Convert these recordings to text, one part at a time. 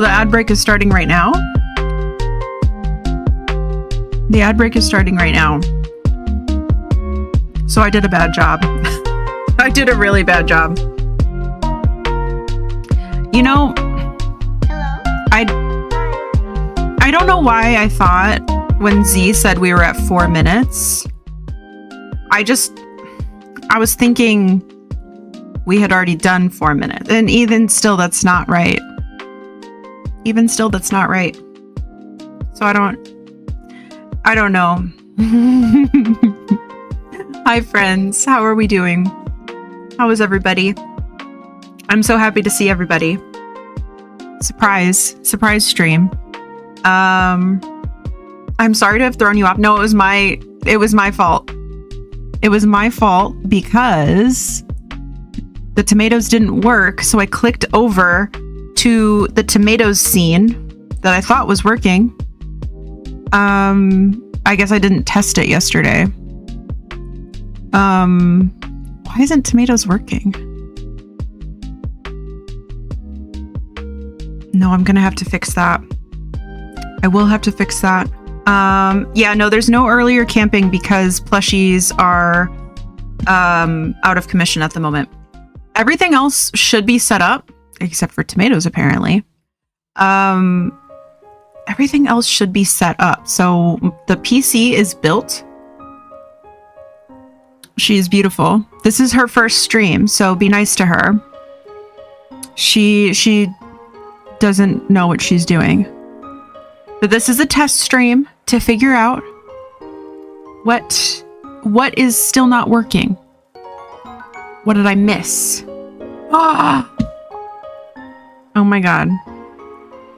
the ad break is starting right now. The ad break is starting right now. So I did a bad job. I did a really bad job. You know, I don't know why I thought when Z said we were at 4 minutes, I was thinking we had already done 4 minutes. And even still, that's not right. Even still, that's not right. So I don't know. Hi, friends. How are we doing? How is everybody? I'm so happy to see everybody. Surprise stream. I'm sorry to have thrown you off. No, it was my fault. It was my fault because the tomatoes didn't work. So I clicked over to the tomatoes scene that I thought was working. I guess I didn't test it yesterday. Why isn't tomatoes working? No, I'm gonna have to fix that. I will have to fix that. Yeah, no, there's no earlier camping because plushies are out of commission at the moment. Everything else should be set up, except for tomatoes, apparently. Everything else should be set up. So the PC is built. She's beautiful. This is her first stream, so be nice to her. She doesn't know what she's doing. But this is a test stream to figure out what is still not working. What did I miss? Ah! Oh my god.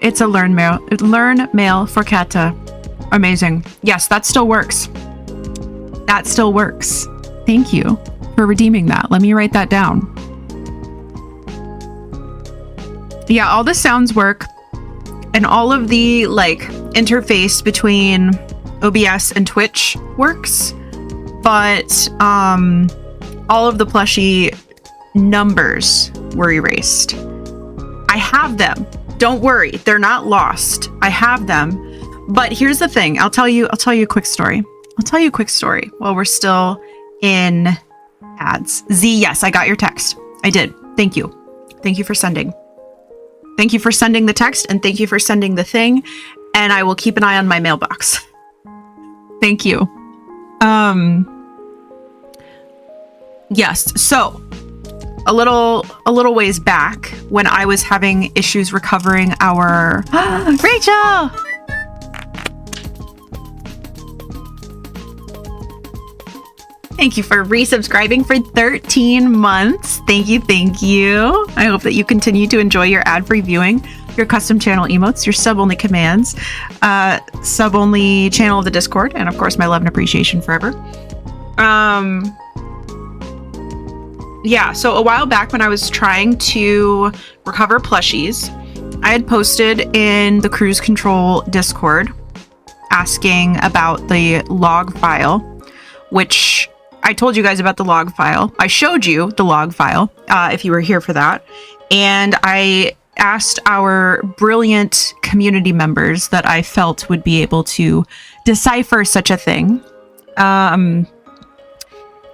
It's a Lurn mail for Kata. Amazing. Yes, that still works. That still works. Thank you for redeeming that. Let me write that down. Yeah, all the sounds work. And all of the interface between OBS and Twitch works. But all of the plushie numbers were erased. I have them. Don't worry, they're not lost. I have them. But here's the thing. I'll tell you a quick story. While we're still in ads. Z, yes, I got your text. I did. Thank you. Thank you for sending. Thank you for sending the text and thank you for sending the thing. And I will keep an eye on my mailbox. Thank you. Yes, so a little ways back when I was having issues recovering our Rachel. Thank you for resubscribing for 13 months. Thank you. I hope that you continue to enjoy your ad-free viewing, your custom channel emotes, your sub-only commands, sub-only channel of the Discord, and of course my love and appreciation forever. Yeah, so a while back when I was trying to recover plushies, I had posted in the Cruise Control Discord asking about the log file, which I told you guys about the log file. I showed you the log file, if you were here for that. And I asked our brilliant community members that I felt would be able to decipher such a thing.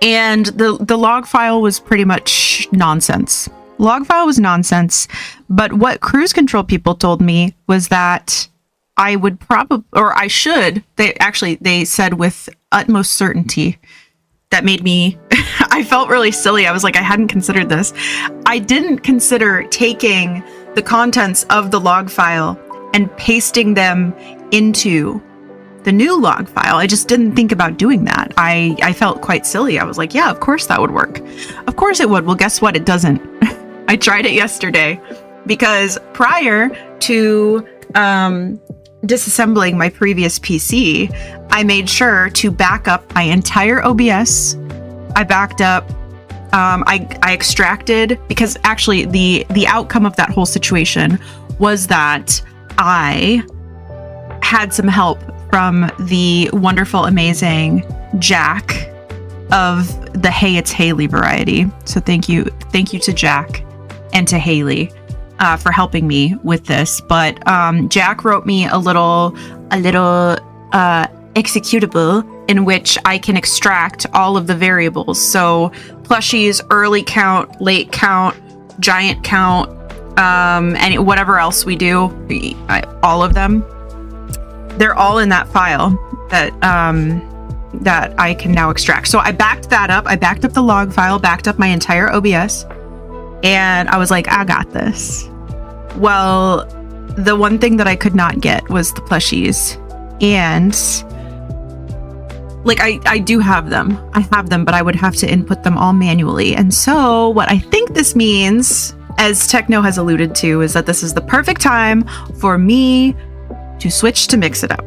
And the log file was pretty much nonsense. Log file was nonsense. But what Cruise Control people told me was that I would probably, or I should, they said with utmost certainty. That made me, I felt really silly. I was like, I hadn't considered this. I didn't consider taking the contents of the log file and pasting them into the new log file. I just didn't think about doing that. I felt quite silly. I was like, yeah, of course that would work. Of course it would. Well, guess what? It doesn't. I tried it yesterday because prior to disassembling my previous PC, I made sure to back up my entire OBS. I backed up, I extracted, because actually the outcome of that whole situation was that I had some help from the wonderful, amazing Jack of the Hey It's Haley variety. So thank you to Jack and to Haley. for helping me with this. But Jack wrote me a little executable in which I can extract all of the variables. So plushies, early count, late count, giant count, and whatever else we do, all of them, they're all in that file that that I can now extract. So I backed that up. I backed up the log file, backed up my entire OBS, and I was like, I got this. Well, the one thing that I could not get was the plushies. And like, I do have them. I have them, but I would have to input them all manually. And so what I think this means, as Techno has alluded to, is that this is the perfect time for me to switch to Mix It Up.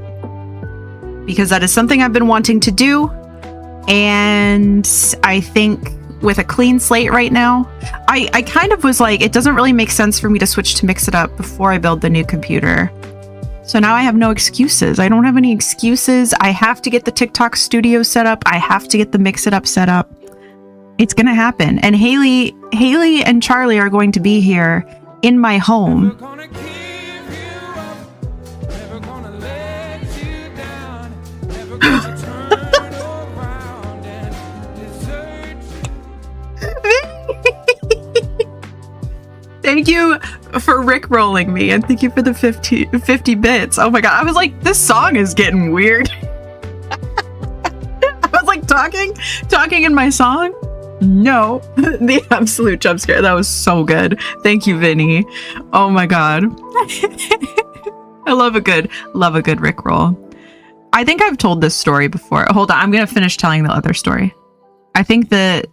Because that is something I've been wanting to do. And I think with a clean slate right now, I kind of was like, it doesn't really make sense for me to switch to Mix It Up before I build the new computer. So now I have no excuses. I don't have any excuses. I have to get the TikTok studio set up. I have to get the Mix It Up set up. It's going to happen. And Haley and Charlie are going to be here in my home. Thank you for Rick-rolling me, and thank you for the 50 bits. Oh my god, I was like, this song is getting weird. I was like talking in my song. No, the absolute jump scare. That was so good. Thank you, Vinny. Oh my god. I love a good Rick-roll. I think I've told this story before. Hold on, I'm gonna finish telling the other story. I think the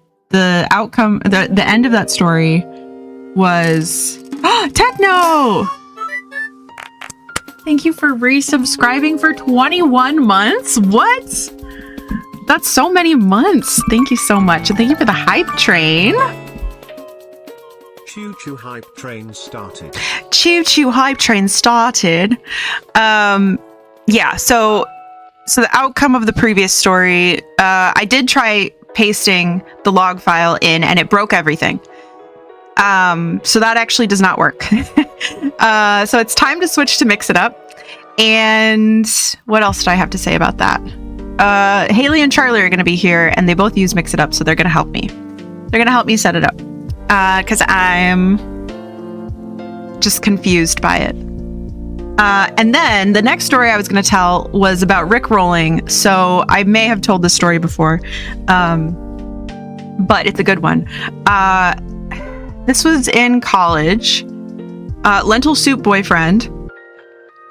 outcome, the end of that story was Techno! Thank you for resubscribing for 21 months? What? That's so many months. Thank you so much. And thank you for the hype train. Choo choo hype train started. Choo choo hype train started. Yeah, so the outcome of the previous story, I did try pasting the log file in and it broke everything. So that actually does not work. So it's time to switch to Mix It Up. And what else did I have to say about that? Haley and Charlie are going to be here, and they both use Mix It Up, so they're going to help me. They're going to help me set it up. Because I'm just confused by it. And then the next story I was going to tell was about Rick rolling. So I may have told this story before, but it's a good one. This was in college. Lentil Soup boyfriend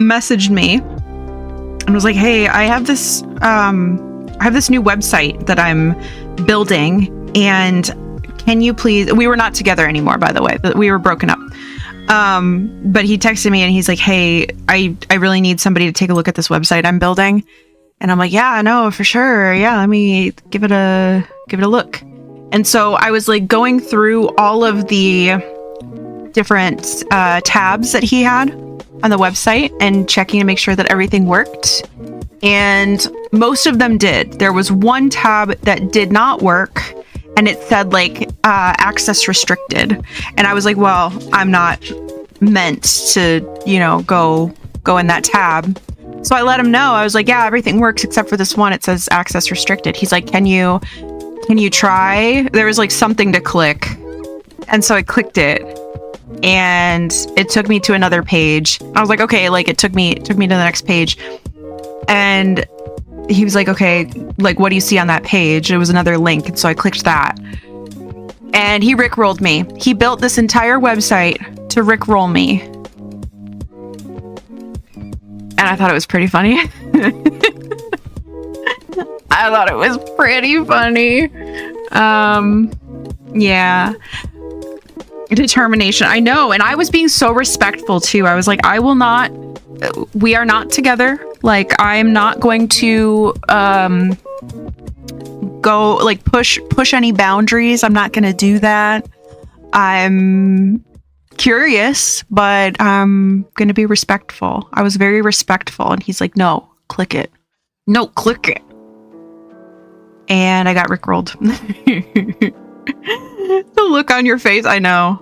messaged me and was like, "Hey, I have this new website that I'm building, and can you please?" We were not together anymore, by the way. We were broken up. But he texted me and he's like, "Hey, I really need somebody to take a look at this website I'm building." And I'm like, "Yeah, no, for sure. Yeah, let me give it a look." And so I was like going through all of the different tabs that he had on the website and checking to make sure that everything worked. And most of them did. There was one tab that did not work, and it said like access restricted. And I was like, well, I'm not meant to, go in that tab. So I let him know. I was like, yeah, everything works except for this one. It says access restricted. He's like, can you try? There was like something to click. And so I clicked it, and it took me to another page. I was like, okay, like it took me to the next page. And he was like, okay, like, what do you see on that page? It was another link. And so I clicked that, and he rickrolled me. He built this entire website to rickroll me. And I thought it was pretty funny. I thought it was pretty funny. Yeah. Determination. I know. And I was being so respectful too. I was like, we are not together. Like, I'm not going to go like push any boundaries. I'm not going to do that. I'm curious, but I'm going to be respectful. I was very respectful. And he's like, no, click it. No, click it. And I got rickrolled. The look on your face. I know.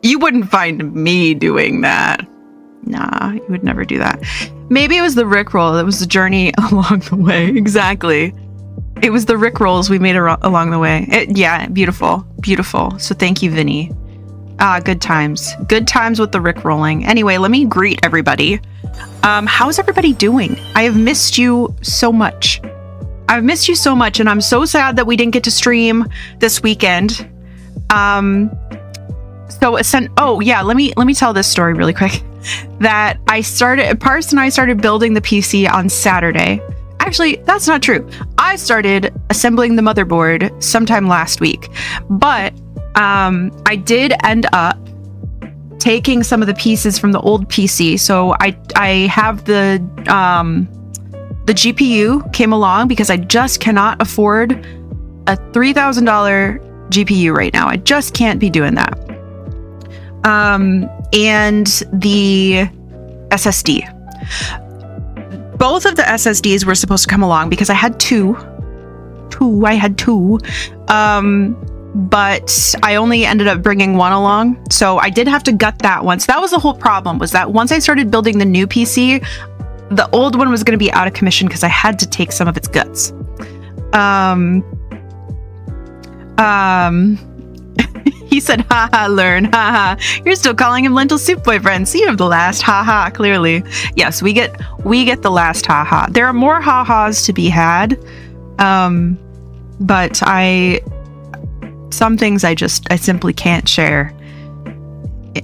You wouldn't find me doing that. Nah, you would never do that. Maybe it was the Rickroll. It was the journey along the way. Exactly. It was the Rickrolls we made along the way. Yeah, beautiful. Beautiful. So thank you, Vinny. Good times. Good times with the Rickrolling. Anyway, let me greet everybody. How's everybody doing? I have missed you so much. I've missed you so much, and I'm so sad that we didn't get to stream this weekend. Oh yeah, let me tell this story really quick. That Pars and I started building the PC on Saturday. Actually, that's not true. I started assembling the motherboard sometime last week, but I did end up taking some of the pieces from the old PC. So I have the GPU came along because I just cannot afford a $3,000 GPU right now. I just can't be doing that. And the SSD. Both of the SSDs were supposed to come along because I had two. But I only ended up bringing one along. So I did have to gut that one. So that was the whole problem, was that once I started building the new PC, the old one was going to be out of commission because I had to take some of its guts. He said, haha, Lurn, haha. You're still calling him lentil soup boyfriend. So you have the last haha, clearly. Yes, we get the last haha. There are more ha-has to be had. But some things I simply can't share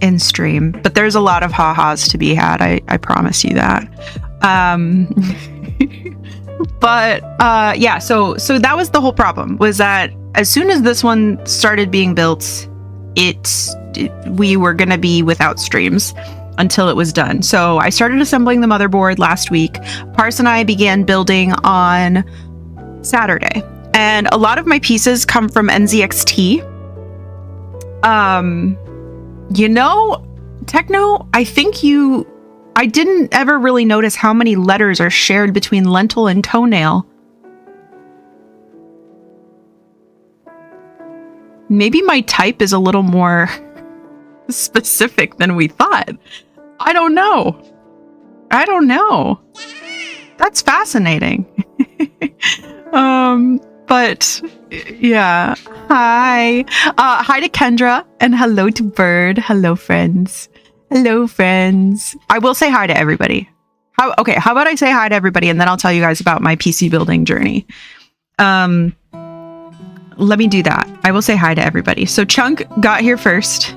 in stream. But there's a lot of ha-has to be had. I promise you that. Yeah, so that was the whole problem, was that as soon as this one started being built, we were going to be without streams until it was done. So I started assembling the motherboard last week. Pars and I began building on Saturday. And a lot of my pieces come from NZXT. Techno, I didn't ever really notice how many letters are shared between lentil and toenail. Maybe my type is a little more specific than we thought. I don't know. That's fascinating. But yeah. Hi. Hi to Kendra and hello to Bird. Hello, friends. Hello, friends. I will say hi to everybody. How about I say hi to everybody and then I'll tell you guys about my PC building journey. Let me do that. I will say hi to everybody. So Chunk got here first.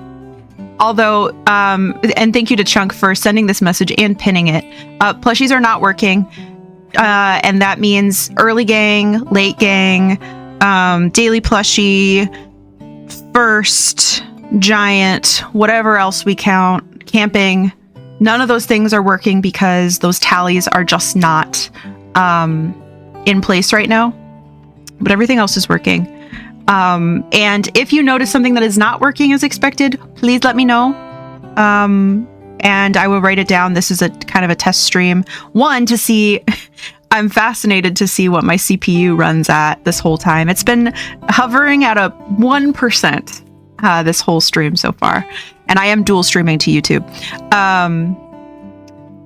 Although, and thank you to Chunk for sending this message and pinning it. Plushies are not working. And that means early gang, late gang, daily plushie, first, giant, whatever else we count, camping. None of those things are working because those tallies are just not in place right now. But everything else is working. And if you notice something that is not working as expected, please let me know. And I will write it down. This is a kind of a test stream. One, to see, I'm fascinated to see what my CPU runs at this whole time. It's been hovering at a 1% this whole stream so far. And I am dual streaming to YouTube.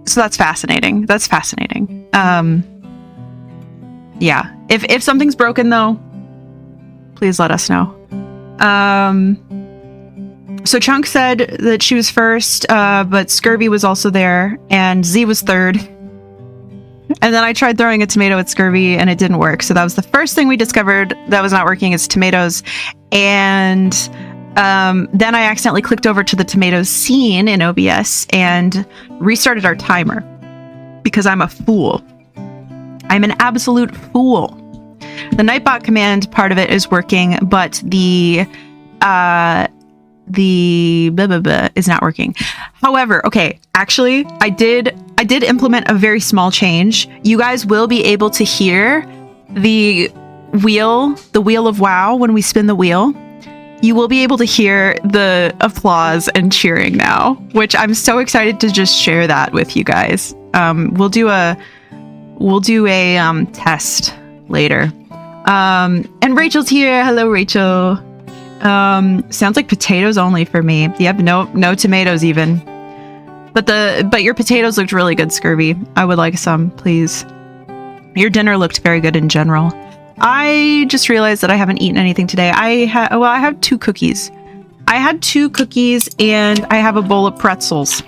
So that's fascinating. Yeah. If something's broken though, please let us know. So Chunk said that she was first, but Scurvy was also there, and Z was third. And then I tried throwing a tomato at Scurvy, and it didn't work. So that was the first thing we discovered that was not working, is tomatoes. And then I accidentally clicked over to the tomatoes scene in OBS and restarted our timer, because I'm a fool. I'm an absolute fool. The Nightbot command part of it is working, but the blah, blah, blah is not working. However, okay, actually, I did implement a very small change. You guys will be able to hear the wheel of WoW when we spin the wheel. You will be able to hear the applause and cheering now, which I'm so excited to just share that with you guys. We'll do a test later. And Rachel's here. Hello, Rachel. Sounds like potatoes only for me. Yep, no tomatoes even. But your potatoes looked really good, Scurvy. I would like some, please. Your dinner looked very good in general. I just realized that I haven't eaten anything today. I have 2 cookies. I had 2 cookies and I have a bowl of pretzels.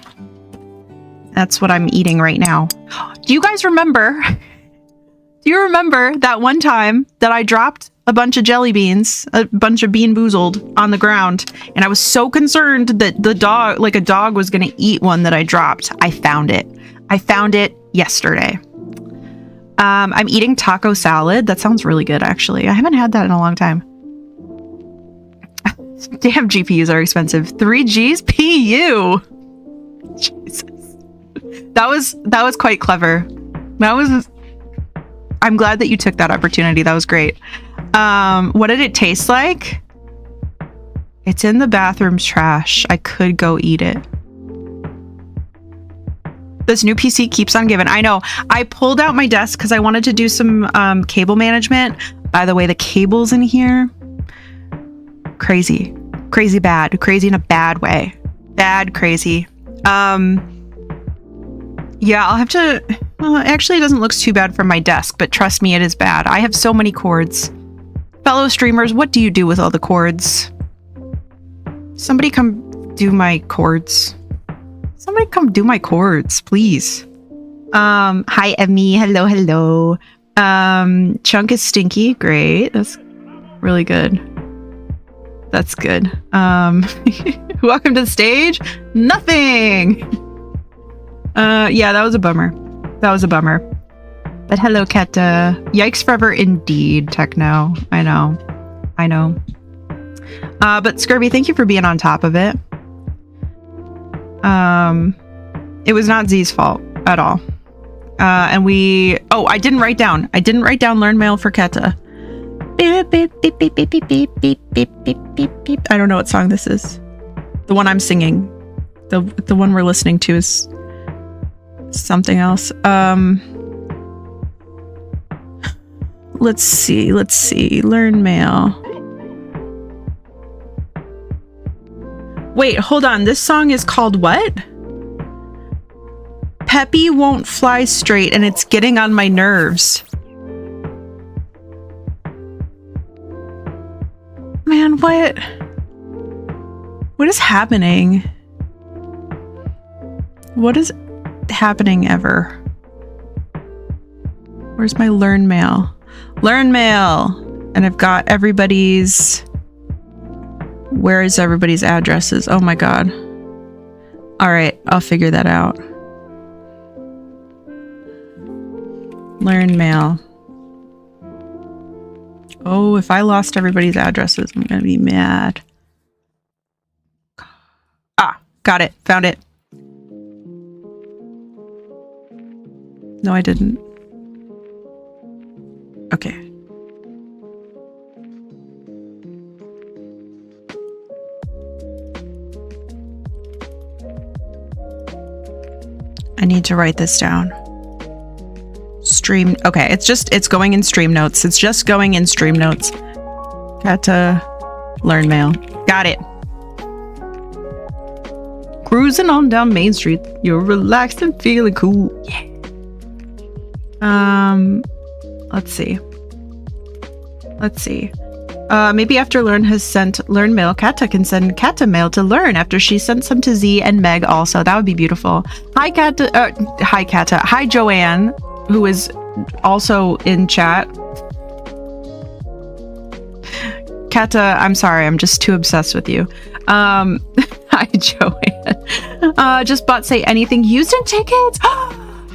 That's what I'm eating right now. Do you guys remember? Do you remember that one time that I dropped a bunch of jelly beans, a bunch of Bean Boozled on the ground, and I was so concerned that the dog, like a dog, was going to eat one that I dropped? I found it. I found it yesterday. I'm eating taco salad. That sounds really good, actually. I haven't had that in a long time. Damn, GPUs are expensive. 3Gs PU. Jesus. That was quite clever. I'm glad that you took that opportunity. That was great. What did it taste like? It's in the bathroom's trash. I could go eat it. This new PC keeps on giving. I know. I pulled out my desk because I wanted to do some cable management. By the way, the cables in here, crazy bad. Crazy in a bad way. Bad crazy. Yeah, I'll have to... Well, actually, it doesn't look too bad from my desk, but trust me, it is bad. I have so many cords. Fellow streamers, what do you do with all the cords? Somebody come do my cords. Somebody come do my cords, please. Hi, Emmy. Hello. Chunk is stinky. Great. That's really good. That's good. Welcome to the stage. Nothing. Yeah, that was a bummer. But hello, Ketta. Yikes forever indeed, Techno. I know. But Scurvy, thank you for being on top of it. It was not Z's fault at all. I didn't write down Lurn mail for Ketta. Beep, beep, beep, beep, beep, beep, beep, beep, beep, beep, beep, beep. I don't know what song this is. The one I'm singing. The one we're listening to is something else. Let's see. Lurn mail. Wait, hold on. This song is called what? Peppy won't fly straight and it's getting on my nerves. Man, what is happening? What is happening ever? Where's my Lurn mail? Lurn mail! And I've got everybody's... Where is everybody's addresses? Oh my god. Alright, I'll figure that out. Lurn mail. Oh, if I lost everybody's addresses, I'm gonna be mad. Ah, got it. Found it. No, I didn't. Okay. I need to write this down. Stream. Okay, it's going in stream notes. It's just going in stream notes. Got to Lurn mail. Got it. Cruising on down Main Street. You're relaxed and feeling cool. Yeah. Let's see. Maybe after Lurn has sent Lurn mail, Kata can send Kata mail to Lurn after she sent some to Z and Meg also. That would be beautiful. Hi, Kata. Hi, Kata. Hi, Joanne, who is also in chat. Kata, I'm sorry. I'm just too obsessed with you. Hi, Joanne. Just bought Say Anything Houston tickets.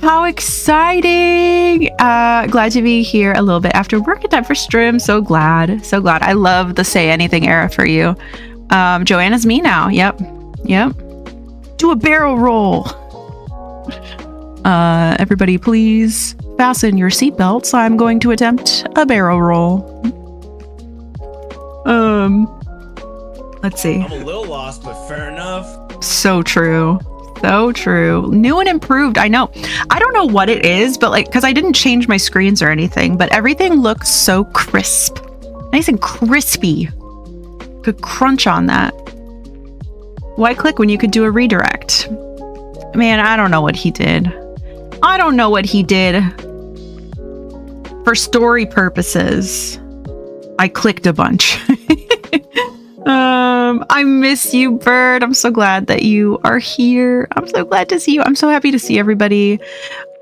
How exciting! Glad to be here a little bit after work at time for stream. So glad. I love the Say Anything era for you. Joanna's me now. Yep. Do a barrel roll. Everybody please fasten your seatbelts. I'm going to attempt a barrel roll. Let's see. I'm a little lost, but fair enough. So true. New and improved. I know. I don't know what it is, but like, because I didn't change my screens or anything, but everything looks so crisp. Nice and crispy. Could crunch on that. Why click when you could do a redirect? Man, I don't know what he did. I don't know what he did. For story purposes, I clicked a bunch. I miss you, Bird. I'm so glad that you are here. I'm so glad to see you. I'm so happy to see everybody.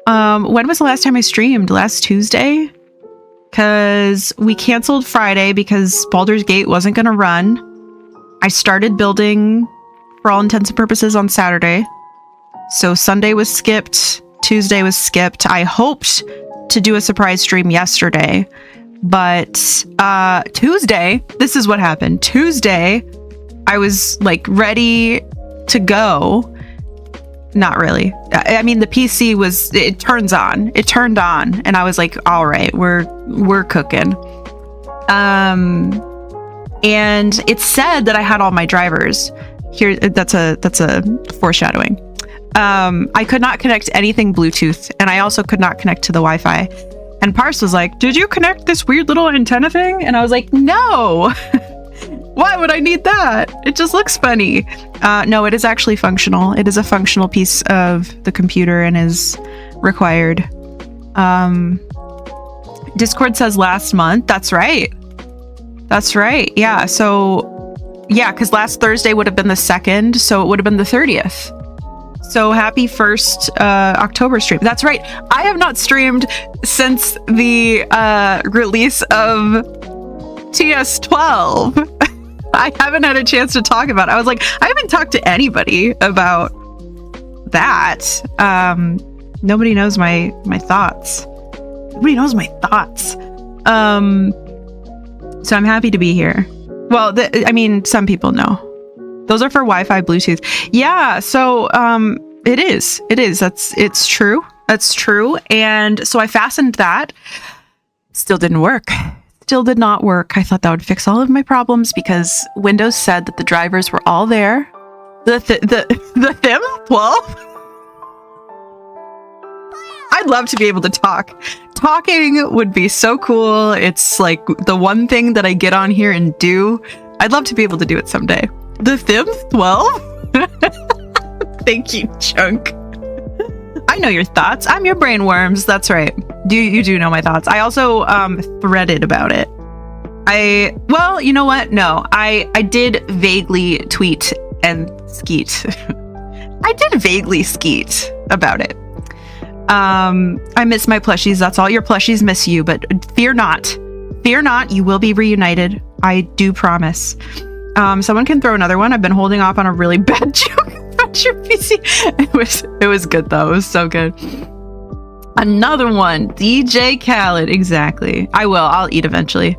When was the last time I streamed? Last Tuesday? Because we canceled Friday because Baldur's Gate wasn't going to run. I started building for all intents and purposes on Saturday. So Sunday was skipped. Tuesday was skipped. I hoped to do a surprise stream yesterday. But Tuesday, this is what happened. Tuesday, I was like ready to go. Not really. I mean, the PC was, it turned on, and I was like, all right, we're cooking. And it said that I had all my drivers. Here, that's a foreshadowing. I could not connect anything Bluetooth, and I also could not connect to the Wi-Fi. And Parse was like, did you connect this weird little antenna thing? And I was like, no. Why would I need that? It just looks funny. No, it is actually functional. It is a functional piece of the computer and is required. Discord says last month. That's right. That's right. Yeah. So, yeah, because last Thursday would have been the 2nd. So it would have been the 30th. So happy 1st October stream. That's right. I have not streamed since the release of TS12. I haven't had a chance to talk about it. I was like, I haven't talked to anybody about that. Nobody knows my thoughts. Nobody knows my thoughts. So I'm happy to be here. Well, I mean, some people know. Those are for Wi-Fi, Bluetooth. Yeah, so it is. It's true. That's true. And so I fastened that. Still didn't work. Still did not work. I thought that would fix all of my problems because Windows said that the drivers were all there. The Thim 12? I'd love to be able to talk. Talking would be so cool. It's like the one thing that I get on here and do. I'd love to be able to do it someday. The Thim 12? Thank you, Chunk. I know your thoughts. I'm your brainworms. That's right. You do know my thoughts. I also threaded about it. Well, you know what? No, I did vaguely tweet and skeet. I did vaguely skeet about it. I miss my plushies. That's all. Your plushies miss you, but fear not. Fear not. You will be reunited. I do promise. Someone can throw another one. I've been holding off on a really bad joke about your PC. It was good though. It was so good. Another one. DJ Khaled. Exactly. I will. I'll eat eventually.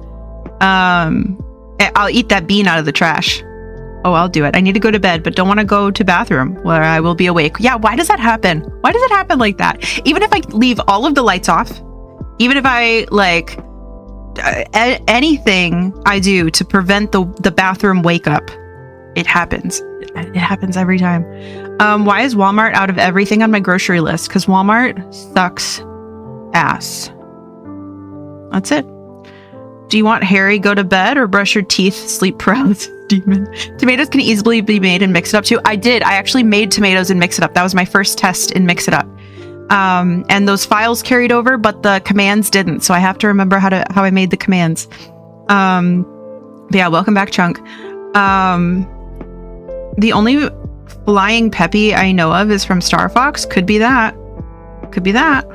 I'll eat that bean out of the trash. Oh, I'll do it. I need to go to bed, but don't want to go to bathroom where I will be awake. Yeah, why does that happen? Why does it happen like that? Even if I leave all of the lights off, even if I like anything I do to prevent the bathroom wake up, it happens. It happens every time. Why is Walmart out of everything on my grocery list? Because Walmart sucks ass. That's it. Do you want Harry go to bed or brush your teeth? Sleep paralysis demon. Tomatoes can easily be made and mix it up too. I did. I actually made tomatoes and mix it up. That was my first test in Mix It Up. And those files carried over, but the commands didn't. So I have to remember how I made the commands. But yeah, welcome back, Chunk. The only flying Peppy I know of is from Star Fox. Could be that. Could be that.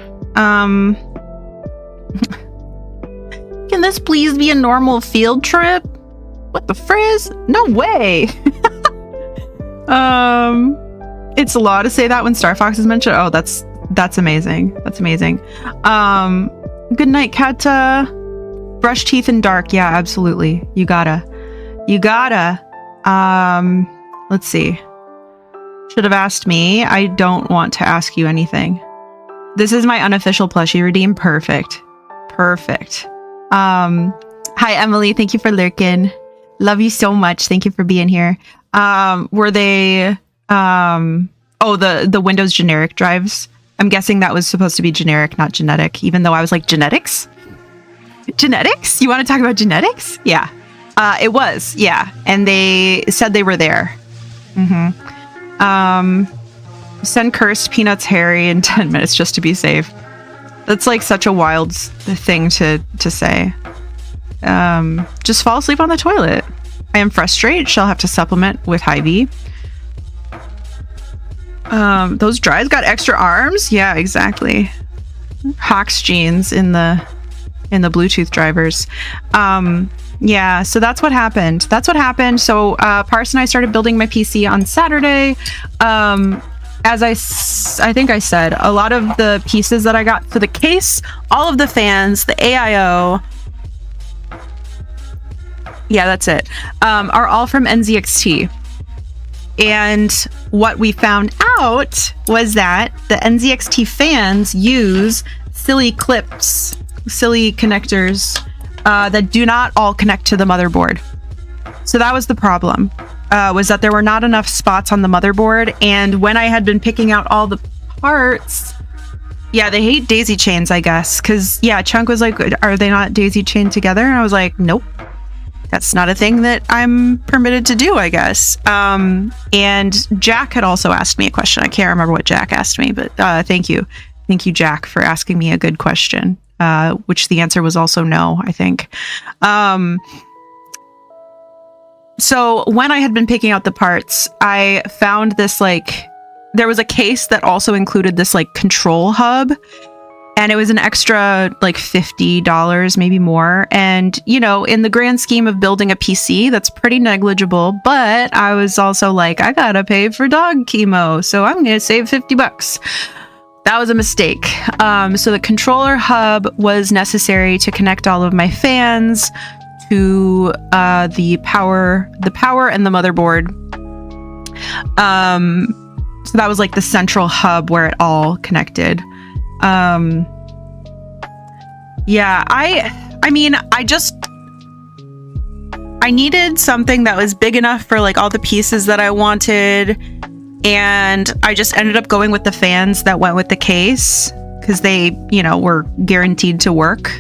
Can this please be a normal field trip? What the frizz? No way. It's a law to say that when Star Fox is mentioned. Oh, that's amazing. That's amazing. Good night, Kata. Brush teeth in dark. Yeah, absolutely. You gotta. Let's see. Should have asked me. I don't want to ask you anything. This is my unofficial plushie redeem. Perfect. Hi, Emily. Thank you for lurking. Love you so much. Thank you for being here. Were they, the Windows generic drives? I'm guessing that was supposed to be generic, not genetic, even though I was like, genetics? Genetics? You want to talk about genetics? Yeah. It was, yeah. And they said they were there. Send cursed Peanuts Harry in 10 minutes just to be safe. That's like such a wild thing to say. Just fall asleep on the toilet. I am frustrated. Shall have to supplement with Hy-Vee. Those drives got extra arms? Yeah, exactly. Hawks jeans in the Bluetooth drivers. Yeah, so that's what happened. So Parse and I started building my PC on Saturday. As I think I said, a lot of the pieces that I got for the case, all of the fans, the AIO, yeah, that's it, are all from NZXT. And what we found out was that the NZXT fans use silly clips, silly connectors that do not all connect to the motherboard. So that was the problem, was that there were not enough spots on the motherboard. And when I had been picking out all the parts, yeah, they hate daisy chains, I guess. Because, yeah, Chunk was like, are they not daisy chained together? And I was like, nope. That's not a thing that I'm permitted to do, I guess. And Jack had also asked me a question. I can't remember what Jack asked me, but thank you. Thank you, Jack, for asking me a good question, which the answer was also no, I think. So when I had been picking out the parts, I found this, like, there was a case that also included this, like, control hub. And it was an extra, like, $50, maybe more. And, you know, in the grand scheme of building a PC, that's pretty negligible. But I was also like, I gotta pay for dog chemo, so I'm gonna save $50. That was a mistake. So the controller hub was necessary to connect all of my fans to the power and the motherboard. So that was like the central hub where it all connected. Yeah, I mean, I needed something that was big enough for like all the pieces that I wanted, and I just ended up going with the fans that went with the case because they, you know, were guaranteed to work.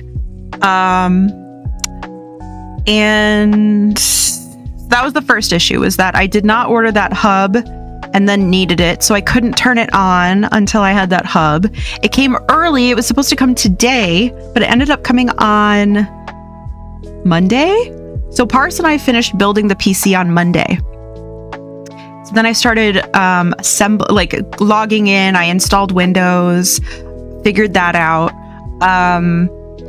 And that was the first issue, was that I did not order that hub and then needed it, so I couldn't turn it on until I had that hub. It came early. It was supposed to come today, but it ended up coming on Monday. So Parse and I finished building the PC on Monday. So then I started logging in. I installed Windows, figured that out,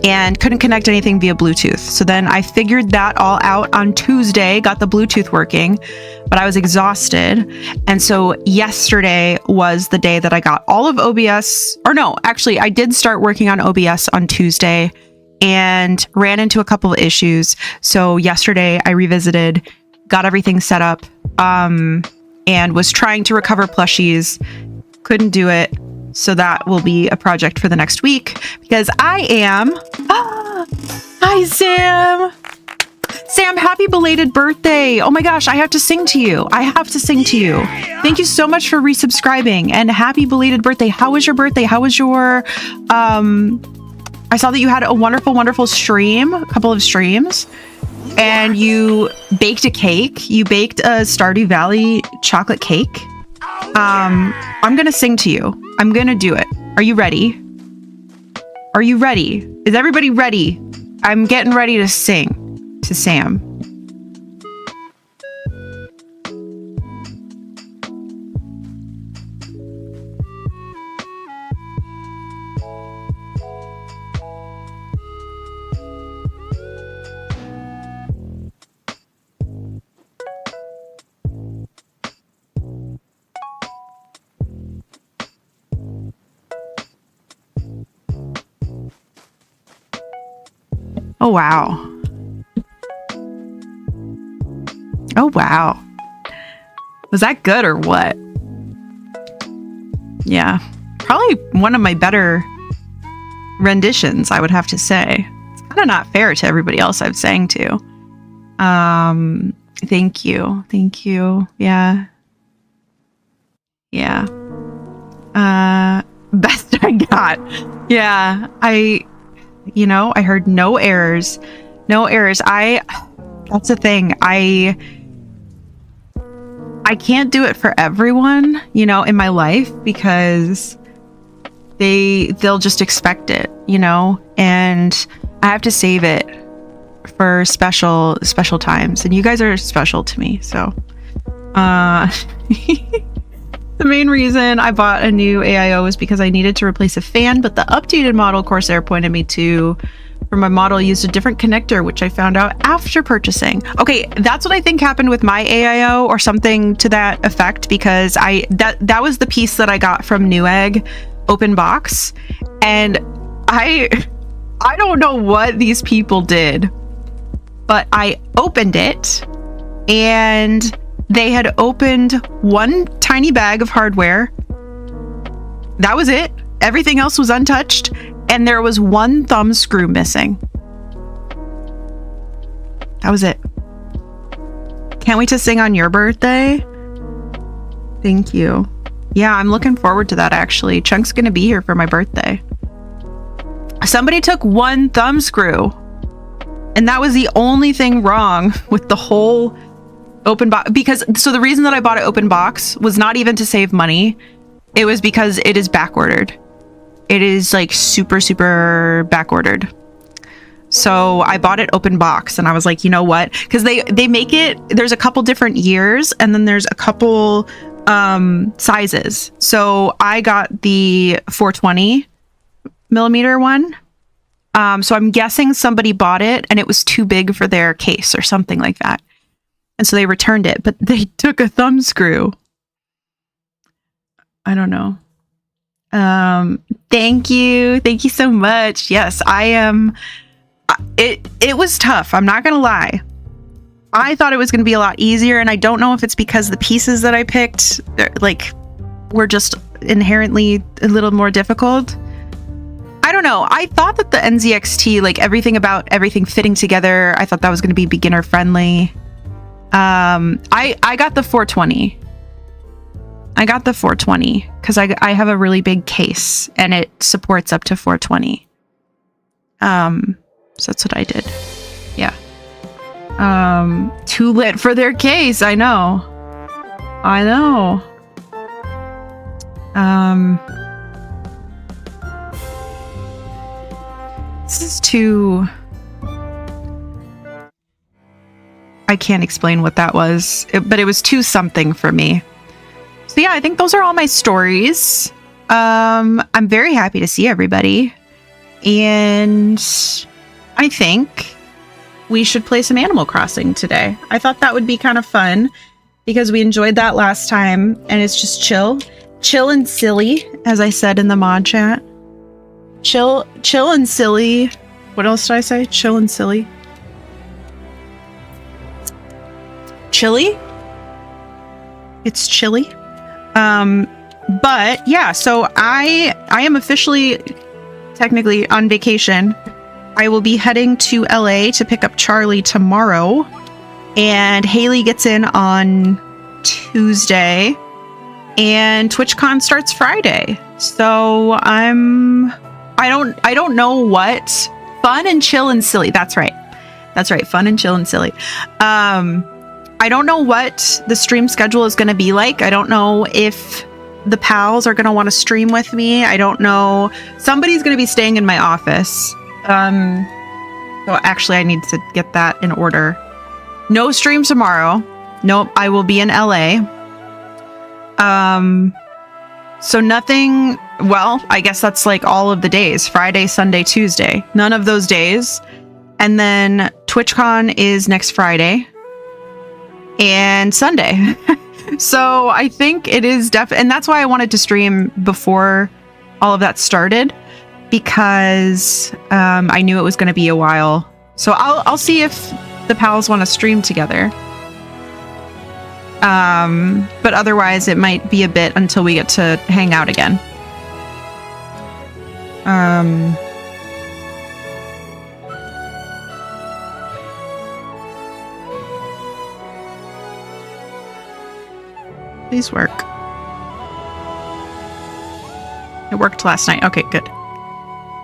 and couldn't connect anything via Bluetooth. So then I figured that all out on Tuesday, got the Bluetooth working, but I was exhausted. And so yesterday was the day that I got all of OBS, or no, actually I did start working on OBS on Tuesday and ran into a couple of issues. So yesterday I revisited, got everything set up, and was trying to recover plushies. Couldn't do it. So that will be a project for the next week, because I am... Hi, Sam! Sam, happy belated birthday! Oh my gosh, I have to sing to you. Thank you so much for resubscribing, and happy belated birthday. How was your birthday? How was your... I saw that you had a wonderful, wonderful stream, a couple of streams, and you baked a cake. You baked a Stardew Valley chocolate cake. I'm gonna sing to you. I'm gonna do it. Are you ready? Are you ready? Is everybody ready? I'm getting ready to sing to Sam. Oh, wow. Oh, wow. Was that good or what? Yeah. Probably one of my better renditions, I would have to say. It's kind of not fair to everybody else I've sang to. Thank you. Thank you. Yeah. Yeah. Best I got. Yeah. I heard no errors. No errors. That's the thing. I can't do it for everyone, you know, in my life, because they'll just expect it, you know, and I have to save it for special times, and you guys are special to me. So the main reason I bought a new AIO was because I needed to replace a fan, but the updated model Corsair pointed me to for my model used a different connector, which I found out after purchasing. Okay, that's what I think happened with my AIO, or something to that effect, because that was the piece that I got from Newegg open box, and I don't know what these people did, but I opened it and they had opened one tiny bag of hardware. That was it. Everything else was untouched, and there was one thumb screw missing. That was it. Can't wait to sing on your birthday. Thank you. Yeah, I'm looking forward to that, actually. Chunk's gonna be here for my birthday. Somebody took one thumb screw, and that was the only thing wrong with the whole open box. So the reason that I bought an open box was not even to save money. It was because it is back ordered. It is like super back ordered. So I bought it open box, and I was like, you know what? Because they make it, there's a couple different years, and then there's a couple sizes. So I got the 420 millimeter one. So I'm guessing somebody bought it and it was too big for their case or something like that. And so they returned it, but they took a thumb screw. I don't know. Thank you so much. Yes, I am. It was tough, I'm not gonna lie. I thought it was gonna be a lot easier, and I don't know if it's because the pieces that I picked like were just inherently a little more difficult. I don't know. I thought that the NZXT, like everything about everything fitting together, I thought that was gonna be beginner friendly. I got the 420. I got the 420 because I have a really big case and it supports up to 420. So that's what I did. Yeah. Too lit for their case. I know. This is too... I can't explain what that was, but it was too something for me. So yeah, I think those are all my stories. I'm very happy to see everybody. And I think we should play some Animal Crossing today. I thought that would be kind of fun because we enjoyed that last time, and it's just chill and silly, as I said in the mod chat. Chill and silly. What else did I say? Chill and silly. Chilly? It's chilly. But yeah, so I am officially technically on vacation. I will be heading to LA to pick up Charlie tomorrow, and Haley gets in on Tuesday, and TwitchCon starts Friday. So I don't know what. Fun and chill and silly. That's right. Fun and chill and silly. I don't know what the stream schedule is going to be like. I don't know if the pals are going to want to stream with me. I don't know. Somebody's going to be staying in my office. So actually I need to get that in order. No stream tomorrow. Nope, I will be in LA. So nothing, well, I guess that's like all of the days. Friday, Sunday, Tuesday. None of those days. And then TwitchCon is next Friday and Sunday. So I think it is and that's why I wanted to stream before all of that started, because I knew it was going to be a while. So I'll see if the pals want to stream together. But otherwise it might be a bit until we get to hang out again. Please work. It worked last night. Okay, good.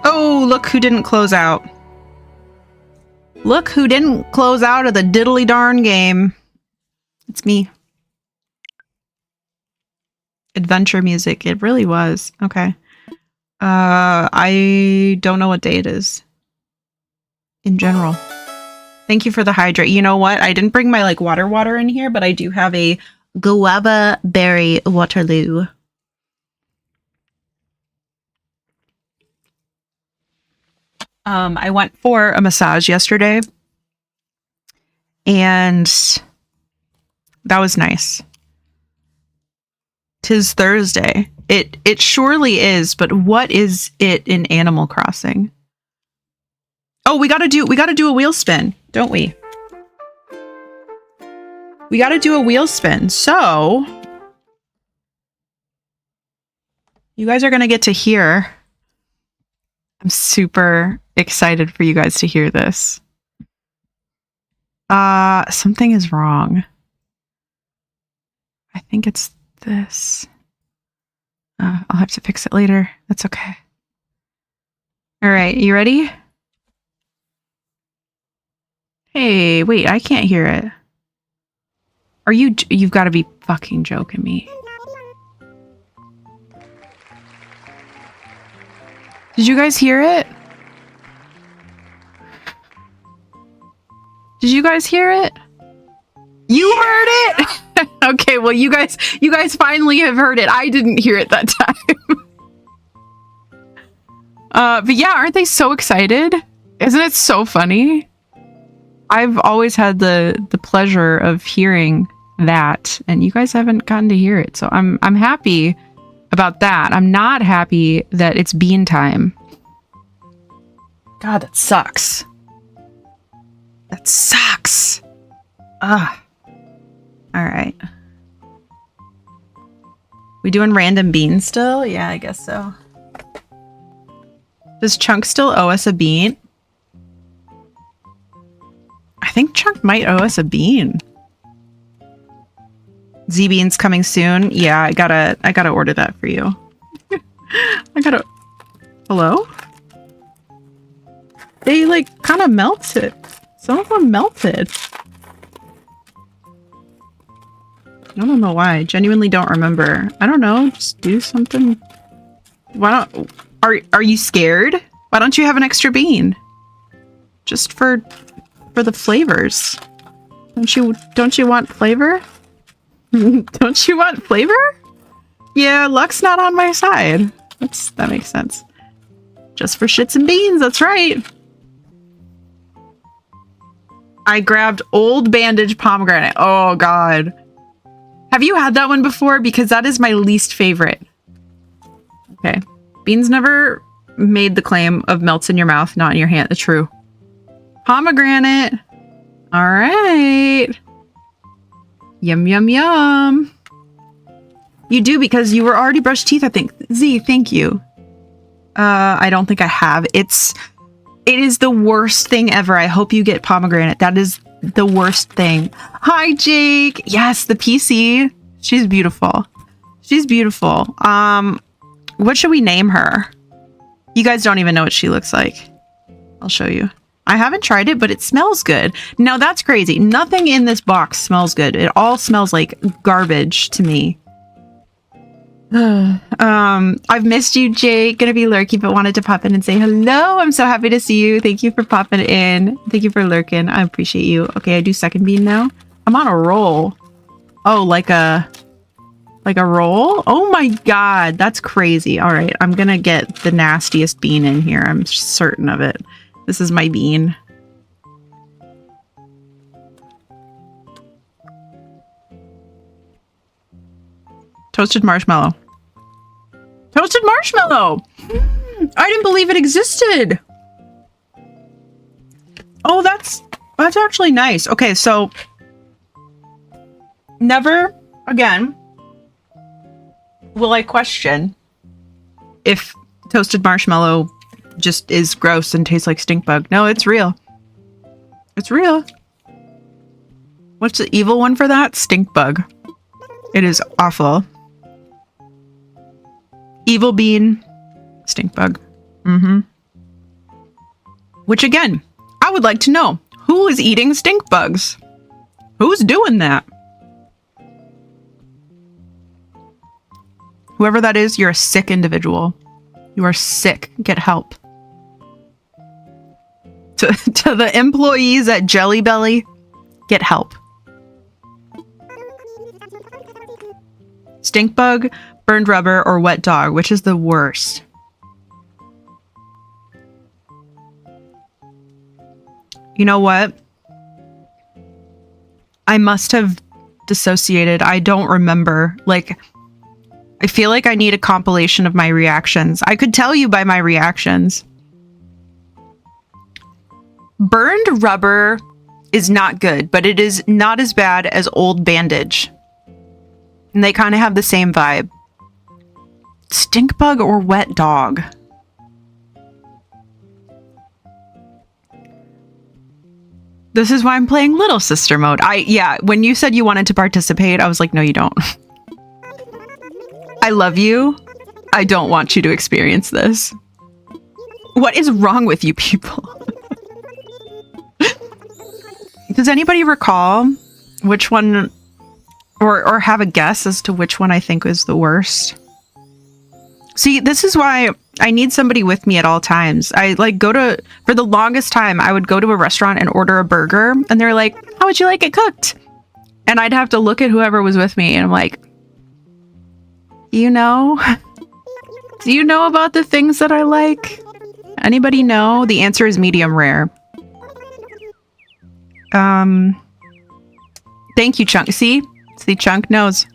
Oh, look who didn't close out. Look who didn't close out of the diddly darn game. It's me. Adventure music. It really was. Okay. I don't know what day it is. In general. Thank you for the hydrate. You know what? I didn't bring my like water in here, but I do have a guava berry Waterloo. I went for a massage yesterday, and that was nice. 'Tis Thursday. It surely is, but what is it in Animal Crossing? Oh, we gotta do a wheel spin, don't we? We gotta do a wheel spin. So you guys are gonna get to hear. I'm super excited for you guys to hear this. Something is wrong. I think it's this. I'll have to fix it later. That's okay. All right, you ready? Hey, wait, I can't hear it. Are you've got to be fucking joking me. Did you guys hear it? Did you guys hear it? You heard it? Okay, well you guys finally have heard it. I didn't hear it that time. But yeah, aren't they so excited? Isn't it so funny? I've always had the pleasure of hearing that, and you guys haven't gotten to hear it. So I'm happy about that. I'm not happy that it's bean time. God, that sucks. That sucks. Ugh. All right. We doing random beans still? Yeah, I guess so. Does Chunk still owe us a bean? I think Chunk might owe us a bean. Z-beans coming soon. Yeah, I gotta order that for you. Hello? They like kind of melted. Some of them melted. I don't know why. I genuinely don't remember. I don't know. Just do something. Why don't... Are you scared? Why don't you have an extra bean? Just for the flavors. Don't you want flavor? Don't you want flavor? Yeah, luck's not on my side. That makes sense. Just for shits and beans, that's right. I grabbed Old Bandage pomegranate. Oh god. Have you had that one before? Because that is my least favorite. Okay. Beans never made the claim of melts in your mouth, not in your hand. It's true. Pomegranate. All right. Yum, yum, yum. You do because you were already brushed teeth, I think. Z, thank you. I don't think I have. It is the worst thing ever. I hope you get pomegranate. That is the worst thing. Hi, Jake. Yes, the PC. She's beautiful. She's beautiful. What should we name her? You guys don't even know what she looks like. I'll show you. I haven't tried it, but it smells good. Now that's crazy. Nothing in this box smells good. It all smells like garbage to me. I've missed you, Jake. Gonna be lurky, but wanted to pop in and say hello. I'm so happy to see you. Thank you for popping in. Thank you for lurking. I appreciate you. Okay, I do second bean now. I'm on a roll. Oh, like a roll? Oh my god, that's crazy. All right, I'm gonna get the nastiest bean in here. I'm certain of it. This is my bean. Toasted marshmallow. Toasted marshmallow! I didn't believe it existed! Oh, that's actually nice. Okay, so never again will I question if toasted marshmallow just is gross and tastes like stink bug. No, it's real. It's real. What's the evil one for that? Stink bug. It is awful. Evil bean, stink bug. Mm-hmm. Which again, I would like to know, Who is eating stink bugs? Who's doing that? Whoever that is, you're a sick individual. You are sick. Get help. To the employees at Jelly Belly, get help. Stink bug, burned rubber, or wet dog, which is the worst? You know what? I must have dissociated. I don't remember. Like, I feel like I need a compilation of my reactions. I could tell you by my reactions. Burned rubber is not good, but it is not as bad as old bandage. And they kind of have the same vibe. Stink bug or wet dog? This is why I'm playing Little Sister mode. Yeah, when you said you wanted to participate, I was like, no, you don't. I love you. I don't want you to experience this. What is wrong with you people? Does anybody recall which one, or have a guess as to which one I think is the worst? See, this is why I need somebody with me at all times. I for the longest time, I would go to a restaurant and order a burger, and they're like, how would you like it cooked? And I'd have to look at whoever was with me, and I'm like, you know? Do you know about the things that I like? Anybody know? The answer is medium rare. Thank you, Chunk. See, Chunk knows.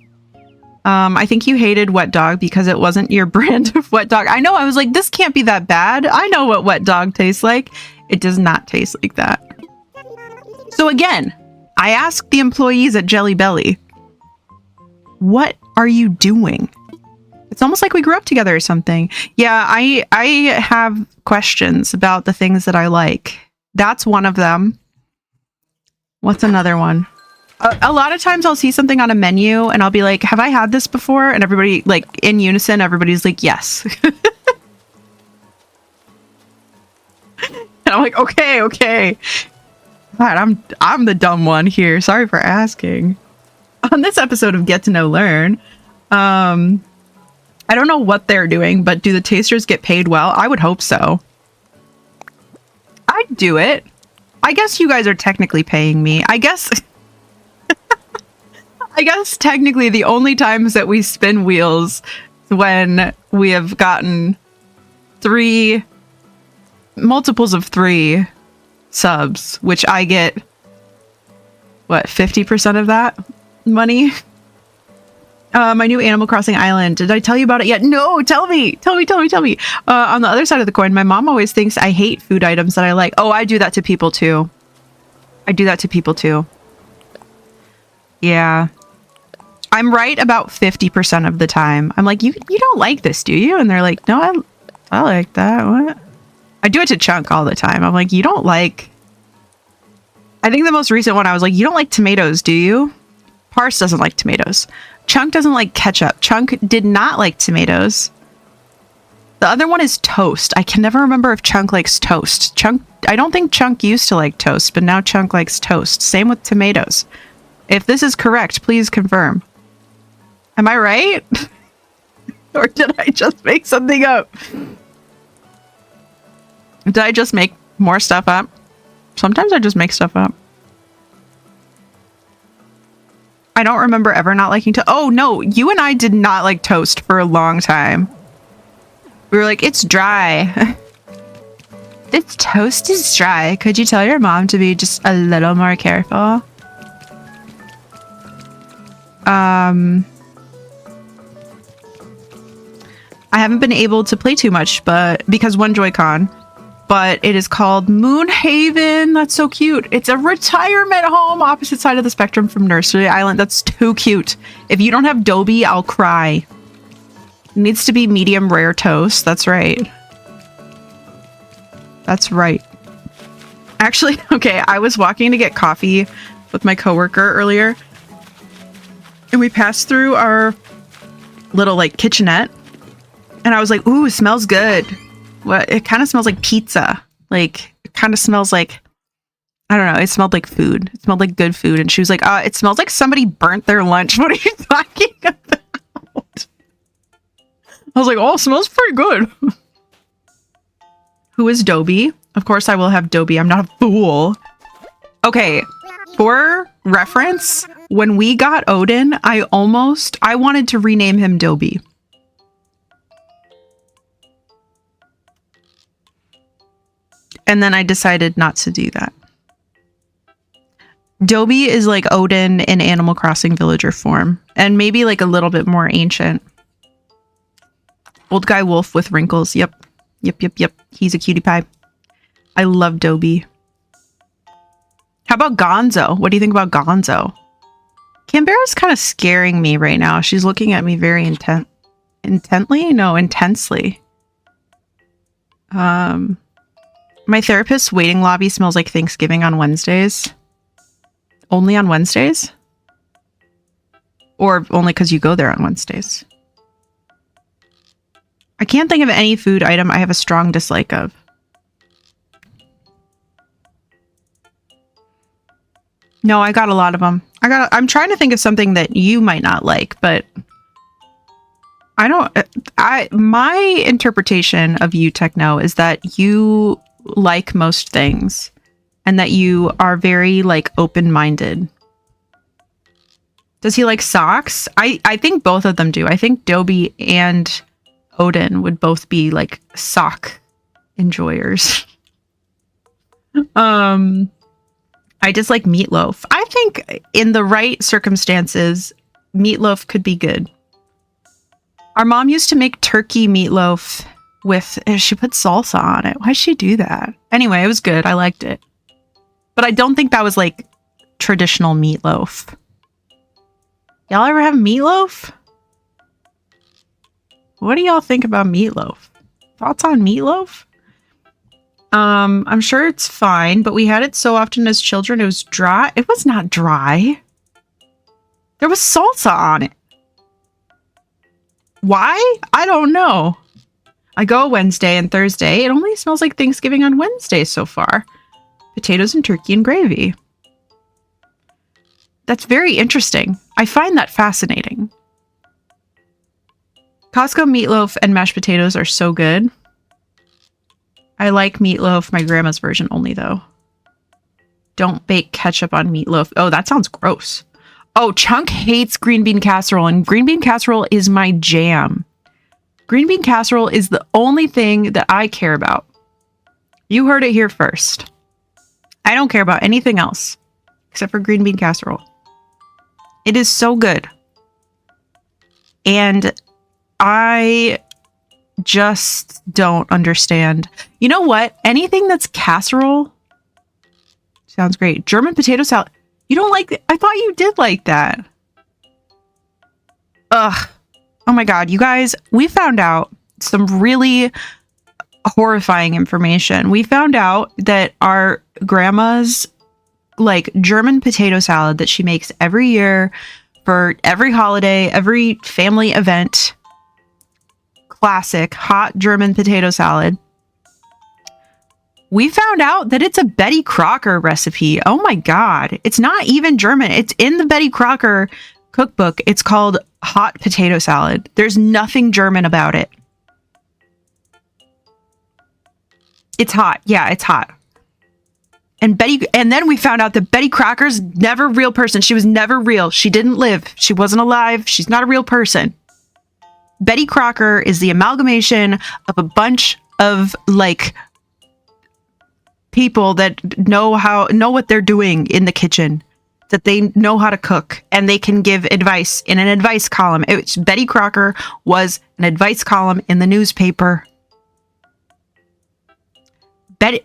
I think you hated wet dog because it wasn't your brand of wet dog. I know. I was like, this can't be that bad. I know what wet dog tastes like. It does not taste like that. So again, I asked the employees at Jelly Belly, what are you doing? It's almost like we grew up together or something. Yeah, I have questions about the things that I like. That's one of them. What's another one? A lot of times I'll see something on a menu and I'll be like, have I had this before? And everybody, like, in unison, everybody's like, yes. And I'm like, okay. God, I'm the dumb one here. Sorry for asking. On this episode of Get to Know Lurn, I don't know what they're doing, but do the tasters get paid well? I would hope so. I'd do it. I guess you guys are technically paying me. I guess technically the only times that we spin wheels is when we have gotten multiples of 3 subs, which I get, what, 50% of that money? My new Animal Crossing island. Did I tell you about it yet? No, tell me. On the other side of the coin, my mom always thinks I hate food items that I like. Oh, I do that to people too. Yeah. I'm right about 50% of the time. I'm like, you don't like this, do you? And they're like, no, I like that. What? I do it to Chunk all the time. I'm like, you don't like... I think the most recent one, I was like, you don't like tomatoes, do you? Parse doesn't like tomatoes. Chunk doesn't like ketchup. Chunk did not like tomatoes. The other one is toast. I can never remember if Chunk likes toast. I don't think Chunk used to like toast, but now Chunk likes toast. Same with tomatoes. If this is correct, please confirm. Am I right? Or did I just make something up? Did I just make more stuff up? Sometimes I just make stuff up. I don't remember ever not liking toast. Oh, no. You and I did not like toast for a long time. We were like, it's dry. This toast is dry. Could you tell your mom to be just a little more careful? I haven't been able to play too much, but because one Joy-Con, but it is called Moonhaven. That's so cute. It's a retirement home opposite side of the spectrum from Nursery Island. That's too cute. If you don't have Dobie, I'll cry. It needs to be medium rare toast. That's right. That's right. Actually, okay, I was walking to get coffee with my coworker earlier, and we passed through our little like kitchenette, and I was like, ooh, it smells good. What? It kind of smells like pizza. Like, it kind of smells like I don't know. It smelled like food. It smelled like good food. And she was like, it smells like somebody burnt their lunch. What are you talking about? I was like, oh, it smells pretty good. Who is Dobie? Of course I will have Dobie. I'm not a fool. Okay. For reference, when we got Odin, I wanted to rename him Dobie. And then I decided not to do that. Dobie is like Odin in Animal Crossing villager form, and maybe like a little bit more ancient. Old guy wolf with wrinkles. Yep. He's a cutie pie. I love Dobie. How about Gonzo? What do you think about Gonzo? Canberra's kind of scaring me right now. She's looking at me very intensely. My therapist's waiting lobby smells like Thanksgiving on Wednesdays. Only on Wednesdays? Or only because you go there on Wednesdays? I can't think of any food item I have a strong dislike of. No, I got a lot of them. I'm trying to think of something that you might not like, but my interpretation of you, Techno, is that you like most things and that you are very like open-minded. Does he like socks? I think both of them do. I think Dobie and Odin would both be like sock enjoyers. I just like meatloaf. I think in the right circumstances, meatloaf could be good. Our mom used to make turkey meatloaf with, she put salsa on it. Why'd she do that? Anyway, it was good. I liked it. But I don't think that was like traditional meatloaf. Y'all ever have meatloaf? What do y'all think about meatloaf? Thoughts on meatloaf? I'm sure it's fine, but we had it so often as children, it was dry. It was not dry. There was salsa on it. Why? I don't know. I go Wednesday and Thursday. It only smells like Thanksgiving on Wednesday so far. Potatoes and turkey and gravy. That's very interesting. I find that fascinating. Costco meatloaf and mashed potatoes are so good. I like meatloaf, my grandma's version only, though. Don't bake ketchup on meatloaf. Oh, that sounds gross. Oh, Chunk hates green bean casserole, and green bean casserole is my jam. Green bean casserole is the only thing that I care about. You heard it here first. I don't care about anything else except for green bean casserole. It is so good. And I just don't understand. You know what? Anything that's casserole sounds great. German potato salad. You don't like it? I thought you did like that. Ugh. Oh my God, you guys, we found out some really horrifying information. We found out that our grandma's like German potato salad that she makes every year for every holiday, every family event, classic hot German potato salad. We found out that it's a Betty Crocker recipe. Oh my God. It's not even German. It's in the Betty Crocker cookbook. It's called hot potato salad. There's nothing German about it. It's hot. Yeah, it's hot. And then we found out that Betty Crocker's never a real person. She was never real. She didn't live. She wasn't alive. She's not a real person. Betty Crocker is the amalgamation of a bunch of like people that know what they're doing in the kitchen, that they know how to cook, and they can give advice in an advice column. Betty Crocker was an advice column in the newspaper. Betty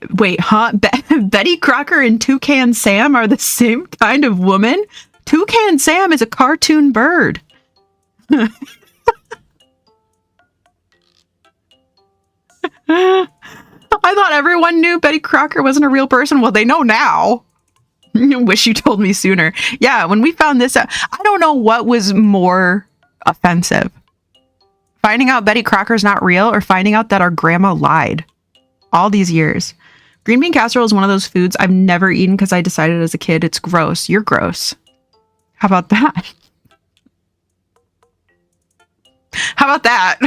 Crocker and Toucan Sam are the same kind of woman? Toucan Sam is a cartoon bird. I thought everyone knew Betty Crocker wasn't a real person. Well, they know now. Wish you told me sooner. Yeah, when we found this out, I don't know what was more offensive. Finding out Betty Crocker's not real or finding out that our grandma lied all these years. Green bean casserole is one of those foods I've never eaten because I decided as a kid it's gross. You're gross. How about that? How about that?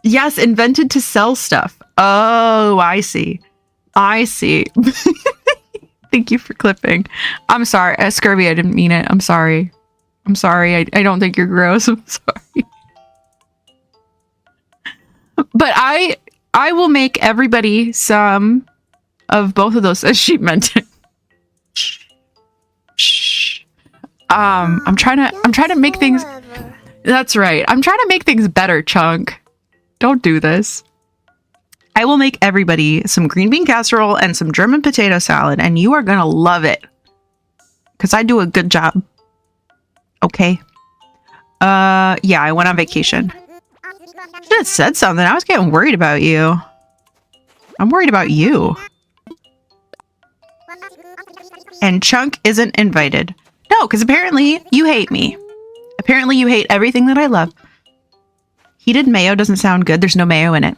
Yes, invented to sell stuff. Oh, I see. I see. Thank you for clipping. I'm sorry. Scurvy, I didn't mean it. I'm sorry. I'm sorry. I don't think you're gross. I'm sorry. But I will make everybody some of both of those as she meant it. Shh. I'm trying to make things. That's right. I'm trying to make things better, Chunk. Don't do this. I will make everybody some green bean casserole and some German potato salad, and you are gonna love it. Because I do a good job. Okay. Yeah, I went on vacation. Should have said something. I was getting worried about you. I'm worried about you. And Chunk isn't invited. No, because apparently you hate me. Apparently you hate everything that I love. Heated mayo doesn't sound good. There's no mayo in it.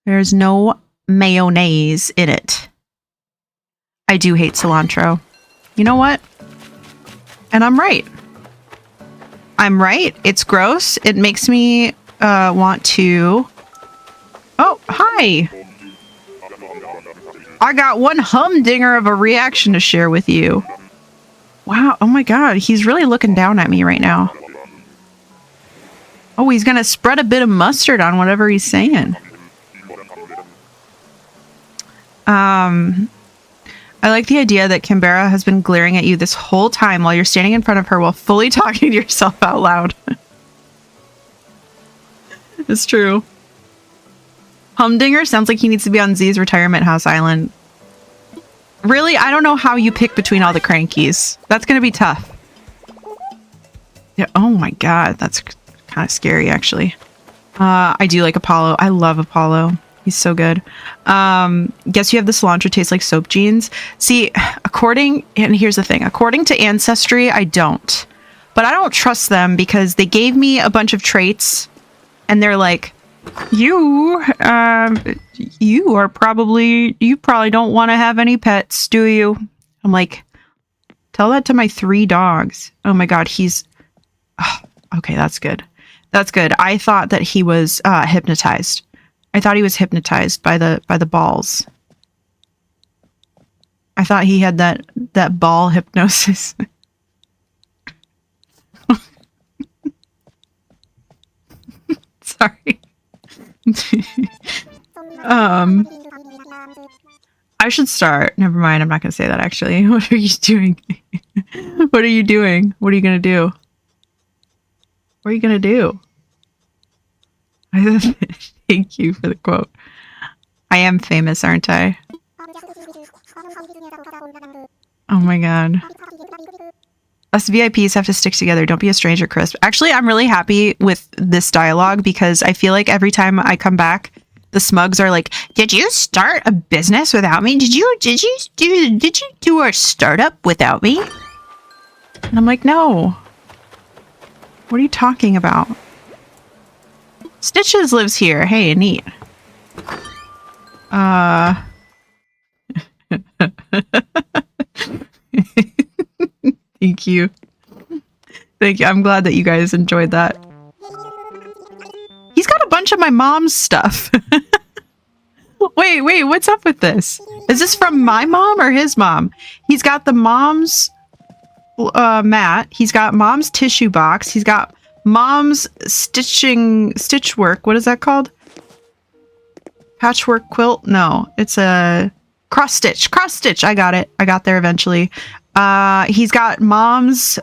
There's no mayonnaise in it. I do hate cilantro. You know what? And I'm right. I'm right. It's gross. It makes me want to... Oh, hi. I got one humdinger of a reaction to share with you. Wow. Oh my god. He's really looking down at me right now. Oh, he's gonna spread a bit of mustard on whatever he's saying. I like the idea that Canberra has been glaring at you this whole time while you're standing in front of her while fully talking to yourself out loud. It's true. Humdinger sounds like he needs to be on Z's retirement house island. Really? I don't know how you pick between all the crankies. That's going to be tough. Yeah. Oh my god. That's kind of scary, actually. I do like Apollo. I love Apollo. He's so good. Guess you have the cilantro taste like soap jeans. See, and here's the thing. According to Ancestry, I don't. But I don't trust them because they gave me a bunch of traits and they're like, you probably don't want to have any pets, do you? I'm like, tell that to my 3 dogs. Oh my god, okay, that's good. That's good. I thought that he was hypnotized. I thought he was hypnotized by the balls. I thought he had that ball hypnosis. Sorry. I should start. Never mind. I'm not going to say that actually. What are you doing? What are you doing? What are you going to do? What are you going to do? Thank you for the quote. I am famous, aren't I? Oh my god. Us VIPs have to stick together. Don't be a stranger, Chris. Actually, I'm really happy with this dialogue because I feel like every time I come back, the smugs are like, "Did you start a business without me? Did you do a startup without me?" And I'm like, "No. What are you talking about?" Stitches lives here. Hey, neat. Thank you. Thank you. I'm glad that you guys enjoyed that. He's got a bunch of my mom's stuff. Wait, what's up with this? Is this from my mom or his mom? He's got the mom's mat. He's got mom's tissue box. He's got mom's stitch work. What is that called? Patchwork quilt? No, it's a cross stitch. Cross stitch. I got it. I got there eventually. He's got mom's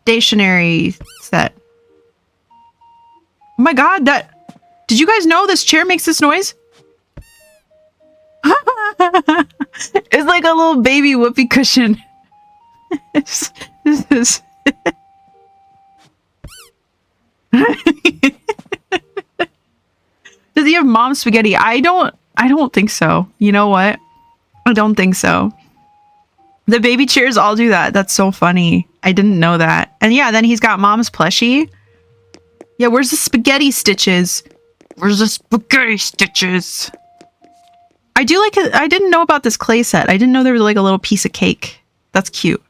stationery set. Oh my god, did you guys know this chair makes this noise? It's like a little baby whoopee cushion. Does he have mom's spaghetti? I don't think so. You know what? I don't think so. The baby chairs all do that. That's so funny. I didn't know that. And yeah, then he's got mom's plushie. Yeah, where's the spaghetti stitches? Where's the spaghetti stitches? I do like it. I didn't know about this clay set. I didn't know there was like a little piece of cake. That's cute.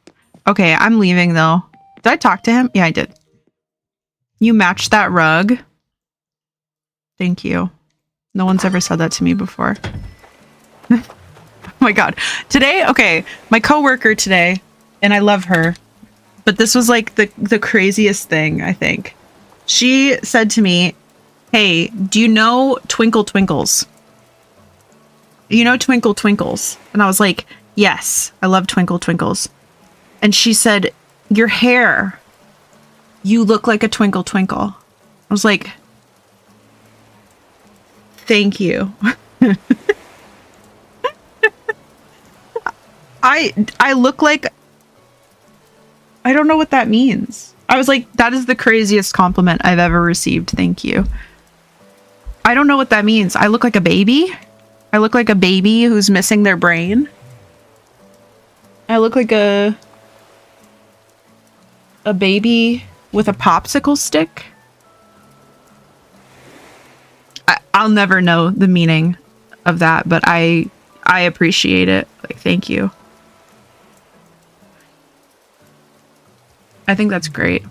Okay, I'm leaving though. Did I talk to him? Yeah, I did. You matched that rug. Thank you. No one's ever said that to me before. Oh my god. Today, okay, my coworker today, and I love her, but this was like the craziest thing, I think. She said to me, "Hey, do you know Twinkle Twinkles? You know Twinkle Twinkles?" And I was like, "Yes, I love Twinkle Twinkles." And she said, "Your hair, you look like a twinkle twinkle." I was like, "Thank you." I look like, I don't know what that means. I was like, that is the craziest compliment I've ever received. Thank you. I don't know what that means. I look like a baby. I look like a baby who's missing their brain. I look like a baby with a popsicle stick. I'll never know the meaning of that, but I appreciate it. Like, thank you. I think that's great.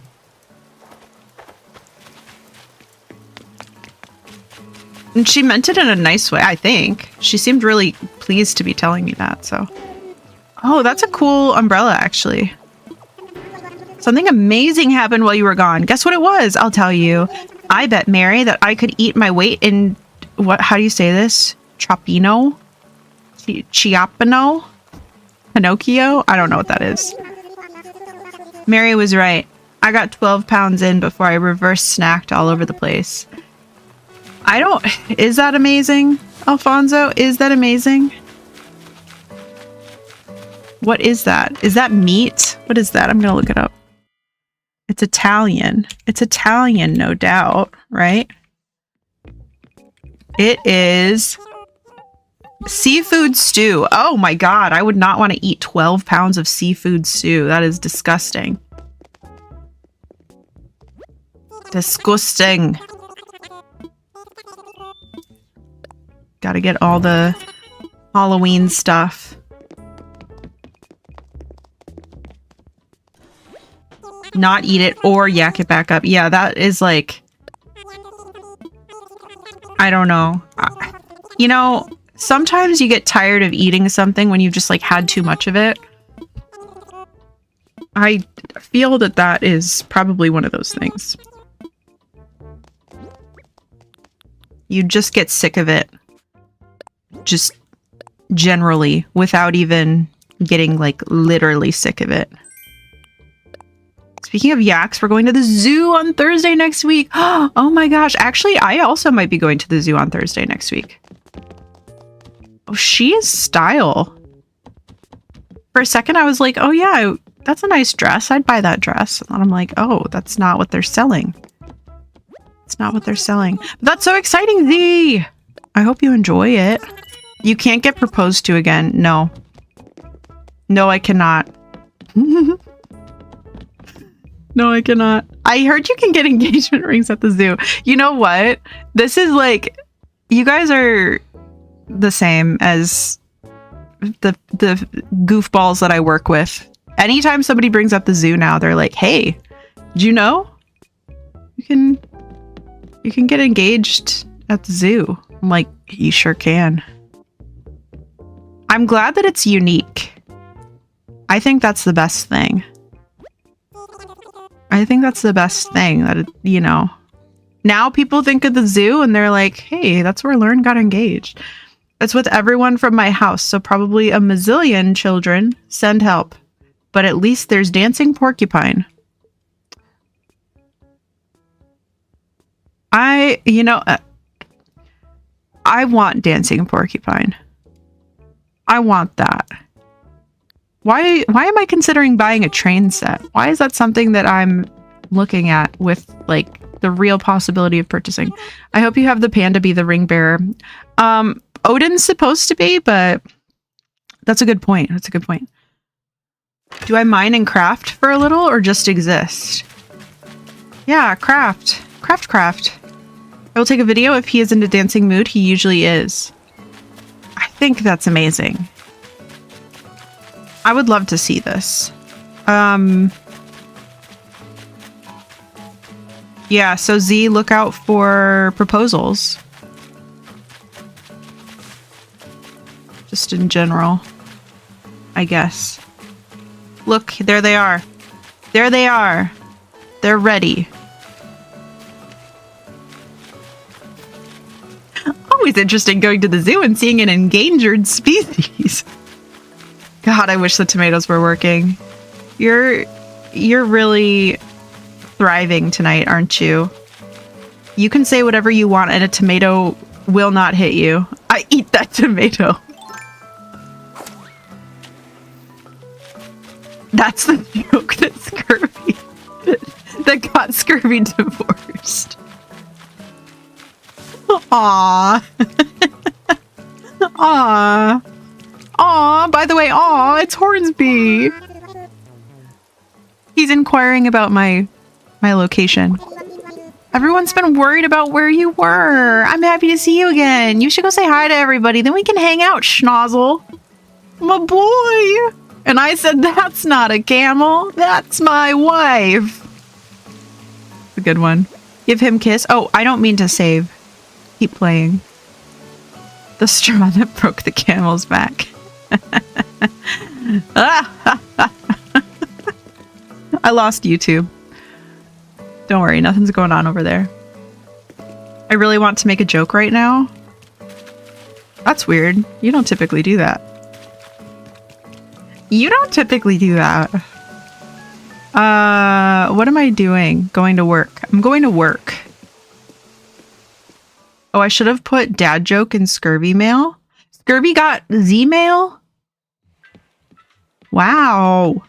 And she meant it in a nice way, I think. She seemed really pleased to be telling me that, so. Oh, that's a cool umbrella, actually. Something amazing happened while you were gone. Guess what it was? I'll tell you. I bet, Mary, that I could eat my weight in, what, how do you say this? Chopino? Chiapino? Pinocchio? I don't know what that is. Mary was right. I got 12 pounds in before I reverse snacked all over the place. I don't... Is that amazing, Alfonso? Is that amazing? What is that? Is that meat? What is that? I'm gonna look it up. It's Italian. It's Italian, no doubt, right? It is seafood stew. Oh my god, I would not want to eat 12 pounds of seafood stew. That is disgusting. Disgusting. Gotta get all the Halloween stuff. Not eat it or yak it back up. Yeah, that is like... I don't know. You know, sometimes you get tired of eating something when you've just like had too much of it. I feel that that is probably one of those things. You just get sick of it. Just generally, without even getting like literally sick of it. Speaking of yaks, we're going to the zoo on Thursday next week. Oh my gosh. Actually, I also might be going to the zoo on Thursday next week. Oh, she is style. For a second, I was like, oh yeah, that's a nice dress. I'd buy that dress. And then I'm like, oh, that's not what they're selling. It's not what they're selling. But that's so exciting, Z! I hope you enjoy it. You can't get proposed to again. No. No, I cannot. No, I cannot. I heard you can get engagement rings at the zoo. You know what? This is like, you guys are the same as the goofballs that I work with. Anytime somebody brings up the zoo now, they're like, hey, did you know? You can get engaged at the zoo. I'm like, you sure can. I'm glad that it's unique. I think that's the best thing. I think that's the best thing that, you know, now people think of the zoo and they're like, hey, that's where Lurn got engaged. It's with everyone from my house. So probably a mazillion children. Send help. But at least there's dancing porcupine. You know, I want dancing porcupine. I want that. Why am I considering buying a train set? Why is that something that I'm looking at with like the real possibility of purchasing? I hope you have the panda be the ring bearer. Odin's supposed to be, but that's a good point. That's a good point. Do I mine and craft for a little or just exist? Yeah, craft. Craft. I will take a video if he is in a dancing mood. He usually is. I think that's amazing. I would love to see this. Yeah, so Z, look out for proposals. Just in general, I guess. Look, there they are. There they are. They're ready. Always interesting going to the zoo and seeing an endangered species. God, I wish the tomatoes were working. You're really thriving tonight, aren't you? You can say whatever you want and a tomato will not hit you. I eat that tomato. That's the joke that Scurvy that got Scurvy divorced. Aww. Aww. Aww, by the way, aww, it's Hornsby. He's inquiring about my location. Everyone's been worried about where you were. I'm happy to see you again. You should go say hi to everybody. Then we can hang out, Schnozzle. My boy. And I said, that's not a camel. That's my wife. It's a good one. Give him kiss. Oh, I don't mean to save. Keep playing. The straw that broke the camel's back. I lost YouTube. Don't worry, nothing's going on over there. I really want to make a joke right now. That's weird. You don't typically do that. You don't typically do that. What am I doing? Going to work. I'm going to work. Oh, I should have put dad joke in Scurvy mail. Scurvy got Z mail? Wow.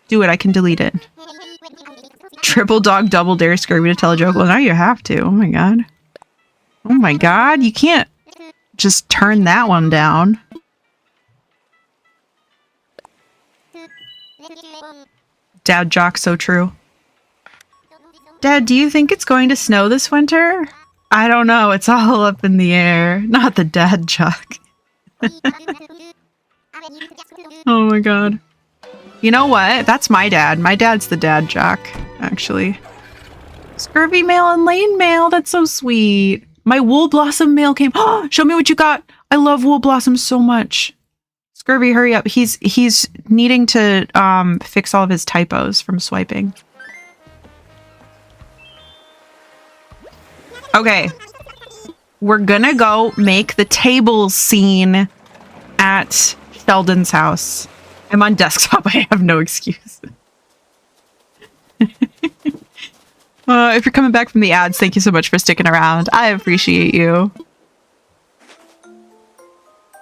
Do it. I can delete it. Triple dog double dare Scurvy to tell a joke. Well, now you have to. Oh my god. Oh my god. You can't just turn that one down. Dad jock, so true. Dad, do you think it's going to snow this winter? I don't know. It's all up in the air. Not the dad jock. Oh my god. You know what? That's my dad. My dad's the dad jock, actually. Scurvy mail and Lane mail. That's so sweet. My Wool Blossom mail came. Oh, show me what you got. I love Wool Blossom so much. Scurvy, hurry up. He's needing to fix all of his typos from swiping. Okay. We're gonna go make the tables scene at Sheldon's house. I'm on desktop. I have no excuse. If you're coming back from the ads, thank you so much for sticking around. I appreciate you.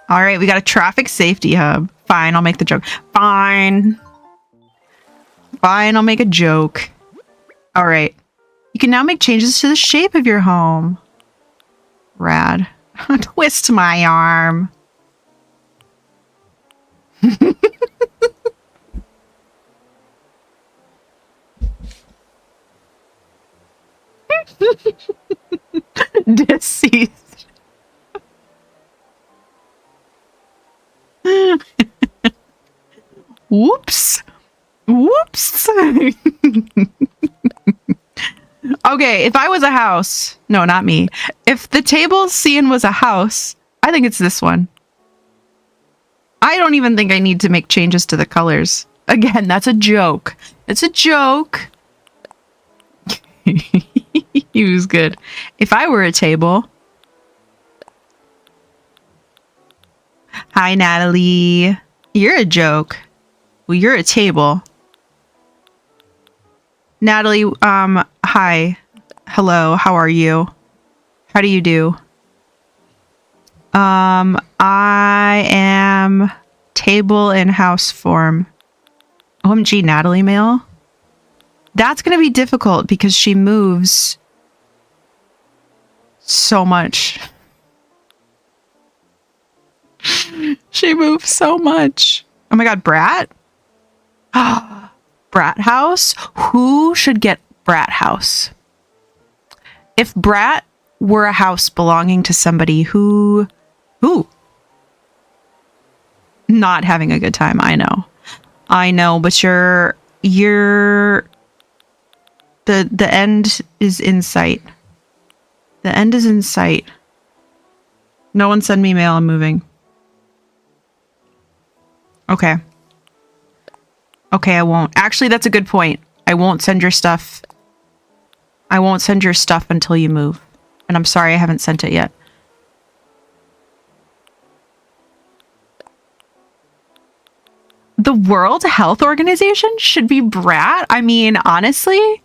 All right, we got a traffic safety hub. Fine, I'll make the joke. Fine. Fine, I'll make a joke. All right. You can now make changes to the shape of your home. Rad. Twist my arm. Deceased. Whoops. Whoops. Okay, if I was a house... No, not me. If the table scene was a house, I think it's this one. I don't even think I need to make changes to the colors. Again, that's a joke. It's a joke. He was good. If I were a table... Hi, Natalie. You're a joke. Well, you're a table. Natalie, hi. Hello, how are you? How do you do? I am table in house form. OMG, Natalie mail? That's going to be difficult because she moves so much. She moves so much. Oh my god, Brat? Brat House? Who should get Brat House? If Brat were a house belonging to somebody who not having a good time. I know, but the end is in sight. The end is in sight. No one send me mail. I'm moving. Okay. Okay, I won't. Actually, that's a good point. I won't send your stuff. I won't send your stuff until you move. And I'm sorry I haven't sent it yet. The World Health Organization should be brat. I mean, honestly,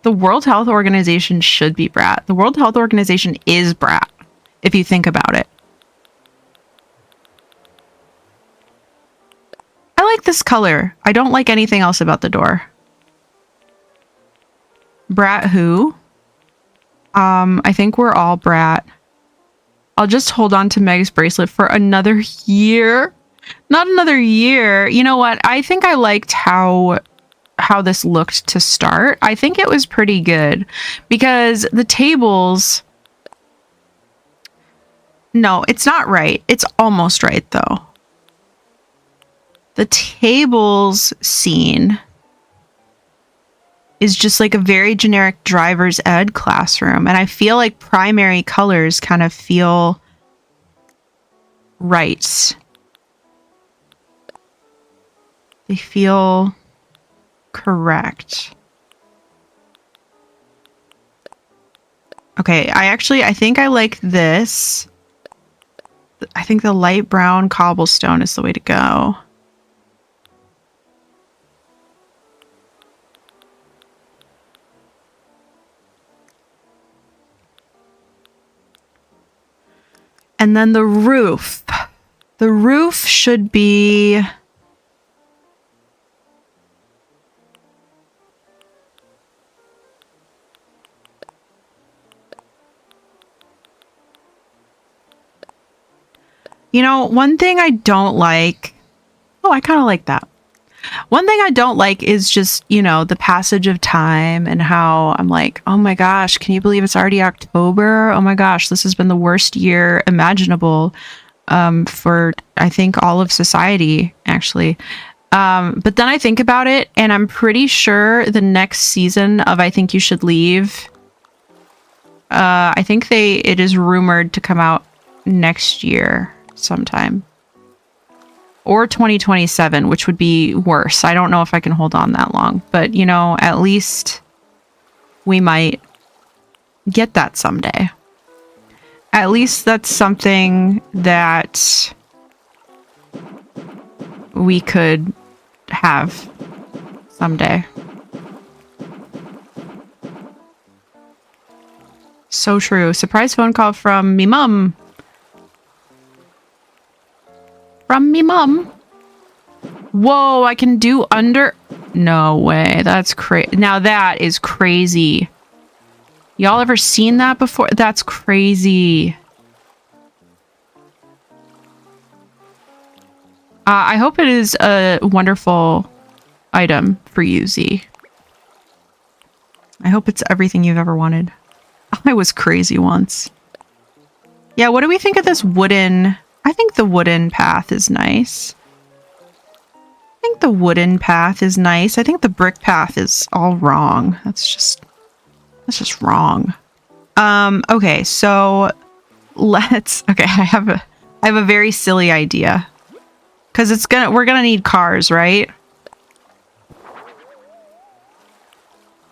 the World Health Organization should be brat. The World Health Organization is brat, if you think about it. I like this color. I don't like anything else about the door. Brat who? I think we're all brat. I'll just hold on to Meg's bracelet for another year. Not another year. You know what? I think I liked how this looked to start. I think it was pretty good because the tables... No, it's not right. It's almost right though. The tables scene is just like a very generic driver's ed classroom. And I feel like primary colors kind of feel right. They feel correct. Okay, I think I like this. I think the light brown cobblestone is the way to go. And then the roof. The roof should be... You know, one thing I don't like... Oh, I kind of like that. One thing I don't like is just, you know, the passage of time and how I'm like, oh my gosh, can you believe it's already October? Oh my gosh, this has been the worst year imaginable for, I think, all of society, actually. But then I think about it, and I'm pretty sure the next season of I Think You Should Leave, I think it is rumored to come out next year sometime. Or 2027, which would be worse. I don't know if I can hold on that long. But, you know, at least we might get that someday. At least that's something that we could have someday. So true. Surprise phone call from me mum. From me mum. Whoa, I can do under... No way. That's crazy. Now that is crazy. Y'all ever seen that before? That's crazy. I hope it is a wonderful item for you, Z. I hope it's everything you've ever wanted. I was crazy once. Yeah, what do we think of this wooden... I think the wooden path is nice. I think the wooden path is nice. I think the brick path is all wrong. That's just wrong. Okay, so let's... Okay, I have a very silly idea. Because we're gonna need cars, right?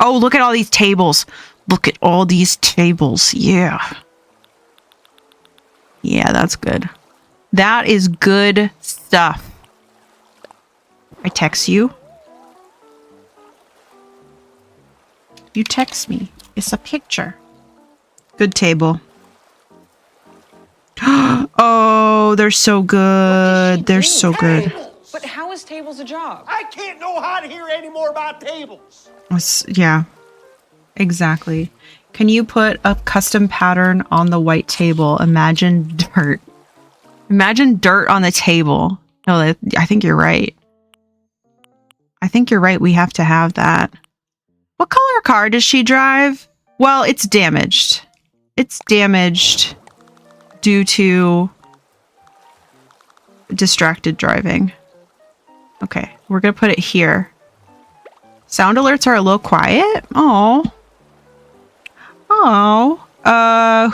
Oh, look at all these tables. Look at all these tables. Yeah. Yeah, that's good. That is good stuff. I text you. You text me. It's a picture. Good table. Oh, they're so good. They're so good. But how is tables a job? I can't know how to hear any more about tables. Yeah, exactly. Can you put a custom pattern on the white table? Imagine dirt. Imagine dirt on the table. No, I think you're right. I think you're right. We have to have that. What color car does she drive? Well, it's damaged. It's damaged due to distracted driving. Okay, we're gonna put it here. Sound alerts are a little quiet. Oh. Oh.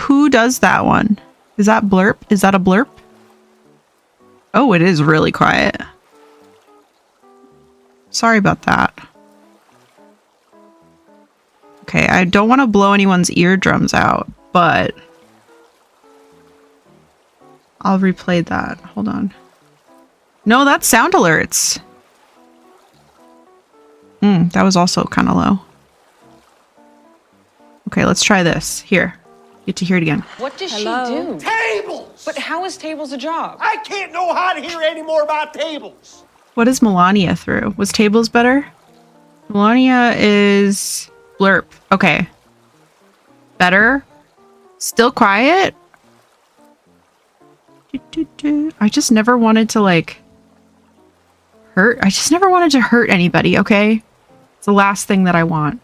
Who does that one? Is that blurp? Is that a blurp? Oh, it is really quiet. Sorry about that. Okay, I don't want to blow anyone's eardrums out, but I'll replay that. Hold on. No, that's sound alerts. That was also kind of low. Okay, let's try this. Here. Get to hear it again. What does Hello? she do? Tables! But how is tables a job? I can't know how to hear any more about tables. What is Melania through? Was tables better? Melania is blurp. Okay. Better. Still quiet. I just never wanted to like hurt. I just never wanted to hurt anybody, okay? It's the last thing that I want.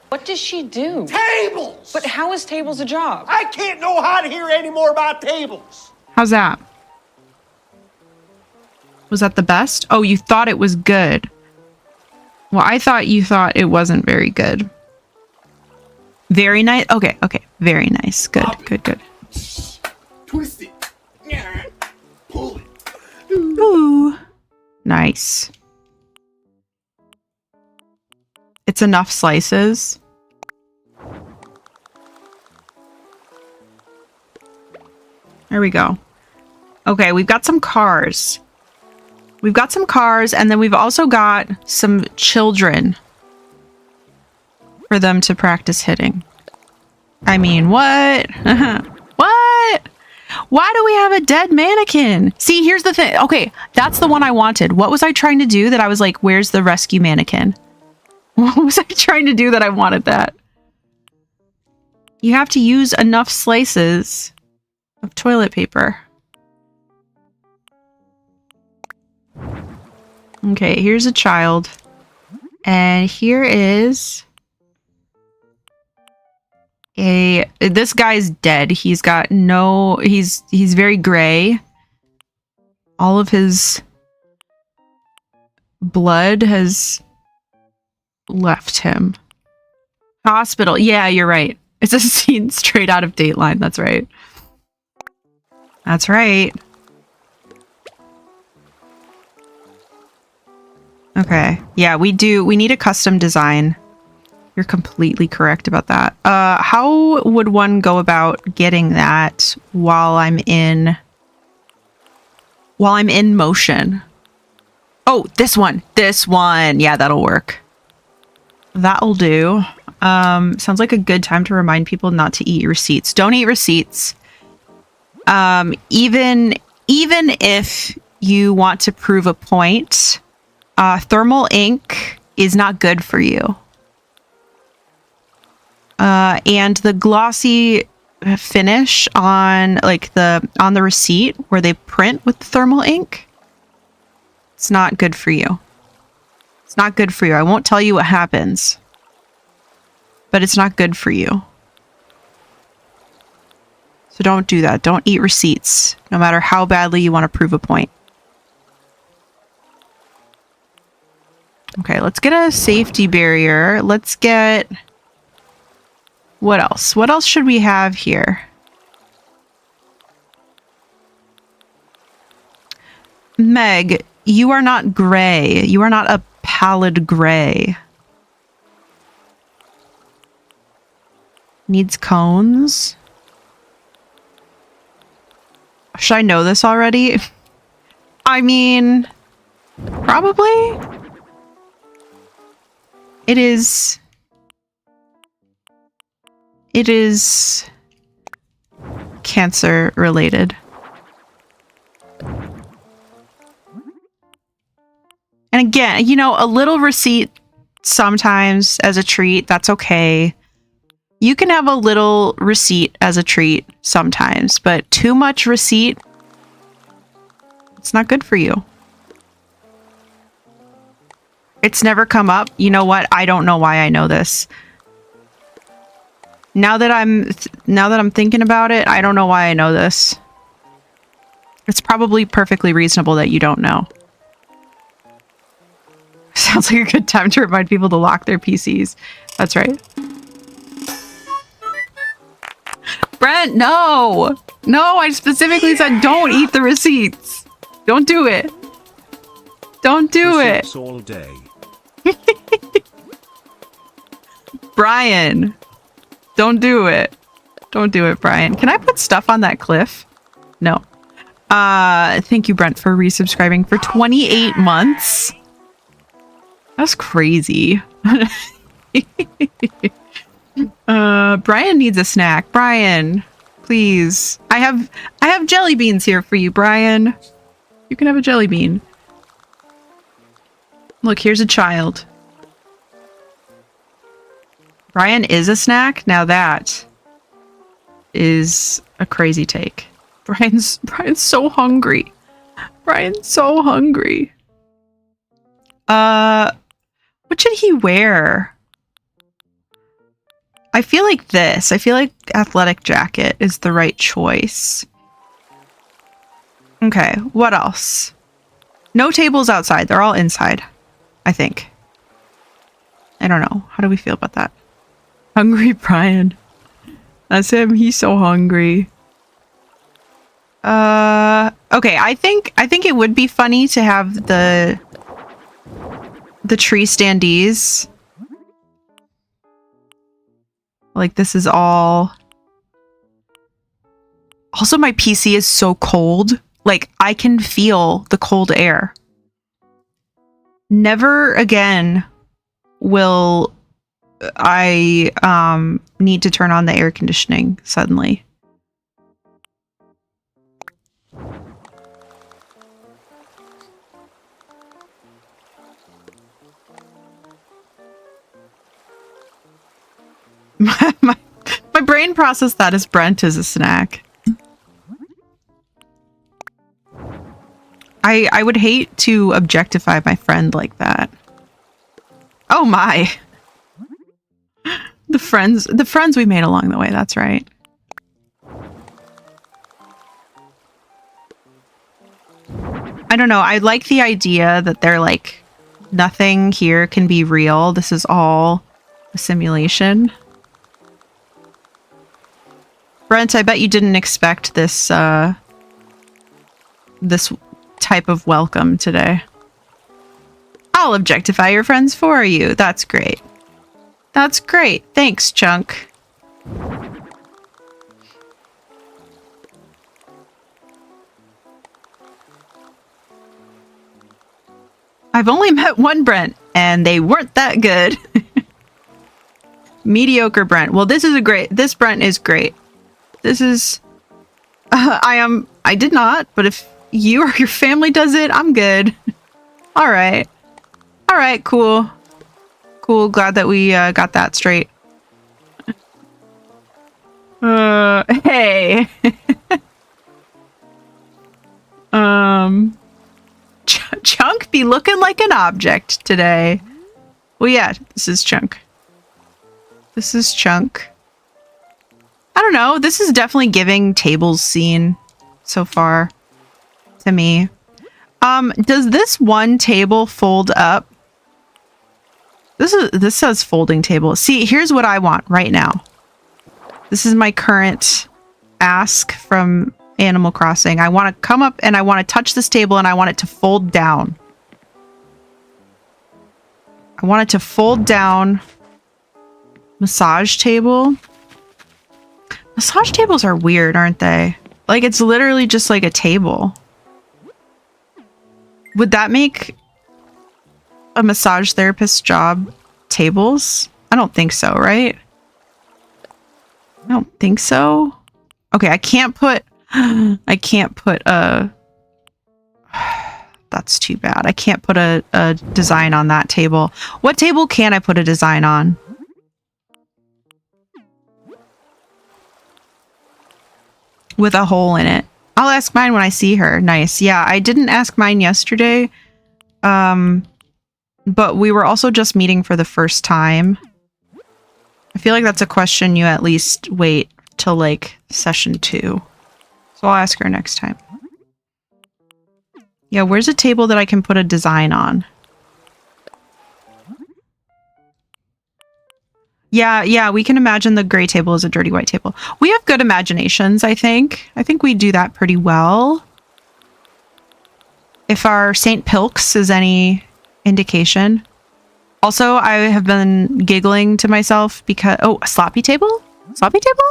What does she do? Tables! But how is tables a job? I can't know how to hear any more about tables. How's that? Was that the best? Oh, you thought it was good. Well, I thought you thought it wasn't very good. Very nice. Okay, okay. Very nice. Good, good, good. Twist it. Yeah. Pull it. Ooh. Nice. It's enough slices. There we go. Okay, we've got some cars. We've got some cars, and then we've also got some children for them to practice hitting. I mean, what? What? Why do we have a dead mannequin? See, here's the thing. Okay, that's the one I wanted. What was I trying to do that I was like, where's the rescue mannequin? What was I trying to do that I wanted that? You have to use enough slices of toilet paper. Okay, here's a child. And here is this guy's dead. He's got no he's very gray. All of his blood has left him. Hospital. Yeah, you're right. It's a scene straight out of Dateline. That's right. That's right. Okay. Yeah, we need a custom design. You're completely correct about that. How would one go about getting that while I'm in motion? Oh, this one. This one. Yeah, that'll work. That'll do. Sounds like a good time to remind people not to eat receipts. Don't eat receipts. Even if you want to prove a point, thermal ink is not good for you. And the glossy finish on the receipt where they print with the thermal ink, it's not good for you. It's not good for you. I won't tell you what happens, but it's not good for you. So don't do that. Don't eat receipts, no matter how badly you want to prove a point. Okay, let's get a safety barrier. Let's get... What else? What else should we have here? Meg, you are not gray. You are not a pallid gray. Needs cones. Should I know this already? I mean, probably. It is cancer related. And again, you know, a little receipt sometimes as a treat, that's okay. You can have a little receipt as a treat sometimes, but too much receipt, it's not good for you. It's never come up. You know what? I don't know why I know this. Now that I'm thinking about it, I don't know why I know this. It's probably perfectly reasonable that you don't know. Sounds like a good time to remind people to lock their PCs. That's right. Brent, no! No, I specifically said don't eat the receipts. Don't do it. Don't do Receipts all day. it. Brian, don't do it. Don't do it, Brian. Can I put stuff on that cliff? No. Thank you, Brent, for resubscribing for 28 months. That's crazy. Brian needs a snack. Brian, please. I have jelly beans here for you, Brian. You can have a jelly bean. Look, here's a child. Brian is a snack? Now that is a crazy take. Brian's so hungry. Brian's so hungry. What should he wear? I feel like this. I feel like athletic jacket is the right choice. Okay, what else? No tables outside. They're all inside, I think. I don't know. How do we feel about that? Hungry Brian. That's him. He's so hungry. Okay, I think it would be funny to have the tree standees. Like, this is all... Also, my PC is so cold. Like, I can feel the cold air. Never again will I need to turn on the air conditioning suddenly. my brain processed that as Brent is a snack. I would hate to objectify my friend like that. Oh my. The friends we made along the way, that's right. I don't know, I like the idea that they're like, nothing here can be real. This is all a simulation. Brent, I bet you didn't expect this, this type of welcome today. I'll objectify your friends for you. That's great. That's great. Thanks, Chunk. I've only met one Brent, and they weren't that good. Mediocre Brent. Well, this Brent is great. This is... I did not, but if you or your family does it, I'm good. Alright. Alright, cool. Cool, glad that we got that straight. Hey. Chunk be looking like an object today. Well, yeah, this is Chunk. This is Chunk. I don't know. This is definitely giving tables scene so far to me. Does this one table fold up? This says folding table. See, here's what I want right now. This is my current ask from Animal Crossing. I want to come up and I want to touch this table and I want it to fold down. I want it to fold down. Massage table. Massage tables are weird, aren't they? Like, it's literally just like a table. Would that make a massage therapist's job tables? I don't think so, right? I don't think so. Okay, I can't put a... That's too bad. I can't put a design on that table. What table can I put a design on? With a hole in it. I'll ask mine when I see her. Nice. Yeah, I didn't ask mine yesterday. But we were also just meeting for the first time. I feel like that's a question you at least wait till like session 2. So I'll ask her next time. Yeah, where's a table that I can put a design on? Yeah, we can imagine the gray table as a dirty white table. We have good imaginations, I think. I think we do that pretty well. If our St. Pilks is any indication. Also, I have been giggling to myself because... Oh, a sloppy table? Sloppy table?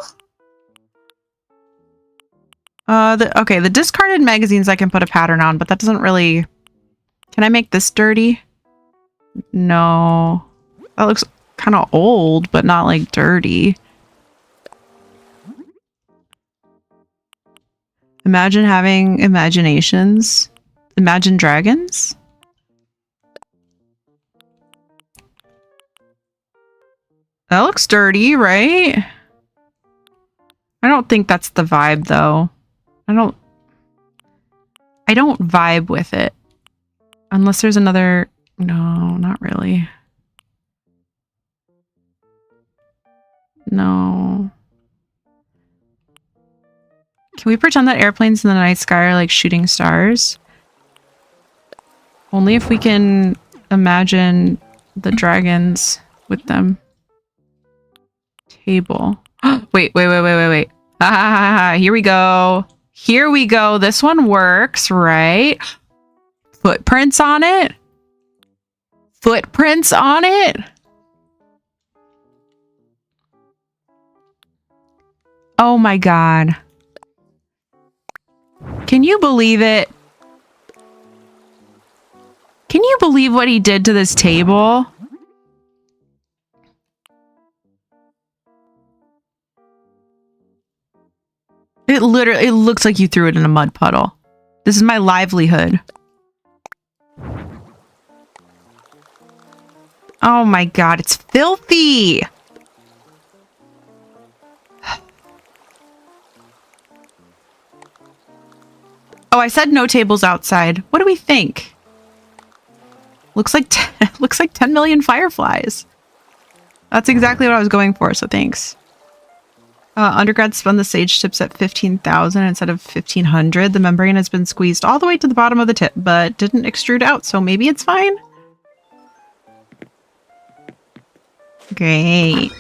Okay, the discarded magazines I can put a pattern on, but that doesn't really... Can I make this dirty? No. That looks kind of old, but not like dirty. Imagine having imaginations. Imagine dragons? That looks dirty, right? I don't think that's the vibe, though. I don't vibe with it. Unless there's another... No, not really. No. Can we pretend that airplanes in the night sky are like shooting stars? Only if we can imagine the dragons with them. Table. Wait. Ah, here we go. Here we go. This one works, right? Footprints on it? Footprints on it? Oh my god. Can you believe it? Can you believe what he did to this table? It looks like you threw it in a mud puddle. This is my livelihood. Oh my god, it's filthy! Oh, I said no tables outside. What do we think? Looks like 10 million fireflies. That's exactly what I was going for, so thanks. Undergrad spun the sage tips at 15,000 instead of 1,500. The membrane has been squeezed all the way to the bottom of the tip, but didn't extrude out, so maybe it's fine? Great.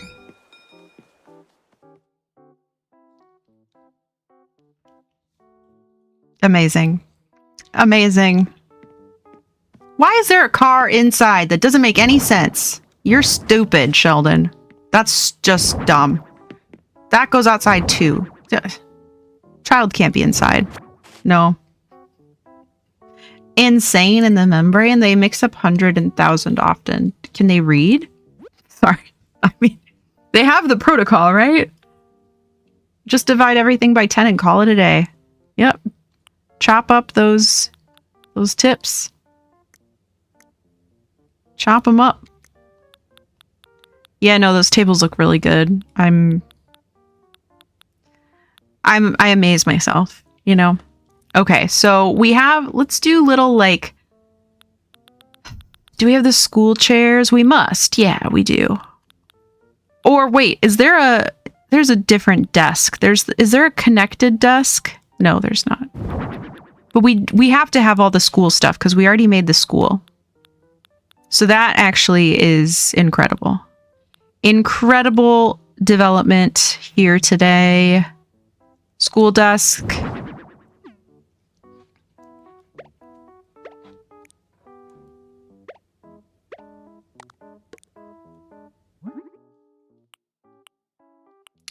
Amazing. Amazing. Why is there a car inside? That doesn't make any sense. You're stupid, Sheldon. That's just dumb. That goes outside too. Child can't be inside. No. Insane in the membrane. They mix up 100 and 1,000 often. Can they read? Sorry. I mean, they have the protocol, right? Just divide everything by 10 and call it a day. Yep. Chop up those tips. Chop them up. Yeah, no, those tables look really good. I amaze myself, you know? Okay, so let's do little, like, do we have the school chairs? We must. Yeah, we do. Or wait, there's a different desk. Is there a connected desk? No, there's not. But we have to have all the school stuff because we already made the school. So that actually is incredible. Incredible development here today. School desk.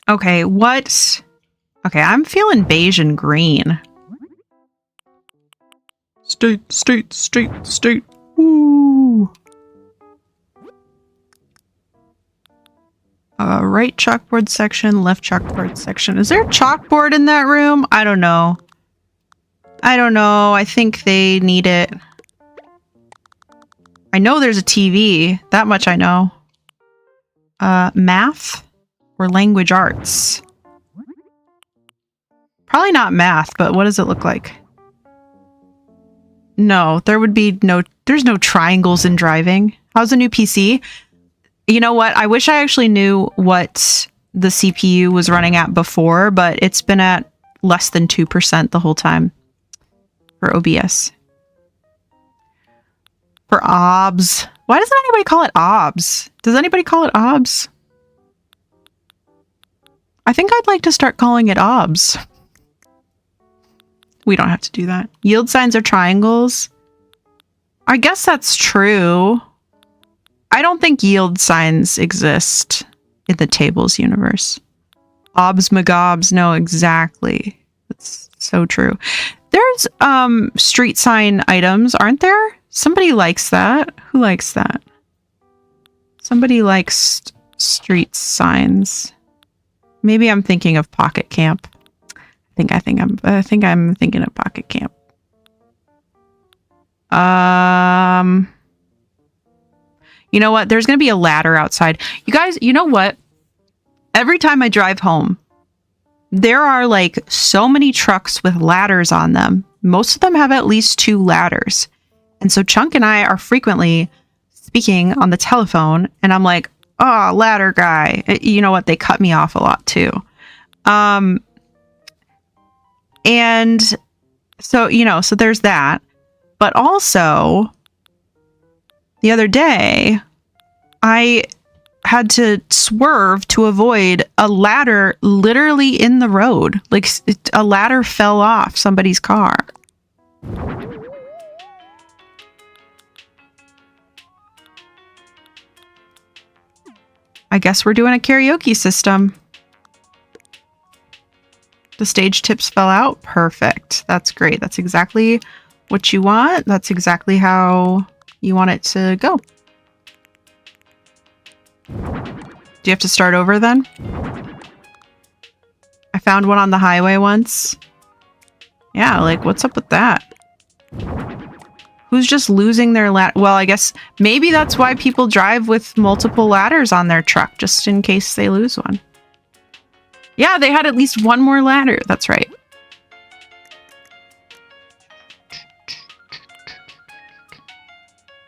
Okay, what? Okay, I'm feeling beige and green. State. Ooh. Right chalkboard section, left chalkboard section. Is there a chalkboard in that room? I don't know. I think they need it. I know there's a TV. That much I know. Math or language arts? Probably not math, but what does it look like? No, there's no triangles in driving. How's the new PC? You know what? I wish I actually knew what the CPU was running at before, but it's been at less than 2% the whole time for OBS. For OBS. Why doesn't anybody call it OBS? Does anybody call it OBS? I think I'd like to start calling it OBS. We don't have to do that. Yield signs are triangles. I guess that's true. I don't think yield signs exist in the tables universe. Obs magobs, no, exactly. That's so true. There's street sign items, aren't there? Somebody likes that. Who likes that? Somebody likes street signs. Maybe I'm thinking of Pocket Camp. I think I'm thinking of Pocket Camp. You know what? There's going to be a ladder outside. You guys, you know what? Every time I drive home, there are like so many trucks with ladders on them. Most of them have at least 2 ladders. And so Chunk and I are frequently speaking on the telephone, and I'm like, oh, ladder guy. You know what? They cut me off a lot too. And so, you know, so there's that. But also, the other day, I had to swerve to avoid a ladder literally in the road. Like a ladder fell off somebody's car. I guess we're doing a karaoke system. The stage tips fell out. Perfect. That's great. That's exactly what you want. That's exactly how you want it to go. Do you have to start over then? I found one on the highway once. Yeah, like what's up with that? Who's just losing their ladder? Well, I guess maybe that's why people drive with multiple ladders on their truck, just in case they lose one. Yeah, they had at least one more ladder. That's right.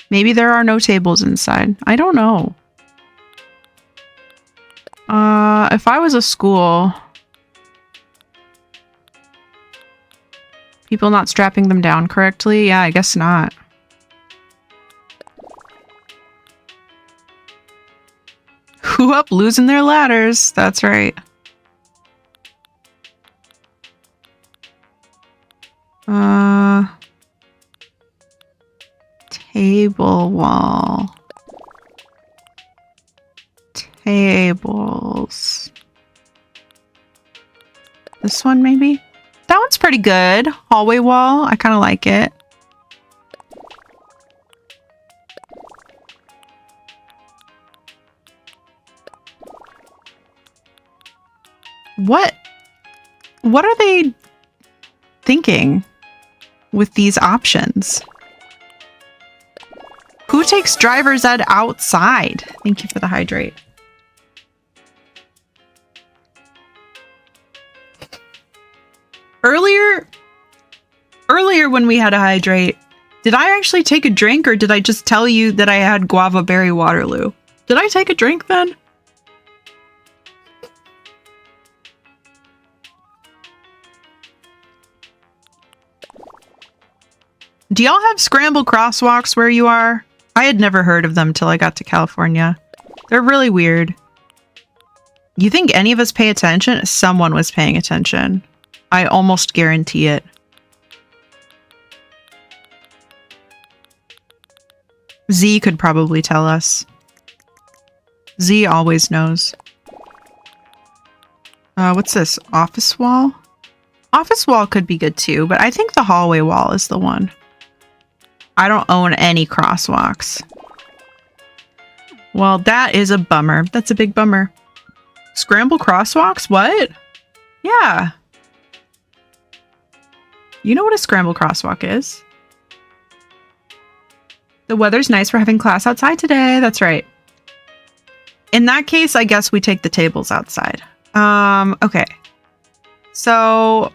Maybe there are no tables inside. I don't know. If I was a school, people not strapping them down correctly? Yeah, I guess not. Who up losing their ladders? That's right. Table wall. Tables. This one maybe? That one's pretty good. Hallway wall. I kind of like it. What are they thinking with these options? Who takes driver's ed outside? Thank you for the hydrate. Earlier when we had a hydrate, did I actually take a drink or did I just tell you that I had guava berry Waterloo? Did I take a drink then? Do y'all have scramble crosswalks where you are? I had never heard of them till I got to California. They're really weird. You think any of us pay attention? Someone was paying attention. I almost guarantee it. Z could probably tell us. Z always knows. What's this? Office wall? Office wall could be good too, but I think the hallway wall is the one. I don't own any crosswalks. Well, that is a bummer. That's a big bummer. Scramble crosswalks? What? Yeah. You know what a scramble crosswalk is? The weather's nice. We're having class outside today. That's right. In that case, I guess we take the tables outside. Okay. So,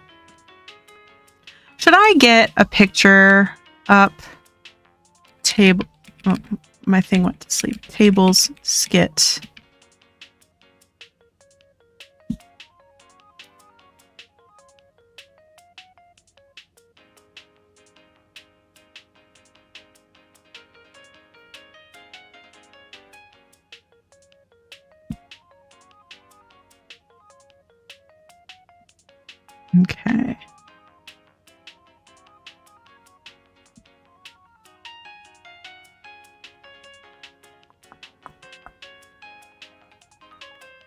should I get a picture up? Table. Oh, my thing went to sleep. Tables, skit. Okay.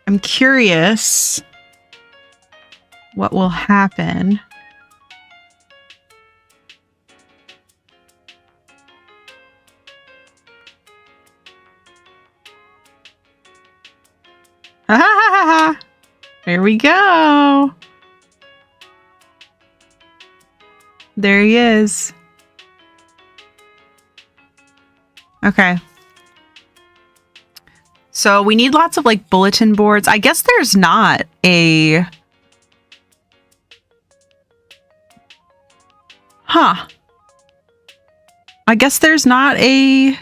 I'm curious what will happen. Ha ha ha ha! There we go. There he is. Okay. So we need lots of like bulletin boards. I guess there's not a... Huh. I guess there's not a...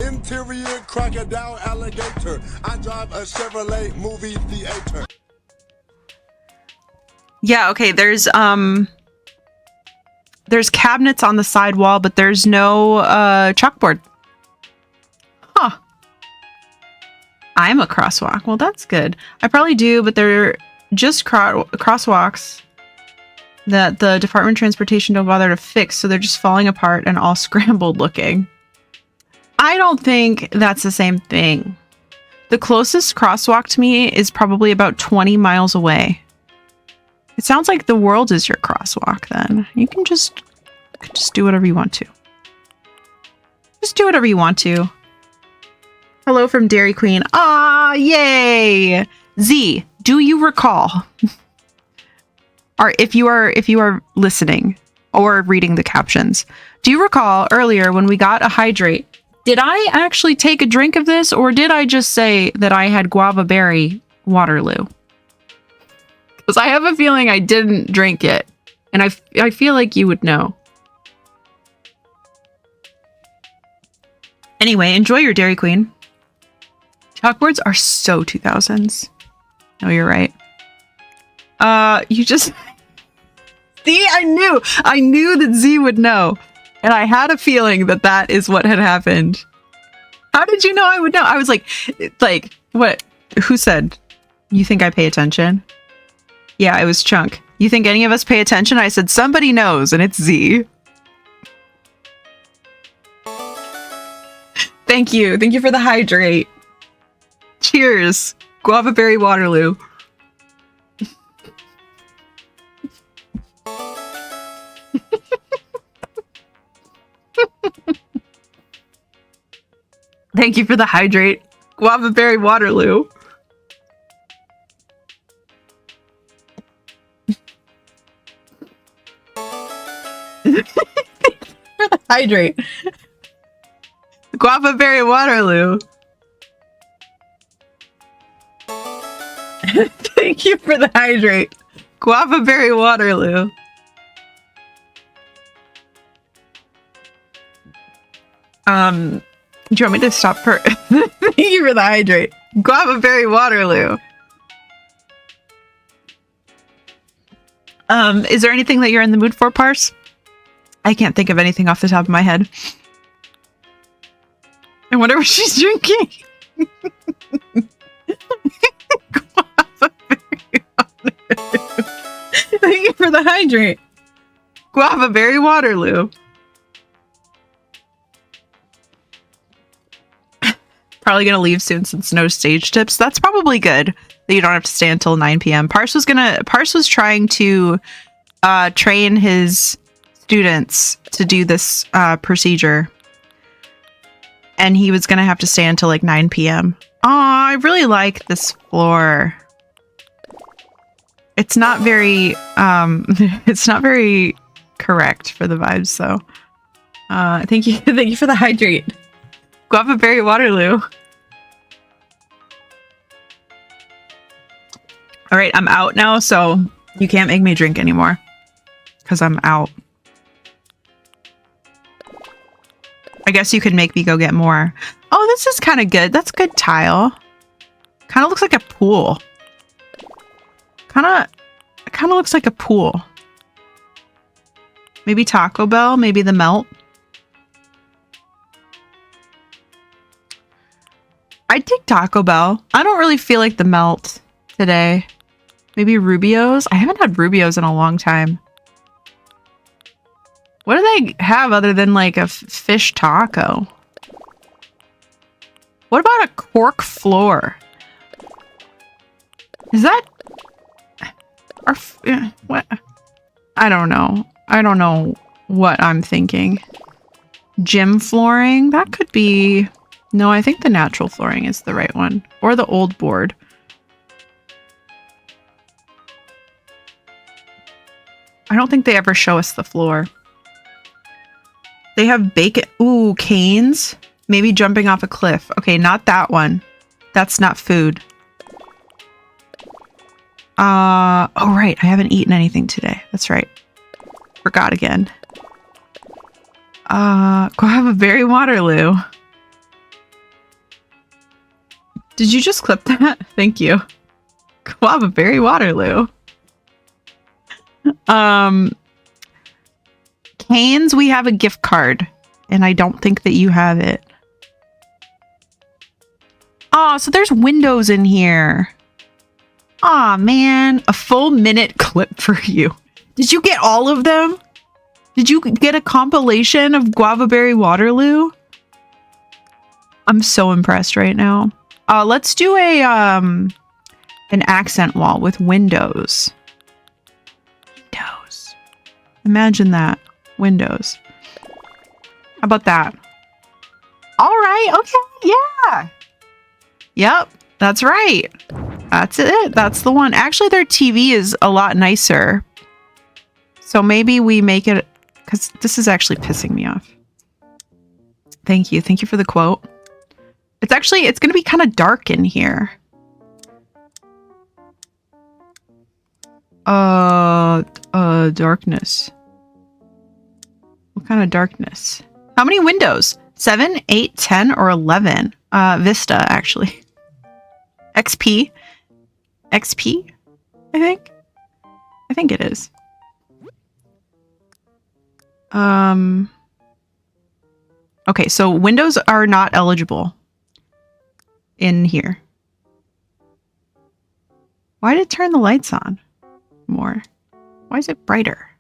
Interior crocodile alligator. I drive a Chevrolet movie theater. Yeah, okay, there's cabinets on the side wall, but there's no chalkboard. Huh. I'm a crosswalk. Well, that's good. I probably do, but they're just crosswalks that the Department of Transportation don't bother to fix, so they're just falling apart and all scrambled looking. I don't think that's the same thing. The closest crosswalk to me is probably about 20 miles away. It sounds like the world is your crosswalk then. You can just do whatever you want to. Just do whatever you want to. Hello from Dairy Queen. Ah, yay! Z, do you recall? Or if you are listening or reading the captions, do you recall earlier when we got a hydrate? Did I actually take a drink of this, or did I just say that I had guava berry Waterloo? Because I have a feeling I didn't drink it, and I feel like you would know. Anyway, enjoy your Dairy Queen. Chalkboards are so 2000s. No, you're right. You just... See, I knew that Z would know. And I had a feeling that that is what had happened. How did you know I would know? I was like, what? Who said? You think I pay attention? Yeah, it was Chunk. You think any of us pay attention? I said, somebody knows, and it's Z. Thank you. Thank you for the hydrate. Cheers. Guava berry Waterloo. Thank you for the hydrate. Guava berry Waterloo. For the hydrate. Guava berry Waterloo. Thank you for the hydrate. Guava berry Waterloo. Do you want me to stop for... Thank you for the hydrate. Guava berry Waterloo. Is there anything that you're in the mood for, Parse? I can't think of anything off the top of my head. I wonder what she's drinking. Guava berry Waterloo. Thank you for the hydrate. Guava berry Waterloo. Probably gonna leave soon since no stage tips. That's probably good that you don't have to stay until 9 p.m. Parse was trying to train his students to do this procedure, and he was gonna have to stay until like 9 p.m. Oh, I really like this floor. It's not very it's not very correct for the vibes though. Thank you for the hydrate. Guava berry Waterloo. All right, I'm out now, so you can't make me drink anymore because I'm out. I guess you could make me go get more. Oh, this is kind of good. That's good tile. Kind of looks like a pool. Kind of looks like a pool. Maybe Taco Bell, maybe the melt. I'd take Taco Bell. I don't really feel like the melt today. Maybe Rubio's. I haven't had Rubio's in a long time. What do they have other than like a fish taco? What about a cork floor? Is that... what? I don't know. I don't know what I'm thinking. Gym flooring? That could be... No, I think the natural flooring is the right one. Or the old board. I don't think they ever show us the floor. They have bacon. Ooh, canes. Maybe jumping off a cliff. Okay, not that one. That's not food. Oh, right. I haven't eaten anything today. That's right. Forgot again. Go have a berry Waterloo. Did you just clip that? Thank you. Guava Berry Waterloo. Canes, we have a gift card. And I don't think that you have it. Oh, so there's windows in here. Aw, man. A full minute clip for you. Did you get all of them? Did you get a compilation of Guava Berry Waterloo? I'm so impressed right now. Let's do a an accent wall with windows. Windows. Imagine that. Windows. How about that? All right. Okay. Yeah. Yep. That's right. That's it. That's the one. Actually, their TV is a lot nicer. So maybe we make it... Because this is actually pissing me off. Thank you. Thank you for the quote. It's going to be kind of dark in here. Darkness. What kind of darkness? How many windows? 7, 8, 10, or 11? Vista, actually. XP? XP? I think? I think it is. Okay, so windows are not eligible in here. Why did it turn the lights on more? Why is it brighter?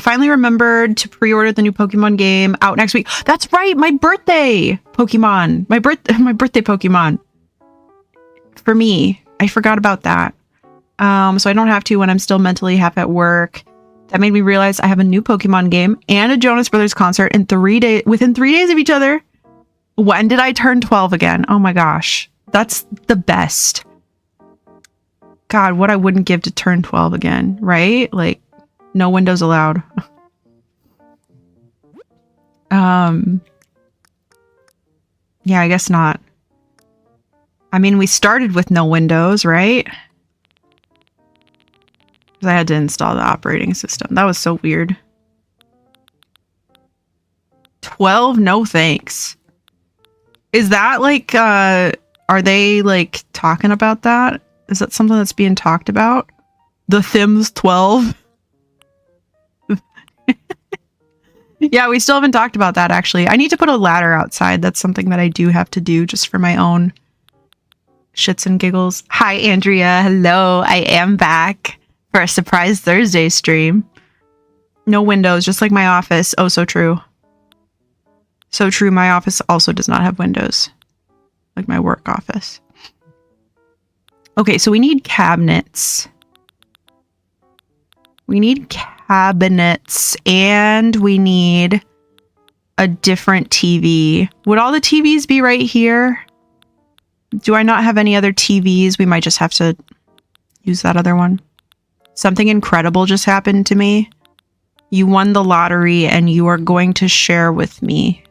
Finally remembered to pre-order the new Pokemon game out next week. That's right, my birthday Pokemon. My birthday Pokemon. For me, I forgot about that. So I don't have to when I'm still mentally half at work. That made me realize I have a new Pokemon game and a Jonas Brothers concert in within 3 days of each other. When did I turn 12 again? Oh my gosh. That's the best. God, what I wouldn't give to turn 12 again, right? Like, no windows allowed. Yeah, I guess not. I mean, we started with no windows, right? Because I had to install the operating system. That was so weird. 12? No thanks. Is that like, are they like talking about that? Is that something that's being talked about? The Thims 12? Yeah, we still haven't talked about that, actually. I need to put a ladder outside. That's something that I do have to do just for my own shits and giggles. Hi, Andrea. Hello. I am back for a surprise Thursday stream. No windows, just like my office. Oh, so true. So true. My office also does not have windows. Like my work office. Okay, so we need cabinets. We need cabinets and we need a different TV. Would all the TVs be right here? Do I not have any other TVs? We might just have to use that other one. Something incredible just happened to me. You won the lottery and you are going to share with me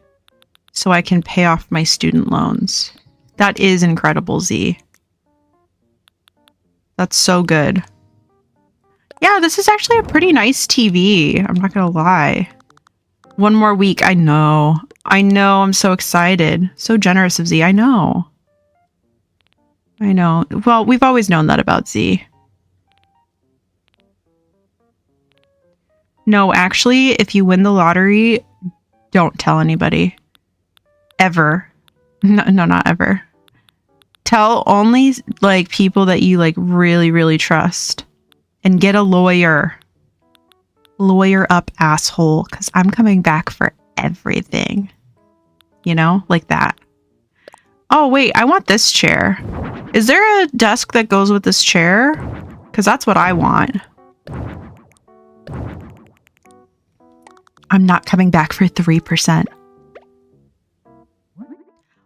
so I can pay off my student loans. That is incredible, Z. That's so good. Yeah, this is actually a pretty nice TV. I'm not gonna lie. 1 more week. I know. I'm so excited. So generous of Z. I know. Well, we've always known that about Z. No, actually, if you win the lottery, don't tell anybody. Ever. No, not ever. Tell only like people that you like really, really trust. And get a lawyer. Lawyer up, asshole. Because I'm coming back for everything. You know? Like that. Oh, wait. I want this chair. Is there a desk that goes with this chair? Because that's what I want. I'm not coming back for 3%.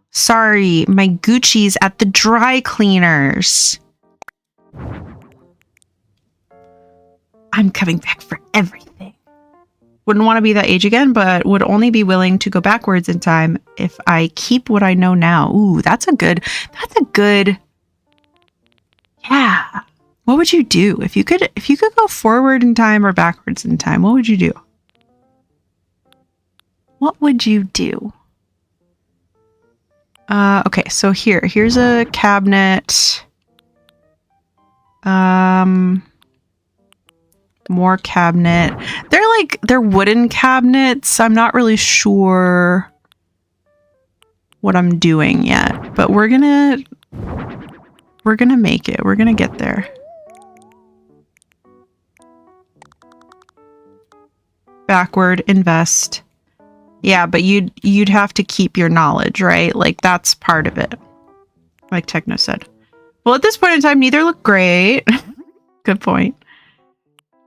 Sorry, my Gucci's at the dry cleaners. I'm coming back for everything. Wouldn't want to be that age again, but would only be willing to go backwards in time if I keep what I know now. Ooh, that's a good, yeah. What would you do? If you could go forward in time or backwards in time, what would you do? What would you do? Okay, so here's a cabinet. More cabinet. They're wooden cabinets. I'm not really sure what I'm doing yet, but we're gonna make it. We're gonna get there. Backward, invest. Yeah, but you'd have to keep your knowledge, right? Like that's part of it. Like Techno said. Well, at this point in time, neither look great. Good point.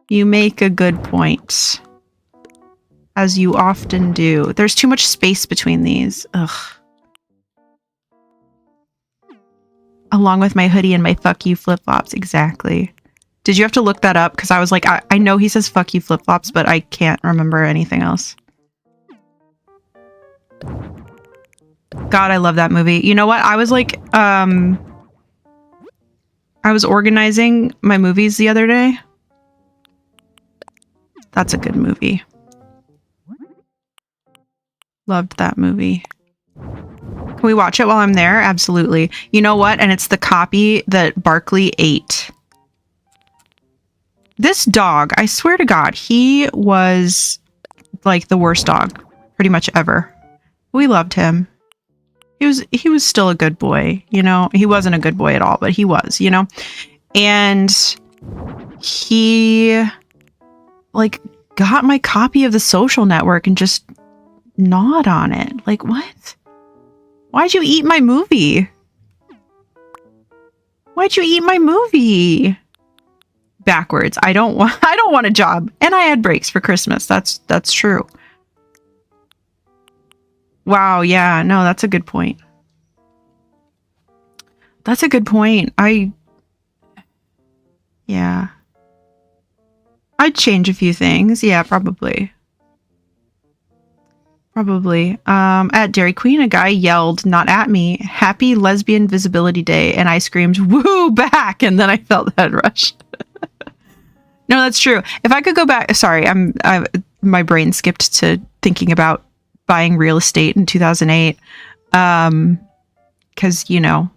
You make a good point. As you often do. There's too much space between these. Ugh. Along with my hoodie and my fuck you flip-flops. Exactly. Did you have to look that up? Because I was like, I know he says fuck you flip-flops, but I can't remember anything else. God, I love that movie. You know what? I was like, I was organizing my movies the other day. That's a good movie. Loved that movie. Can we watch it while I'm there? Absolutely. You know what? And it's the copy that Barkley ate. This dog, I swear to God, he was like the worst dog pretty much ever. We loved him. He was still a good boy, you know? He wasn't a good boy at all, but he was, you know? And he like got my copy of The Social Network and just gnawed on it. Like, what? Why'd you eat my movie? Why'd you eat my movie? Backwards. I don't want a job. And I had breaks for Christmas. That's true. Wow, yeah, no, that's a good point. That's a good point. Yeah. I'd change a few things. Yeah, probably. Probably. At Dairy Queen, a guy yelled, not at me, "Happy Lesbian Visibility Day," and I screamed, "Woo, back!" And then I felt the head rush. No, that's true. If I could go back, sorry, my brain skipped to thinking about buying real estate in 2008. Because, you know,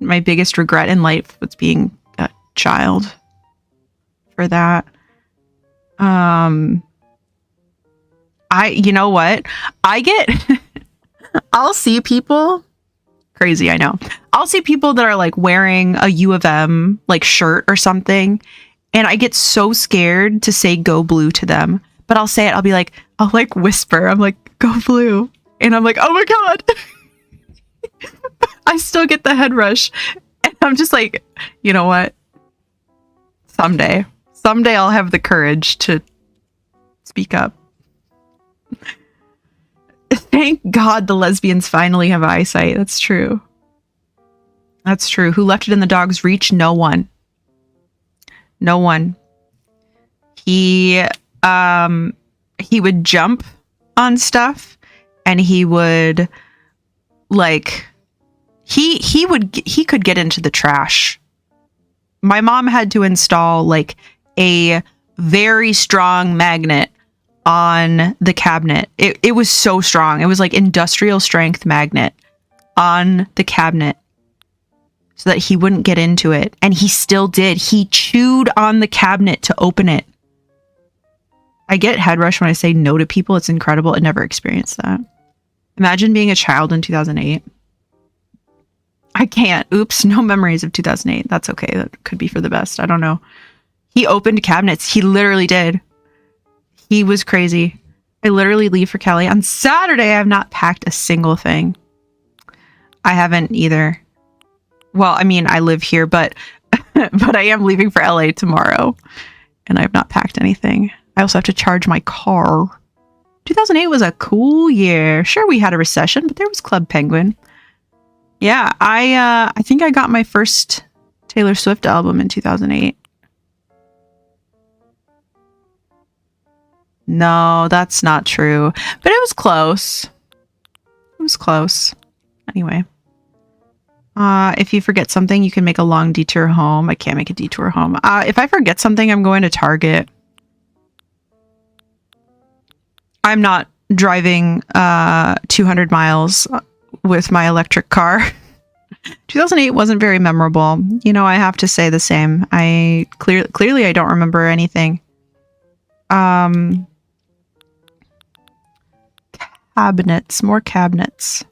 my biggest regret in life was being a child for that. You know what? I'll see people, crazy, I know. I'll see people that are like wearing a U of M like shirt or something. And I get so scared to say "go blue" to them. But I'll say it. I'll be like, I'll like whisper. I'm like, "Go blue." And I'm like, oh my God. I still get the head rush. And I'm just like, you know what? Someday I'll have the courage to speak up. Thank God the lesbians finally have eyesight. That's true. That's true. Who left it in the dog's reach? No one. No one. He would jump on stuff and he would like he could get into the trash. My mom had to install like a very strong magnet on the cabinet. It was so strong. It was like industrial strength magnet on the cabinet so that he wouldn't get into it. And he still did. He chewed on the cabinet to open it. I get head rush when I say no to people. It's incredible. I never experienced that. Imagine being a child in 2008. I can't. Oops, no memories of 2008. That's okay. That could be for the best. I don't know. He opened cabinets. He literally did. He was crazy. I literally leave for Cali. On Saturday, I have not packed a single thing. I haven't either. Well, I mean, I live here, but but I am leaving for LA tomorrow. And I have not packed anything. I also have to charge my car. 2008 was a cool year. Sure, we had a recession, but there was Club Penguin. Yeah, I think I got my first Taylor Swift album in 2008. No, that's not true. But it was close. It was close. Anyway. If you forget something, you can make a long detour home. I can't make a detour home. If I forget something, I'm going to Target. I'm not driving 200 miles with my electric car. 2008 wasn't very memorable. You know, I have to say the same. Clearly I don't remember anything. Cabinets, more cabinets.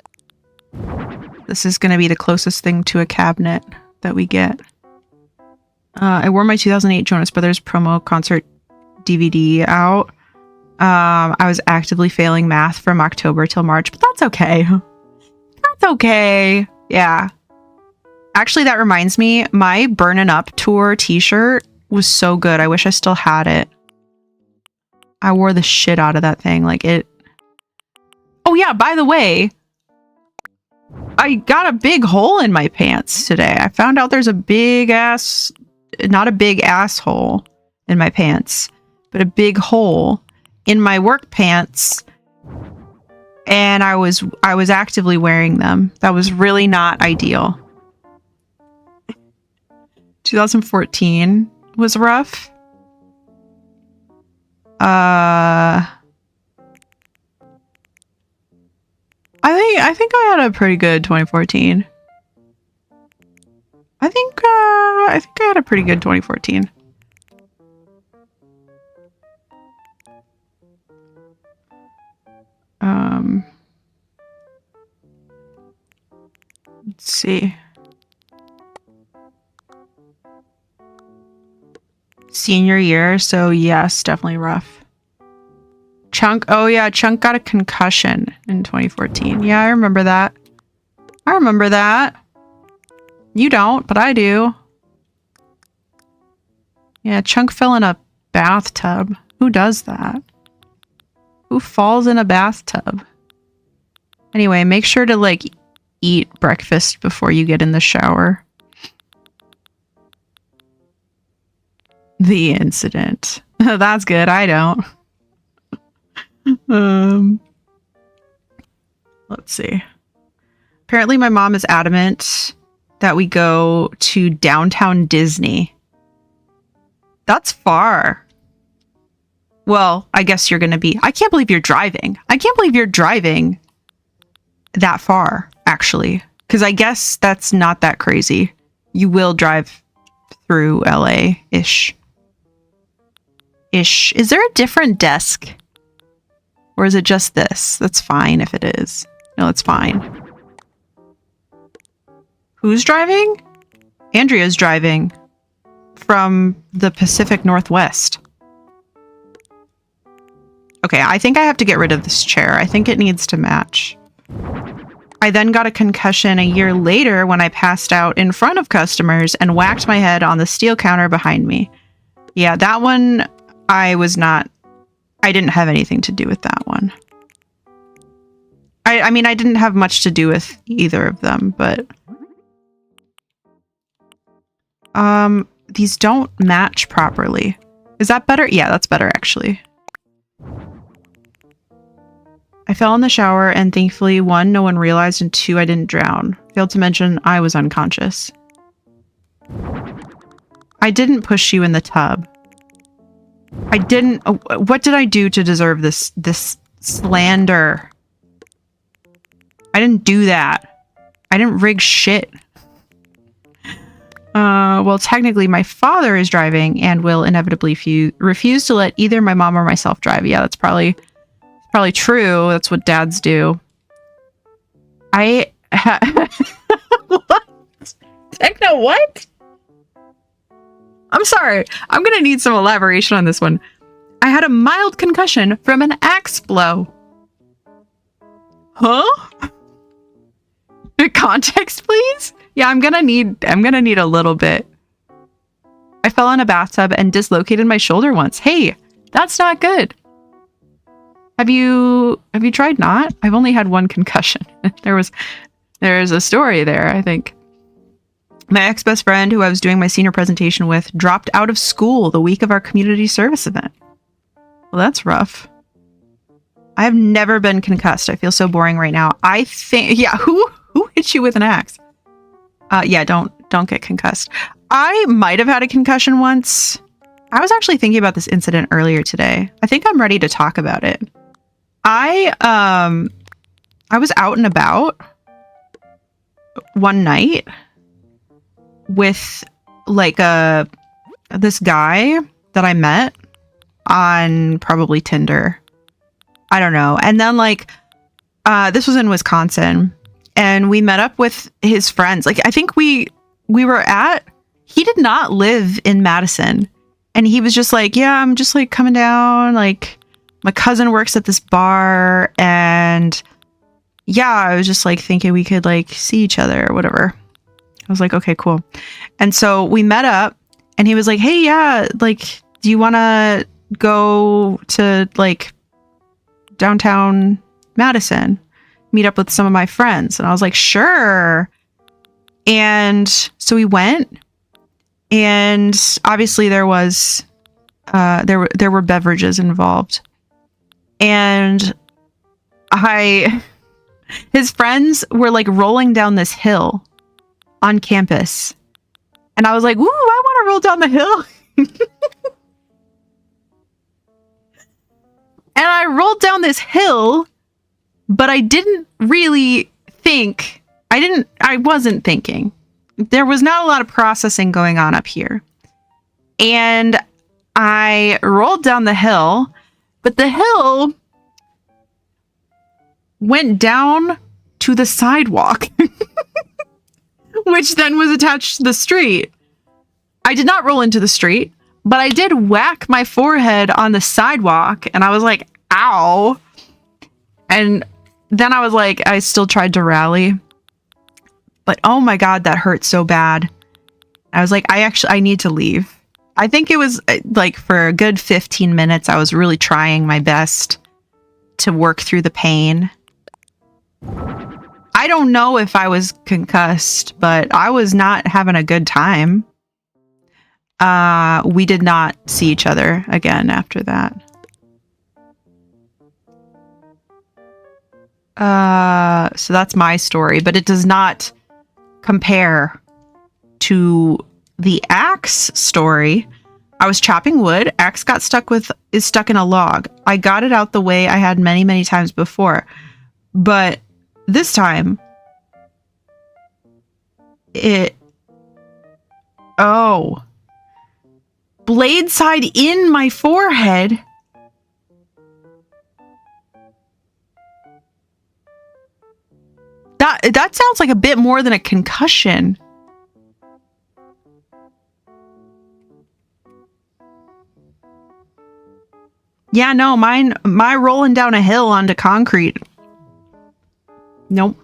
This is going to be the closest thing to a cabinet that we get. I wore my 2008 Jonas Brothers promo concert DVD out. I was actively failing math from October till March, but that's okay. That's okay. Yeah. Actually, that reminds me, my Burnin' Up tour t-shirt was so good. I wish I still had it. I wore the shit out of that thing. Like it. Oh yeah, by the way, I got a big hole in my pants today. I found out there's a big ass, not a big asshole in my pants, but a big hole in my work pants. And I was actively wearing them. That was really not ideal. 2014 was rough. I think I had a pretty good 2014. I think I had a pretty good 2014. Let's see. Senior year, so yes, definitely rough. Chunk, oh yeah, Chunk got a concussion in 2014. Yeah, I remember that. I remember that. You don't, but I do. Yeah, Chunk fell in a bathtub. Who does that? Who falls in a bathtub? Anyway, make sure to like eat breakfast before you get in the shower. The incident. That's good. I don't. Let's see. Apparently my mom is adamant that we go to downtown Disney. That's far. Well, I guess you're going to be... I can't believe you're driving. I can't believe you're driving that far, actually. Because I guess that's not that crazy. You will drive through LA-ish. Is there a different desk? Or is it just this? That's fine if it is. No, it's fine. Who's driving? Andrea's driving from the Pacific Northwest. Okay, I think I have to get rid of this chair. I think it needs to match. I then got a concussion a year later when I passed out in front of customers and whacked my head on the steel counter behind me. Yeah, that one I didn't have anything to do with that one. I mean, I didn't have much to do with either of them, but... these don't match properly. Is that better? Yeah, that's better, actually. I fell in the shower, and thankfully, 1, no one realized, and 2, I didn't drown. Failed to mention, I was unconscious. I didn't push you in the tub. I didn't. What did I do to deserve this slander? I didn't do that. I didn't rig shit. Well, technically, my father is driving and will inevitably refuse to let either my mom or myself drive. Yeah, that's probably true. That's what dads do. What? Techno, what? I'm sorry. I'm gonna need some elaboration on this one. I had a mild concussion from an axe blow. Huh? Context, please? Yeah, I'm gonna need a little bit. I fell in a bathtub and dislocated my shoulder once. Hey, that's not good. Have you tried not? I've only had one concussion. There's a story there, I think. My ex-best friend, who I was doing my senior presentation with, dropped out of school the week of our community service event. Well, that's rough. I have never been concussed. I feel so boring right now. I think, yeah, who hit you with an axe? Yeah, don't get concussed. I might have had a concussion once. I was actually thinking about this incident earlier today. I think I'm ready to talk about it. I was out and about one night with like this guy that I met on probably Tinder. I don't know. And then like this was in Wisconsin, and we met up with his friends. Like I think we he did not live in Madison, and he was just like, yeah, I'm just like coming down, like my cousin works at this bar, and yeah, I was just like thinking we could like see each other or whatever. I was like, okay, cool. And so we met up, and he was like, hey, yeah, like, do you want to go to like downtown Madison, meet up with some of my friends? And I was like, sure. And so we went, and obviously there was there were beverages involved, and his friends were like rolling down this hill on campus, and I was like, ooh, I want to roll down the hill. And I rolled down this hill, but I didn't really think. I wasn't thinking. There was not a lot of processing going on up here. And I rolled down the hill, but the hill went down to the sidewalk, which then was attached to the street. I did not roll into the street, but I did whack my forehead on the sidewalk, and I was like, ow. And then I was like, I still tried to rally, but oh my God, that hurt so bad. I was like, I need to leave. I think it was like for a good 15 minutes, I was really trying my best to work through the pain. I don't know if I was concussed, but I was not having a good time. We did not see each other again after that. So that's my story, but it does not compare to the axe story. I was chopping wood. Axe got stuck in a log. I got it out the way I had many, many times before, but this time blade side in my forehead. That sounds like a bit more than a concussion. Yeah, no, my rolling down a hill onto concrete. Nope.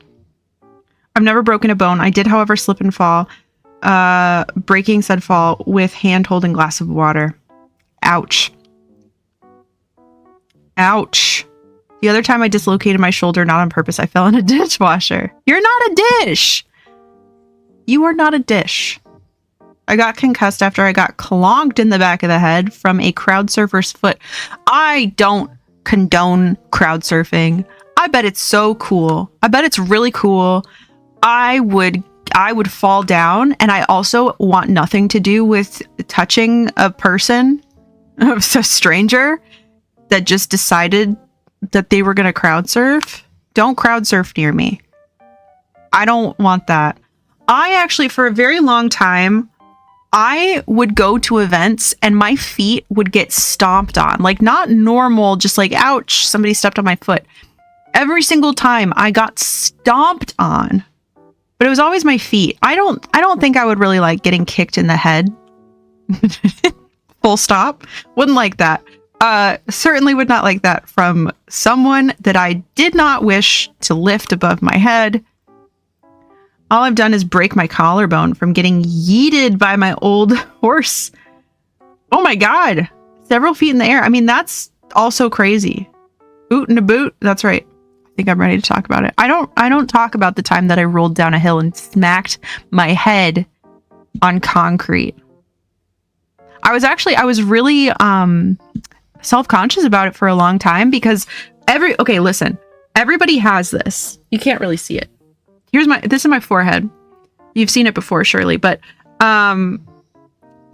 I've never broken a bone. I did, however, slip and fall. Breaking said fall with hand holding glass of water. Ouch. Ouch. The other time I dislocated my shoulder, not on purpose. I fell in a dishwasher. You're not a dish. You are not a dish. I got concussed after I got clonked in the back of the head from a crowd surfer's foot. I don't condone crowd surfing. I bet it's so cool. I bet it's really cool. I would fall down, and I also want nothing to do with touching a person a stranger that just decided that they were going to crowd surf. Don't crowd surf near me. I don't want that. I actually, for a very long time, I would go to events and my feet would get stomped on. Like, not normal, just like, ouch, somebody stepped on my foot. Every single time I got stomped on. But it was always my feet. I don't think I would really like getting kicked in the head. Full stop. Wouldn't like that. Certainly would not like that from someone that I did not wish to lift above my head. All I've done is break my collarbone from getting yeeted by my old horse. Oh my God. Several feet in the air. I mean, that's also crazy. Boot in a boot. That's right. I think I'm ready to talk about it. I don't talk about the time that I rolled down a hill and smacked my head on concrete. I was really self-conscious about it for a long time because okay, listen. Everybody has this. You can't really see it. This is my forehead. You've seen it before, surely, but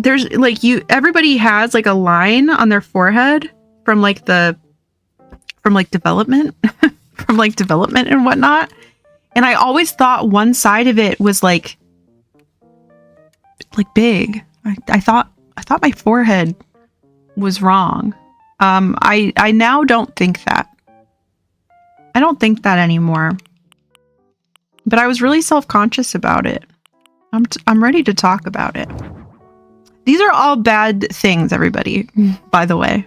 there's like everybody has like a line on their forehead from development from like development and whatnot. And I always thought one side of it was like big. I thought my forehead was wrong. I now don't think that. I don't think that anymore. But I was really self-conscious about it. I'm ready to talk about it. These are all bad things, everybody, by the way.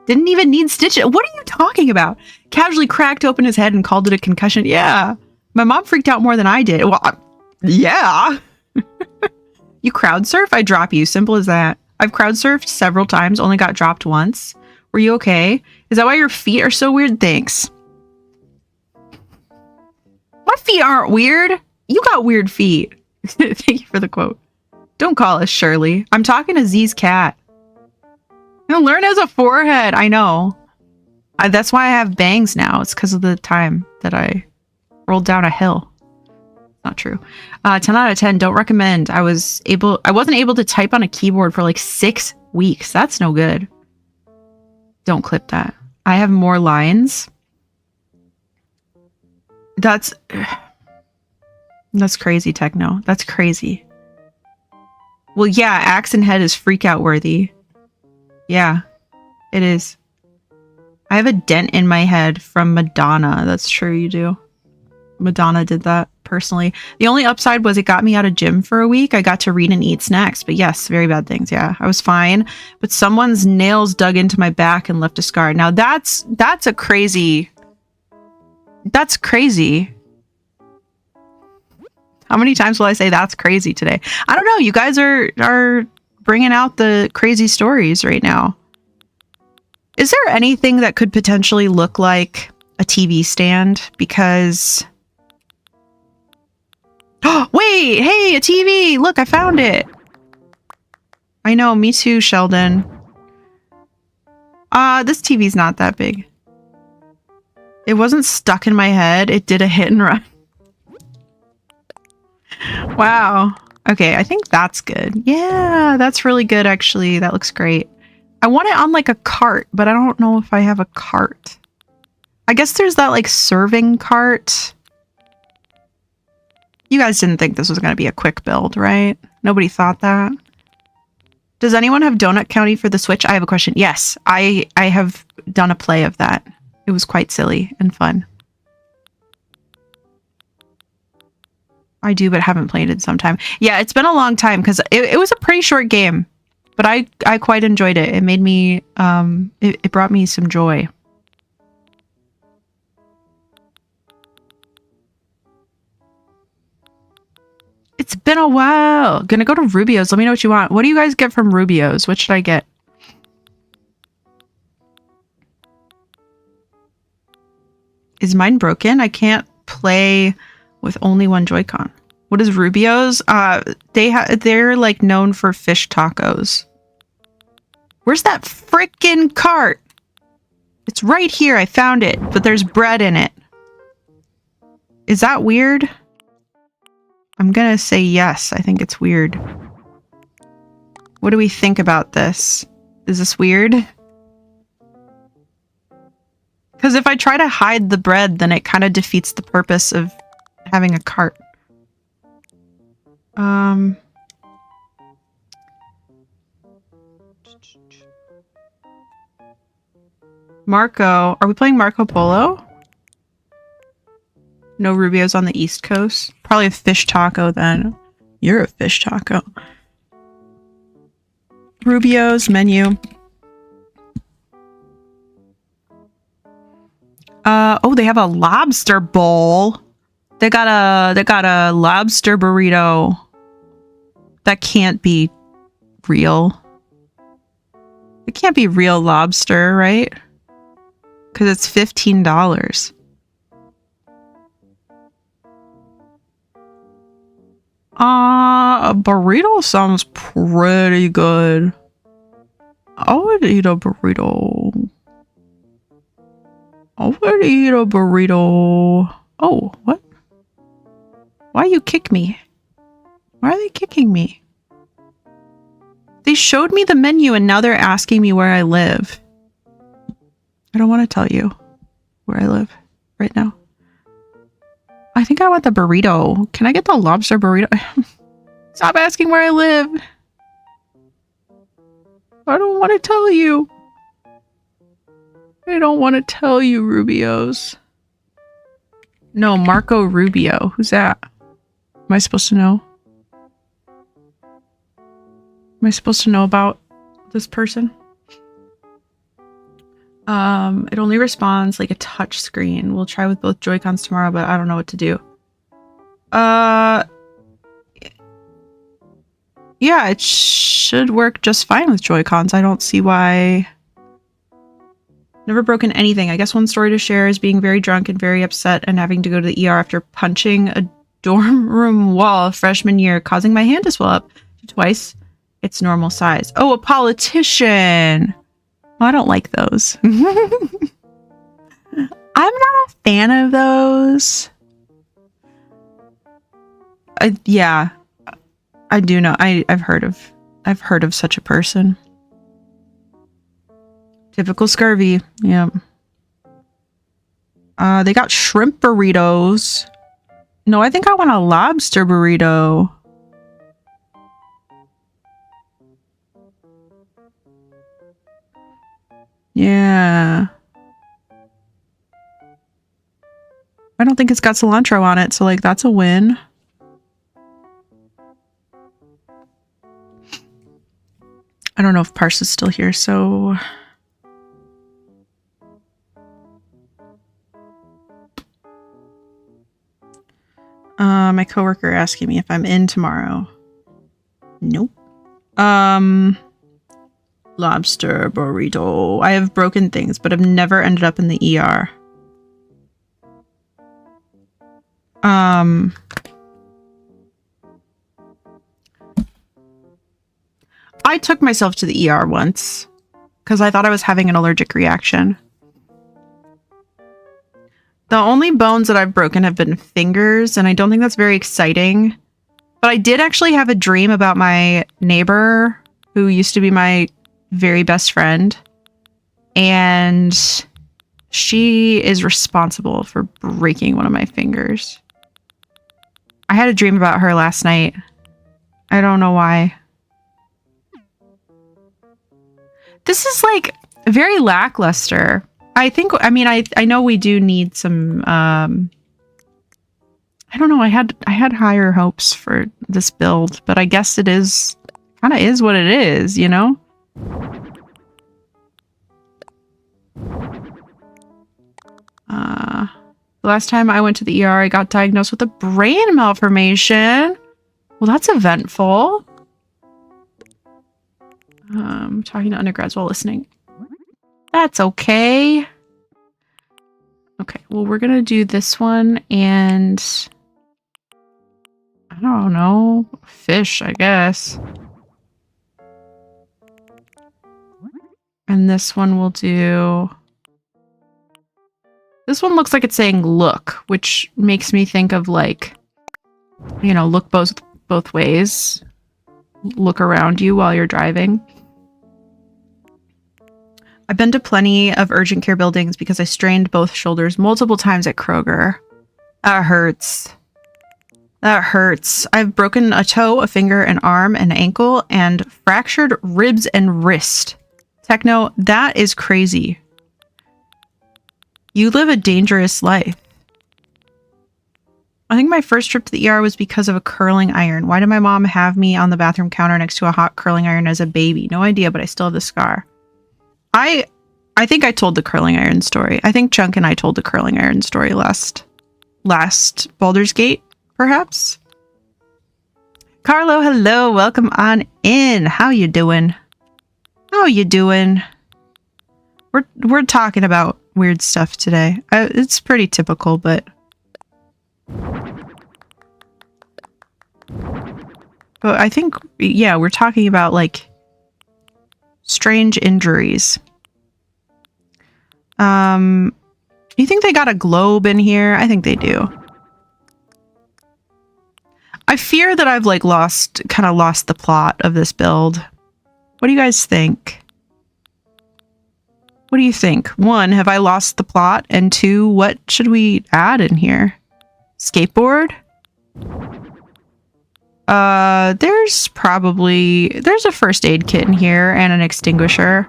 Didn't even need stitches. What are you talking about? Casually cracked open his head and called it a concussion. Yeah. My mom freaked out more than I did. Well, yeah. You crowd surf, I drop you. Simple as that. I've crowd surfed several times, only got dropped once. Were you okay? Is that why your feet are so weird? Thanks. My feet aren't weird. You got weird feet. Thank you for the quote. Don't call us Shirley. I'm talking to Z's cat. Lurn has a forehead. I know. That's why I have bangs now. It's because of the time that I rolled down a hill. Not true. 10 out of 10. Don't recommend. I wasn't able to type on a keyboard for like 6 weeks. That's no good. Don't clip that. I have more lines. That's crazy, Techno. That's crazy. Well, yeah, axe and head is freak out worthy. Yeah, it is. I have a dent in my head from Madonna. That's true, you do. Madonna did that personally. The only upside was it got me out of gym for a week. I got to read and eat snacks, but yes, very bad things. Yeah, I was fine, but someone's nails dug into my back and left a scar. Now that's a crazy. That's crazy. How many times will I say that's crazy today? I don't know. You guys are bringing out the crazy stories right now. Is there anything that could potentially look like a TV stand? Because... Wait! Hey, a TV! Look, I found it! I know, me too, Sheldon. This TV's not that big. It wasn't stuck in my head. It did a hit and run. Wow. Okay, I think that's good. Yeah, that's really good, actually. That looks great. I want it on like a cart, but I don't know if I have a cart. I guess there's that like serving cart. You guys didn't think this was going to be a quick build, right? Nobody thought that. Does anyone have Donut County for the Switch? I have a question. Yes, I have done a play of that. It was quite silly and fun. I do, but haven't played it in some time. Yeah, it's been a long time because it was a pretty short game, but I quite enjoyed it. It made me, it brought me some joy. It's been a while. Gonna go to Rubio's. Let me know what you want. What do you guys get from Rubio's? What should I get? Is mine broken? I can't play with only one Joy-Con. What is Rubio's? They're like known for fish tacos. Where's that frickin' cart? It's right here. I found it, but there's bread in it. Is that weird? I'm gonna say yes. I think it's weird. What do we think about this? Is this weird? Because if I try to hide the bread, then it kind of defeats the purpose of having a cart. Marco. Are we playing Marco Polo? No Rubio's on the East Coast. Probably a fish taco then. You're a fish taco. Rubio's menu. Oh, they have a lobster bowl. They got a lobster burrito. That can't be real. It can't be real lobster, right? Because it's $15. A burrito sounds pretty good. I would eat a burrito. I would eat a burrito. Oh, what? Why you kick me? Why are they kicking me? They showed me the menu and now they're asking me where I live. I don't want to tell you where I live right now. I think I want the burrito. Can I get the lobster burrito? Stop asking where I live. I don't want to tell you. I don't want to tell you, Rubios. No, Marco Rubio. Who's that? Am I supposed to know? Am I supposed to know about this person? It only responds like a touch screen. We'll try with both Joy-Cons tomorrow, but I don't know what to do. Yeah, it should work just fine with Joy-Cons. I don't see why. Never broken anything. I guess one story to share is being very drunk and very upset and having to go to the ER after punching a dorm room wall freshman year, causing my hand to swell up twice its normal size. Oh, a politician. I don't like those. I'm not a fan of those. Yeah, I do know. I've heard of such a person. Typical scurvy. Yeah. They got shrimp burritos. No, I think I want a lobster burrito. Yeah. I don't think it's got cilantro on it, so like that's a win. I don't know if Parse is still here, so my coworker asking me if I'm in tomorrow. Nope. Lobster burrito. I have broken things, but I've never ended up in the ER. I took myself to the ER once because I thought I was having an allergic reaction. The only bones that I've broken have been fingers, and I don't think that's very exciting. But I did actually have a dream about my neighbor who used to be my very best friend. And she is responsible for breaking one of my fingers. I had a dream about her last night. I don't know why. This is like very lackluster. I mean, I know we do need some, I don't know, I had higher hopes for this build, but I guess it is, kind of is what it is, you know? The last time I went to the ER, I got diagnosed with a brain malformation. Well, that's eventful. Talking to undergrads while listening. That's okay. Okay, well, we're gonna do this one and I don't know, fish, I guess. And this one we'll do. This one looks like it's saying look, which makes me think of like, you know, look both ways. Look around you while you're driving. I've been to plenty of urgent care buildings because I strained both shoulders multiple times at Kroger. That hurts. That hurts. I've broken a toe, a finger, an arm, an ankle, and fractured ribs and wrist. Techno, that is crazy. You live a dangerous life. I think my first trip to the ER was because of a curling iron. Why did my mom have me on the bathroom counter next to a hot curling iron as a baby? No idea, but I still have the scar. I think I told the curling iron story. I think Chunk and I told the curling iron story last Baldur's Gate, perhaps. Carlo, hello, welcome on in. How you doing? How you doing? We're talking about weird stuff today. It's pretty typical, but I think, yeah, we're talking about like strange injuries. You think they got a globe in here? I think they do. I fear that I've like kind of lost the plot of this build. What do you guys think? What do you think? 1, have I lost the plot? And 2, what should we add in here? Skateboard? There's a first aid kit in here and an extinguisher.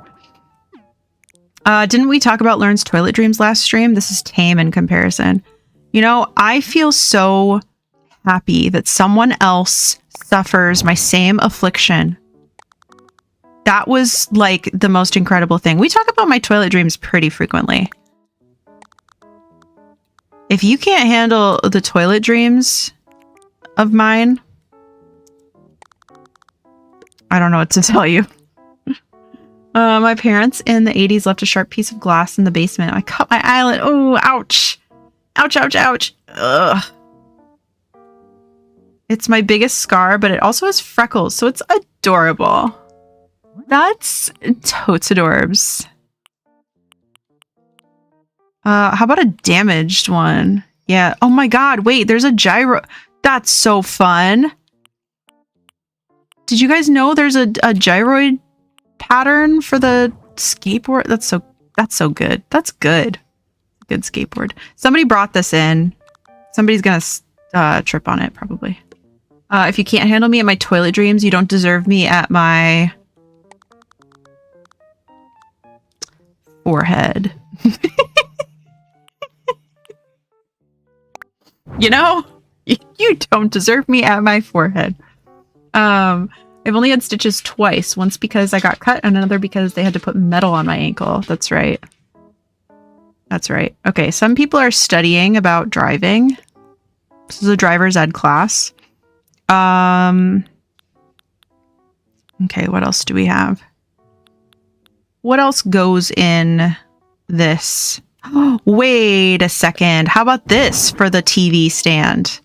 Didn't we talk about Lurn's toilet dreams last stream? This is tame in comparison. You know, I feel so happy that someone else suffers my same affliction. That was like the most incredible thing. We talk about my toilet dreams pretty frequently. If you can't handle the toilet dreams of mine, I don't know what to tell you. My parents in the 80s left a sharp piece of glass in the basement. I cut my eyelid. Oh, ouch. Ouch, ouch, ouch. Ugh. It's my biggest scar, but it also has freckles, so it's adorable. That's totes adorbs. How about a damaged one? Yeah. Oh my god, wait, there's a gyro. That's so fun. Did you guys know there's a gyroid pattern for the skateboard? That's so good. That's good. Good skateboard. Somebody brought this in. Somebody's gonna trip on it probably. If you can't handle me at my toilet dreams, you don't deserve me at my forehead. You know, you don't deserve me at my forehead. I've only had stitches twice. Once because I got cut and another because they had to put metal on my ankle. That's right. That's right. Okay, some people are studying about driving. This is a driver's ed class. Okay, what else do we have? What else goes in this? Wait a second. How about this for the TV stand?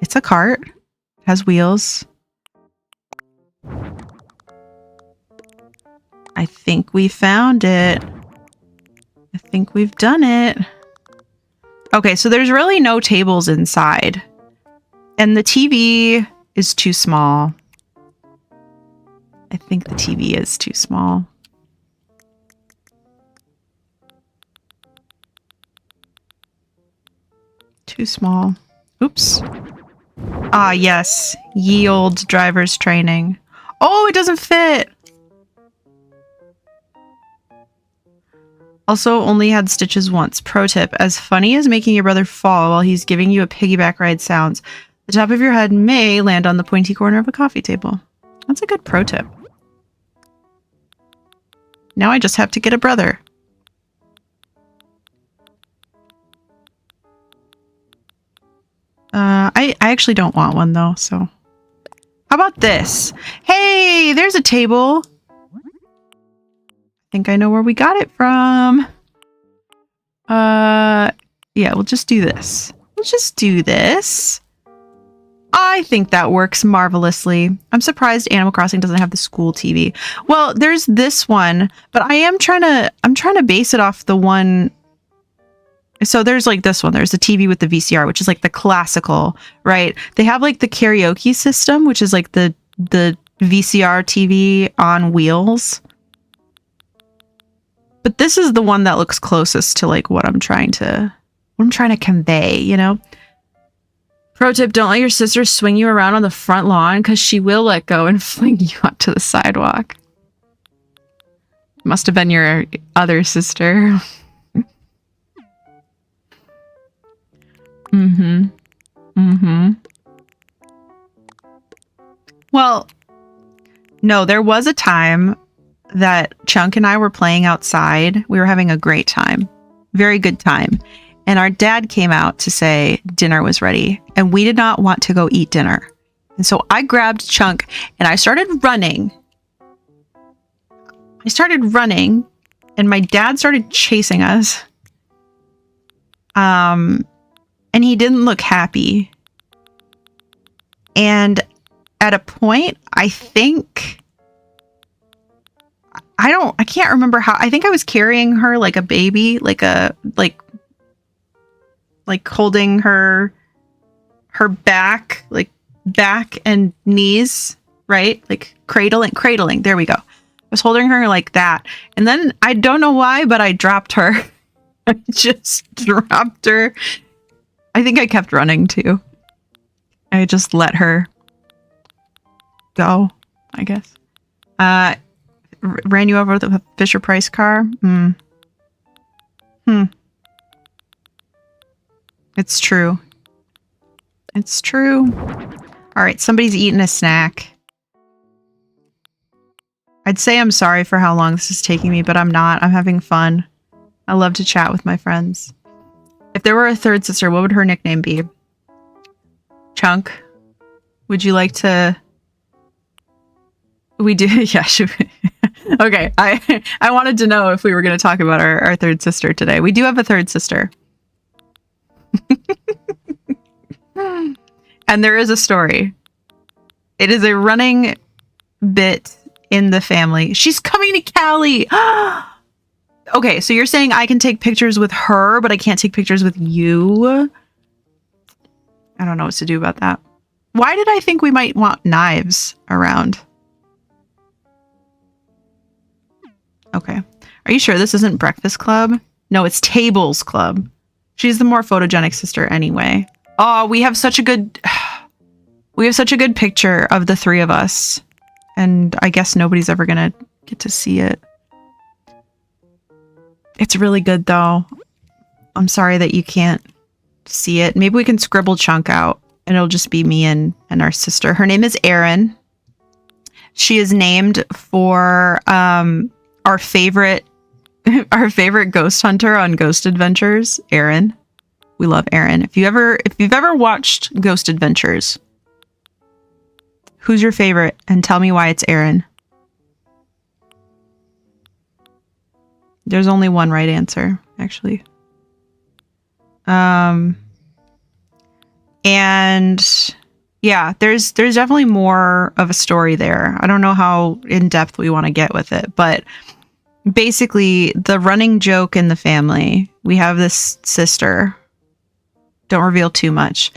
It's a cart. It has wheels. I think we found it. I think we've done it. Okay, so there's really no tables inside. And the TV is too small. I think the TV is too small. Too small. Oops. Ah, yes. Ye old driver's training. Oh, it doesn't fit! Also, only had stitches once. Pro tip. As funny as making your brother fall while he's giving you a piggyback ride sounds, the top of your head may land on the pointy corner of a coffee table. That's a good pro tip. Now I just have to get a brother. I actually don't want one though, so. How about this? Hey, there's a table. I think I know where we got it from. Yeah, we'll just do this. We'll just do this. I think that works marvelously. I'm surprised Animal Crossing doesn't have the school TV. Well, there's this one, but I'm trying to base it off the one. So there's like this one. There's the TV with the VCR, which is like the classical, right? They have like the karaoke system, which is like the VCR TV on wheels. But this is the one that looks closest to like what I'm trying to convey, you know? Pro tip, don't let your sister swing you around on the front lawn because she will let go and fling you onto the sidewalk. Must have been your other sister. Mm-hmm. Mm-hmm. Well, no, there was a time that Chunk and I were playing outside. We were having a great time. Very good time. And our dad came out to say dinner was ready. And we did not want to go eat dinner. And so I grabbed Chunk and I started running. And my dad started chasing us. And he didn't look happy. And at a point, I can't remember how. I think I was carrying her like a baby, like holding her back, like back and knees, right? Like cradling. There we go. I was holding her like that. And then I don't know why, but I dropped her. I just dropped her. I think I kept running too. I just let her go, I guess. Ran you over with a Fisher Price car? It's true. It's true. All right, somebody's eating a snack. I'd say I'm sorry for how long this is taking me, but I'm not. I'm having fun. I love to chat with my friends. If there were a third sister, what would her nickname be? Chunk? Would you like to... We do... Yeah, should we... Okay, I wanted to know if we were going to talk about our third sister today. We do have a third sister. And there is a story. It is a running bit in the family. She's coming to Cali! Okay, so you're saying I can take pictures with her, but I can't take pictures with you? I don't know what to do about that. Why did I think we might want knives around? Okay. Are you sure this isn't Breakfast Club? No, it's Tables Club. She's the more photogenic sister anyway. Oh, we have such a good picture of the three of us. And I guess nobody's ever gonna get to see it. It's really good though. I'm sorry that you can't see it. Maybe we can scribble Chunk out and it'll just be me and our sister. Her name is Erin. She is named for our favorite ghost hunter on Ghost Adventures, Erin. We love Erin. If you've ever watched Ghost Adventures, who's your favorite? And tell me why it's Erin. There's only one right answer, actually. And yeah, there's definitely more of a story there. I don't know how in depth we want to get with it, but basically the running joke in the family, we have this sister. Don't reveal too much.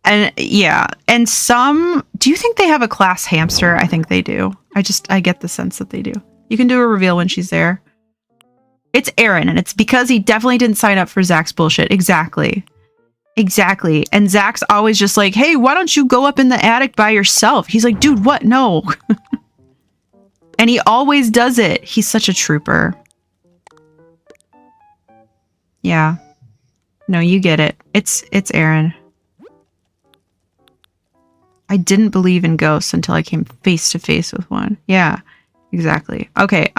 And yeah, and do you think they have a class hamster? I think they do. I get the sense that they do. You can do a reveal when she's there. It's Aaron, and it's because he definitely didn't sign up for Zach's bullshit. Exactly. And Zach's always just like, hey, why don't you go up in the attic by yourself? He's like, dude, what? No. And he always does it. He's such a trooper. Yeah. No, you get it. It's Aaron. I didn't believe in ghosts until I came face to face with one. Yeah, exactly. Okay,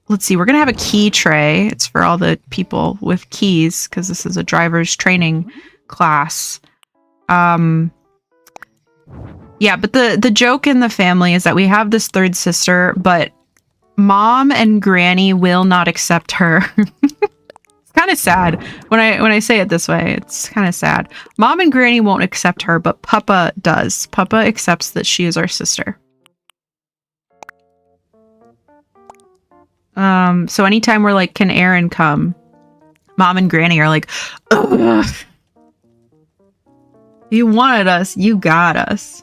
let's see. We're going to have a key tray. It's for all the people with keys because this is a driver's training class. Yeah, but the joke in the family is that we have this third sister, but Mom and Granny will not accept her. It's kind of sad when I say it this way. It's kind of sad. Mom and Granny won't accept her, but Papa does. Papa accepts that she is our sister. So anytime we're like, can Aaron come? Mom and Granny are like, ugh. You wanted us, you got us.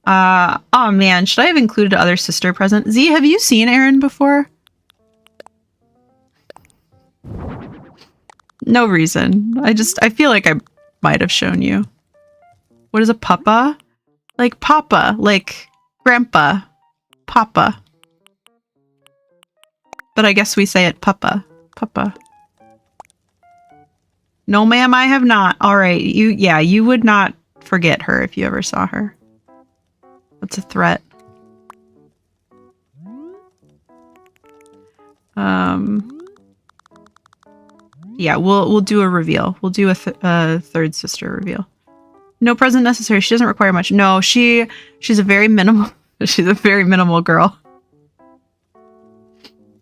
Oh man, should I have included other sister present? Z, have you seen Aaron before? No reason. I feel like I might have shown you. What is a papa? Like papa, like grandpa, papa. But I guess we say it papa, papa. No, ma'am, I have not. All right, you would not forget her if you ever saw her. What's a threat? Yeah, we'll do a reveal. We'll do a third sister reveal. No present necessary. She doesn't require much. No, she's a very minimal. She's a very minimal girl.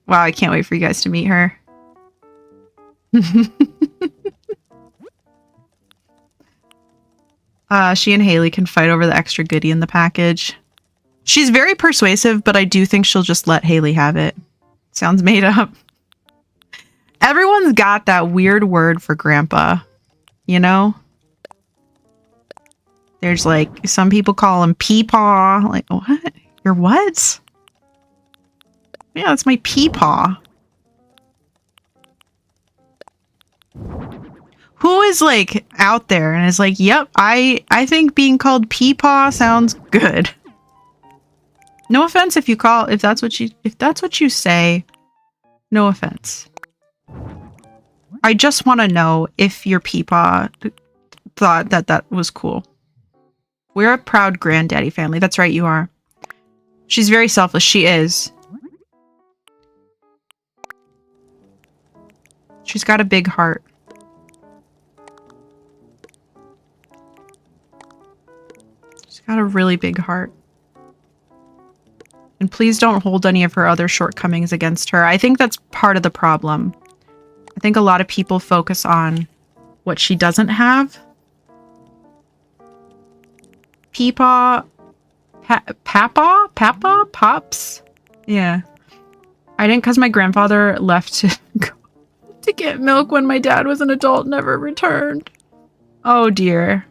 Wow, I can't wait for you guys to meet her. She and Haley can fight over the extra goodie in the package. She's very persuasive, but I do think she'll just let Haley have it. Sounds made up. Everyone's got that weird word for grandpa, you know? There's like, some people call him peepaw. Like, what? You're what? Yeah, that's my peepaw. Who is like out there and is like, yep, I think being called peepaw sounds good. No offense if that's what you say. No offense. I just want to know if your peepaw thought that was cool. We're a proud granddaddy family. That's right, you are. She's very selfless. She is. She's got a big heart. She's got a really big heart. And please don't hold any of her other shortcomings against her. I think that's part of the problem. I think a lot of people focus on what she doesn't have. Peepaw, Papa, Pops. Yeah. I didn't, because my grandfather left to get milk when my dad was an adult, never returned. Oh dear.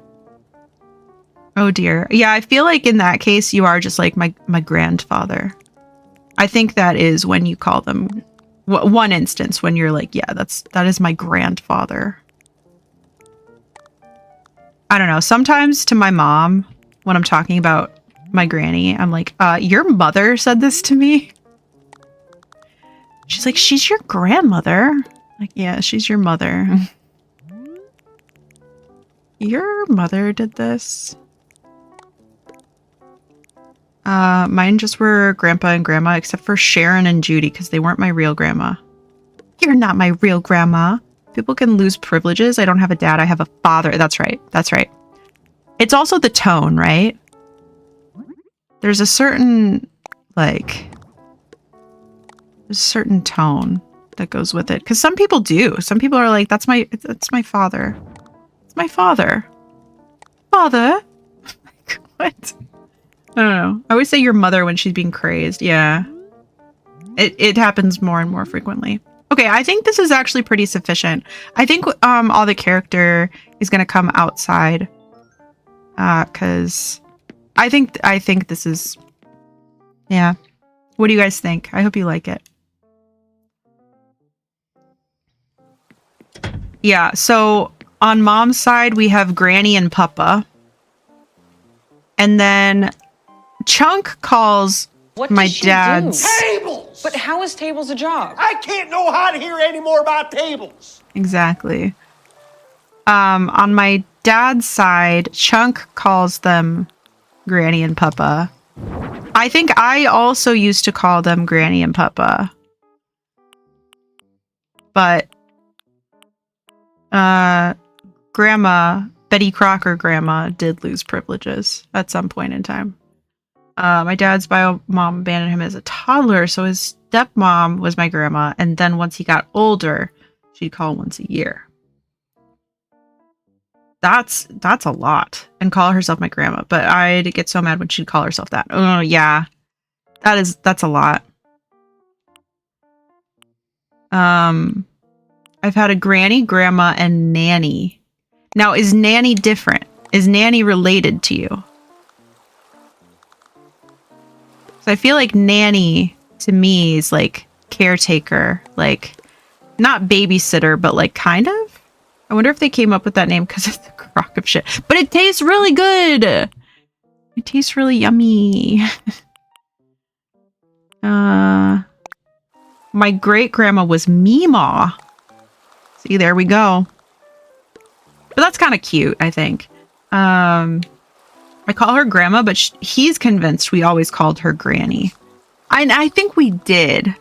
Oh dear. Yeah, I feel like in that case, you are just like my grandfather. I think that is when you call them, one instance when you're like, yeah, that is my grandfather. I don't know. Sometimes to my mom, when I'm talking about my granny, I'm like, your mother said this to me. She's like, she's your grandmother. Like, yeah, she's your mother. Your mother did this. Mine just were grandpa and grandma, except for Sharon and Judy, because they weren't my real grandma. You're not my real grandma. People can lose privileges. I don't have a dad. I have a father. That's right. That's right. It's also the tone, right? There's a certain, like, there's a certain tone that goes with it. Because some people do. Some people are like, that's my father. It's my father. Father? What? I don't know. I always say your mother when she's being crazed. Yeah. It happens more and more frequently. Okay, I think this is actually pretty sufficient. I think all the character is going to come outside. Because I think this is... Yeah. What do you guys think? I hope you like it. Yeah, so on mom's side, we have Granny and Papa. And then Chunk calls my dad's... Tables! But how is tables a job? I can't know how to hear any more about tables. Exactly. On my dad's side, Chunk calls them Granny and Papa. I think I also used to call them Granny and Papa. But Grandma, Betty Crocker grandma, did lose privileges at some point in time. My dad's bio mom abandoned him as a toddler, so his stepmom was my grandma, and then once he got older, she'd call once a year. That's a lot, and call herself my grandma, but I'd get so mad when she'd call herself that. Oh yeah, that's a lot. I've had a granny, grandma, and nanny. Now, is nanny different? Is nanny related to you? So I feel like nanny to me is like caretaker, like not babysitter, but like kind of. I wonder if they came up with that name because it's a crock of shit. But it tastes really good. It tastes really yummy. My great grandma was Meemaw. See, there we go. But that's kind of cute, I think. I call her grandma, but he's convinced we always called her granny. I think we did.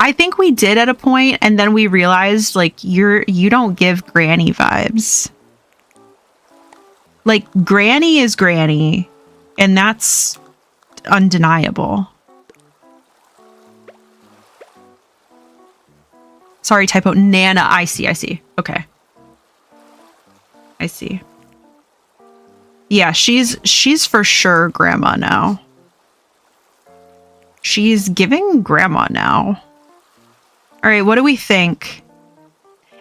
I think we did at a point, and then we realized, like, you don't give granny vibes. Like, granny is granny, and that's undeniable. Sorry, typo. Nana. I see. Okay. I see. Yeah, she's for sure grandma now. She's giving grandma now. All right, what do we think?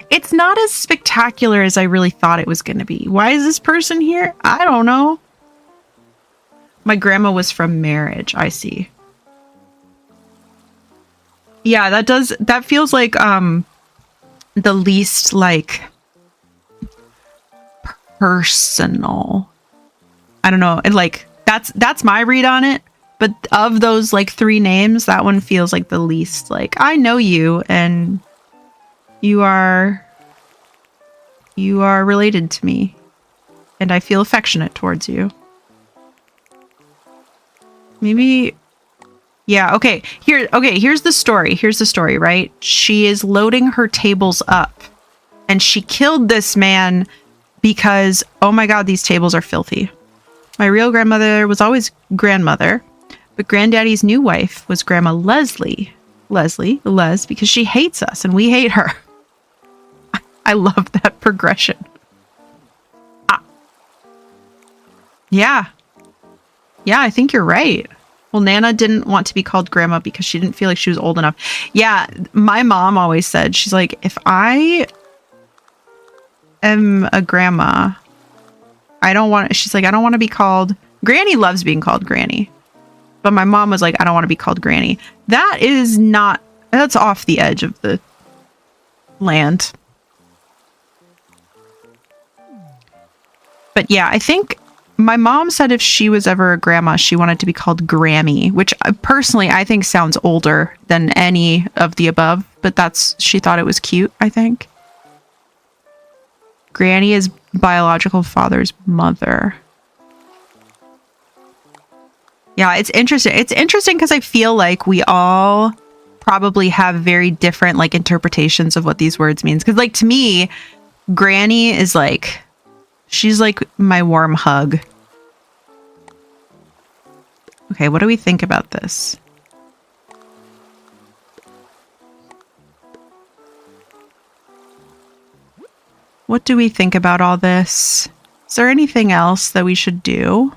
It's not as spectacular as I really thought it was going to be. Why is this person here? I don't know. My grandma was from marriage. I see. Yeah, that feels like the least like personal. I don't know. And like that's my read on it. But of those like 3 names, that one feels like the least like I know you and you are related to me and I feel affectionate towards you. Maybe yeah, okay. Here's the story, right? She is loading her tables up and she killed this man because oh my god, these tables are filthy. My real grandmother was always grandmother. But Granddaddy's new wife was Grandma Leslie, because she hates us and we hate her. I love that progression. Yeah, I think you're right. Well, Nana didn't want to be called Grandma because she didn't feel like she was old enough. Yeah, my mom always said, she's like, if I am a grandma, I don't want to be called... Granny loves being called Granny. But my mom was like, I don't want to be called Granny. That's off the edge of the land. But yeah, I think my mom said if she was ever a grandma, she wanted to be called Grammy, which personally I think sounds older than any of the above. But she thought it was cute, I think. Granny is biological father's mother. Yeah, it's interesting. It's interesting because I feel like we all probably have very different like interpretations of what these words means. Because like to me, Granny is like, she's like my warm hug. Okay, what do we think about this? What do we think about all this? Is there anything else that we should do?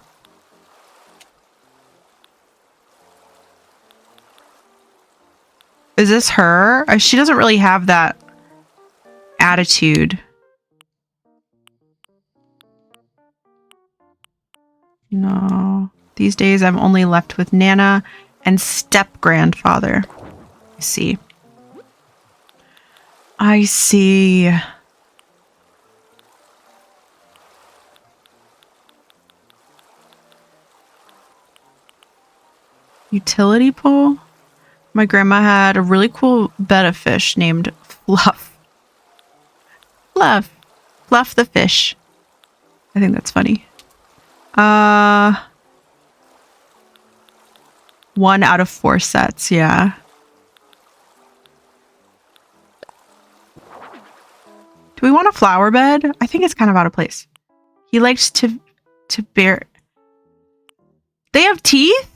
Is this her? She doesn't really have that attitude. No. These days I'm only left with Nana and step-grandfather. I see. I see. Utility pole? My grandma had a really cool betta fish named Fluff. Fluff the fish. I think that's funny. 1 out of 4 sets, yeah. Do we want a flower bed? I think it's kind of out of place. He likes to bear... They have teeth?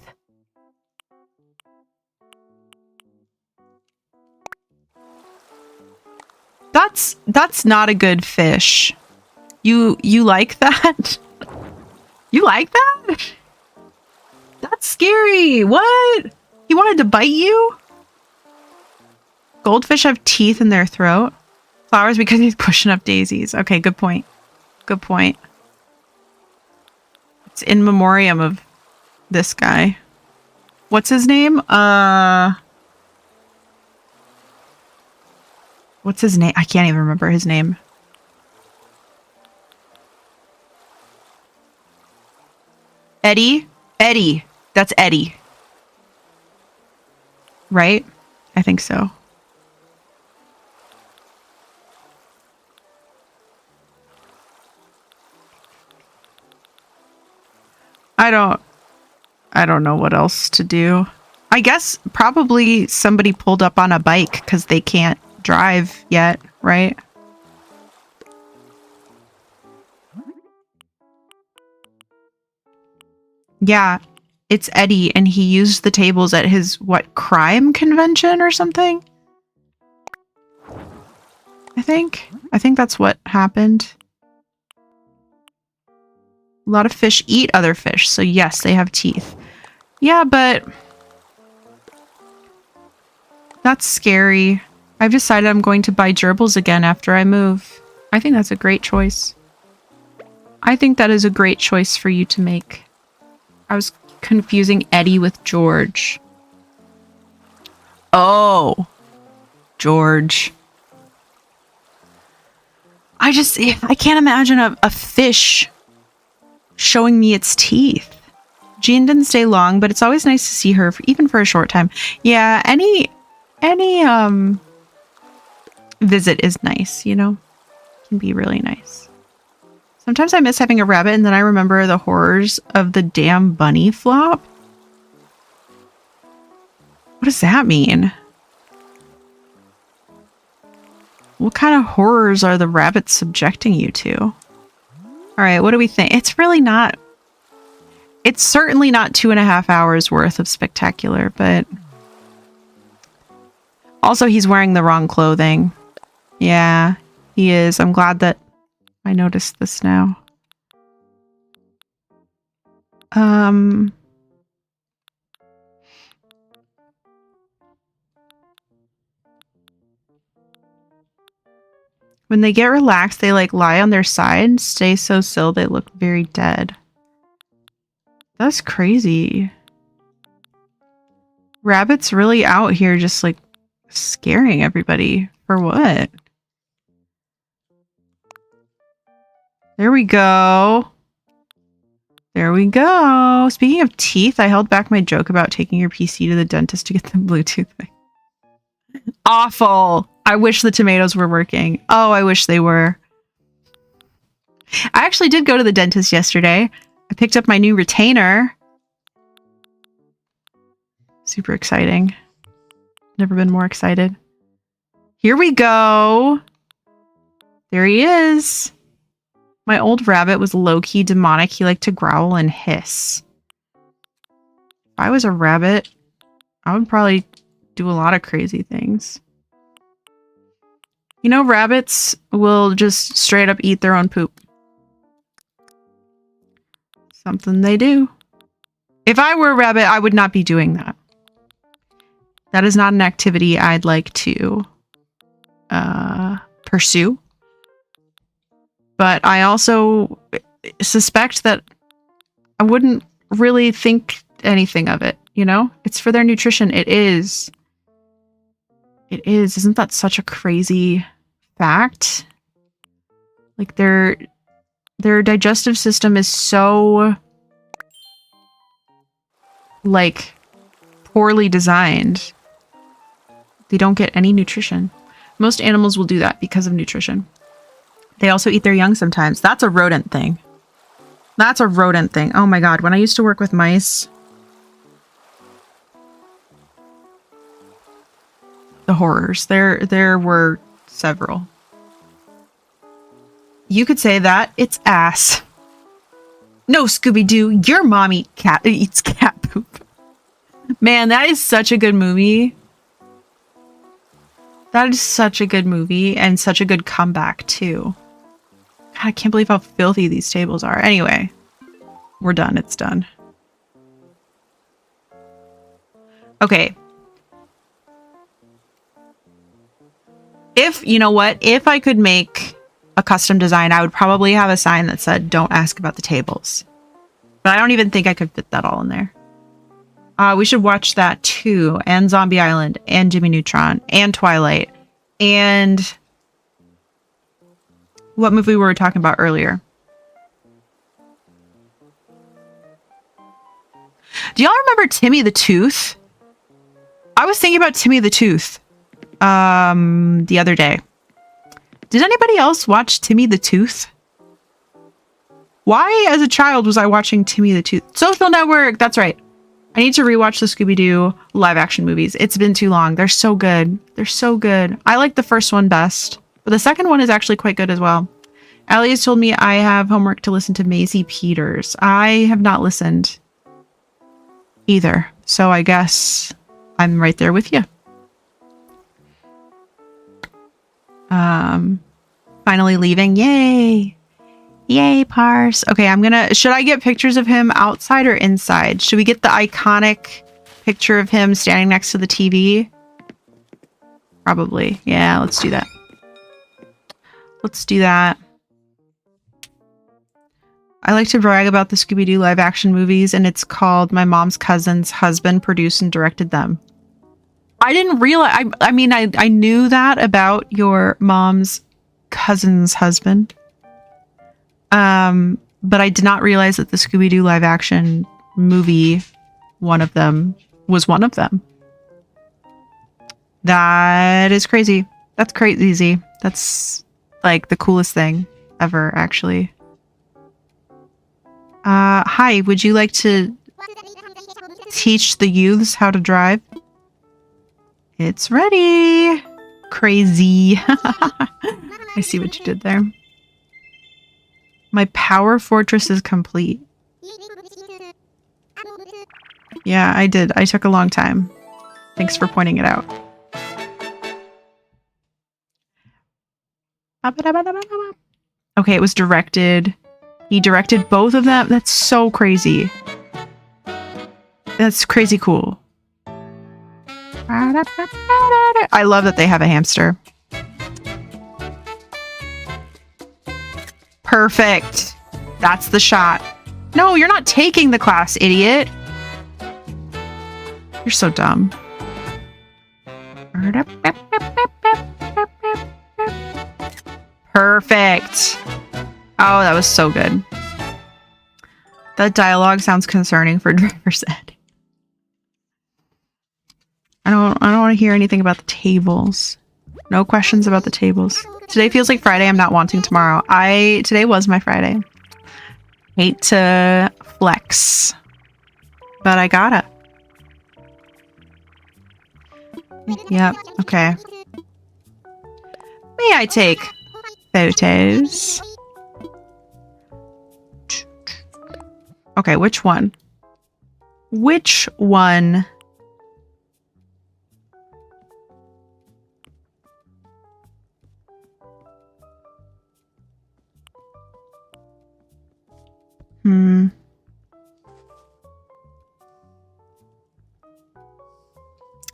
That's not a good fish. You like that? You like that? That's scary. What? He wanted to bite you? Goldfish have teeth in their throat. Flowers because he's pushing up daisies. Okay, good point. Good point. It's in memoriam of this guy. What's his name? What's his name? I can't even remember his name. Eddie? Eddie. That's Eddie. Right? I think so. I don't know what else to do. I guess probably somebody pulled up on a bike because they can't drive yet, right? Yeah, it's Eddie, and he used the tables at his, what, crime convention or something? I think that's what happened. A lot of fish eat other fish, so yes, they have teeth. Yeah, but that's scary. I've decided I'm going to buy gerbils again after I move. I think that's a great choice. I think that is a great choice for you to make. I was confusing Eddie with George. Oh, George. I can't imagine a fish showing me its teeth. Jean didn't stay long, but it's always nice to see her, even for a short time. Yeah, any visit is nice, you know? Can be really nice. Sometimes I miss having a rabbit, and then I remember the horrors of the damn bunny flop. What does that mean? What kind of horrors are the rabbits subjecting you to? All right, what do we think? It's really not... It's certainly not 2.5 hours worth of spectacular, but... Also, he's wearing the wrong clothing. Yeah, he is. I'm glad that I noticed this now. When they get relaxed, they like lie on their side and stay so still they look very dead. That's crazy. Rabbits really out here just like scaring everybody. For what? There we go. There we go. Speaking of teeth, I held back my joke about taking your PC to the dentist to get the Bluetooth thing. Awful. I wish the tomatoes were working. Oh, I wish they were. I actually did go to the dentist yesterday. I picked up my new retainer. Super exciting. Never been more excited. Here we go. There he is. My old rabbit was low-key demonic. He liked to growl and hiss. If I was a rabbit, I would probably do a lot of crazy things. You know, rabbits will just straight up eat their own poop. Something they do. If I were a rabbit, I would not be doing that. That is not an activity I'd like to pursue. But I also suspect that I wouldn't really think anything of it, you know? It's for their nutrition. It is. It is. Isn't that such a crazy fact? Like their digestive system is so like poorly designed. They don't get any nutrition. Most animals will do that because of nutrition. They also eat their young sometimes. That's a rodent thing. That's a rodent thing. Oh my god, when I used to work with mice, the horrors. There were several. You could say that it's ass. No, Scooby-Doo, your mommy eats cat poop. Man, that is such a good movie. That is such a good movie and such a good comeback too. God, I can't believe how filthy these tables are. Anyway, we're done. It's done. Okay. If, you know what? If I could make a custom design, I would probably have a sign that said, don't ask about the tables. But I don't even think I could fit that all in there. We should watch that too. And Zombie Island. And Jimmy Neutron. And Twilight. And what movie were we talking about earlier? Do y'all remember Timmy the Tooth? I was thinking about Timmy the Tooth the other day. Did anybody else watch Timmy the Tooth? Why, as a child, was I watching Timmy the Tooth? Social Network! That's right. I need to rewatch the Scooby-Doo live-action movies. It's been too long. They're so good. They're so good. I like the first one best, but the second one is actually quite good as well. Allie has told me I have homework to listen to Maisie Peters. I have not listened either, so I guess I'm right there with you. Finally leaving. Yay! Yay, Parse. Okay, should I get pictures of him outside or inside? Should we get the iconic picture of him standing next to the TV? Probably. Yeah, let's do that. Let's do that. I like to brag about the Scooby-Doo live action movies, and it's called My Mom's Cousin's Husband produced and directed them. I didn't realize, I mean, I knew that about your mom's cousin's husband. But I did not realize that the Scooby-Doo live action movie, one of them, was one of them. That is crazy. That's crazy. That's like the coolest thing ever, actually. Hi, would you like to teach the youths how to drive? It's ready. Crazy. I see what you did there. My power fortress is complete. Yeah, I did. I took a long time. Thanks for pointing it out. Okay, it was directed. He directed both of them. That's so crazy. That's crazy cool. I love that they have a hamster. Perfect. That's the shot. No, you're not taking the class, idiot. You're so dumb. Perfect. Oh, that was so good. That dialogue sounds concerning for driver's ed. I don't want to hear anything about the tables. No questions about the tables. Today feels like Friday. I'm not wanting tomorrow. Today was my Friday. Hate to flex, but I gotta. Yep. Okay. May I take photos? Okay, which one? Which one?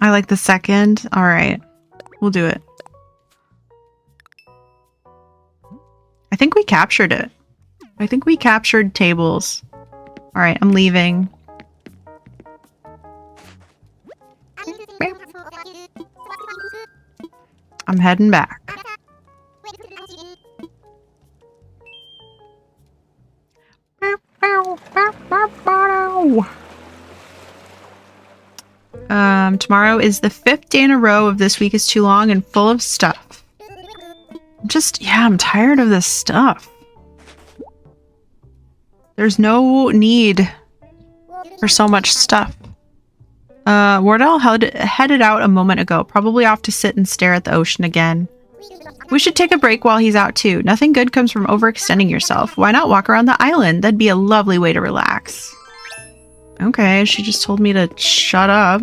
I like the second. All right. We'll do it. I think we captured it. I think we captured tables. All right, I'm leaving. I'm heading back. Tomorrow is the 5th day in a row of This Week is Too Long and full of stuff. I'm tired of this stuff. There's no need for so much stuff. Wardell headed out a moment ago, probably off to sit and stare at the ocean again. We should take a break while he's out too. Nothing good comes from overextending yourself. Why not walk around the island? That'd be a lovely way to relax. Okay, she just told me to shut up.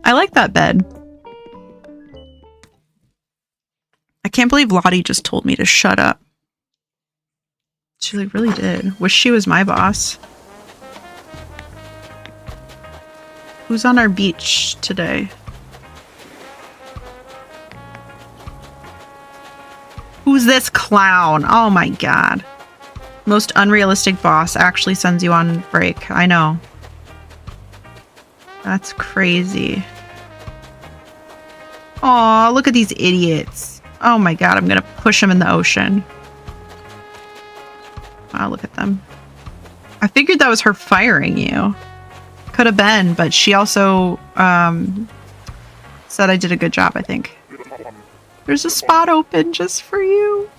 I like that bed. I can't believe Lottie just told me to shut up. She like really did. Wish she was my boss. Who's on our beach today? Who's this clown? Oh my god. Most unrealistic boss actually sends you on break. I know. That's crazy. Aw, look at these idiots. Oh my god, I'm gonna push them in the ocean. Wow, look at them. I figured that was her firing you. Could have been, but she also said I did a good job, I think. There's a spot open just for you.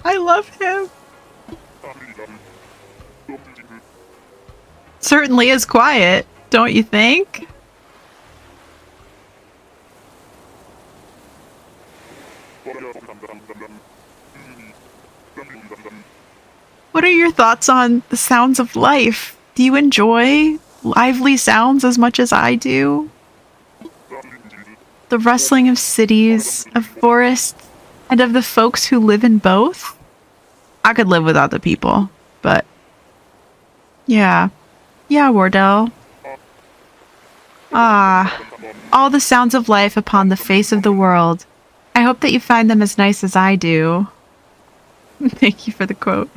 I love him. Certainly is quiet, don't you think? What are your thoughts on the sounds of life? Do you enjoy lively sounds as much as I do? The rustling of cities, of forests, and of the folks who live in both? I could live without the people, but yeah. Yeah, Wardell. Ah, all the sounds of life upon the face of the world. I hope that you find them as nice as I do. Thank you for the quote.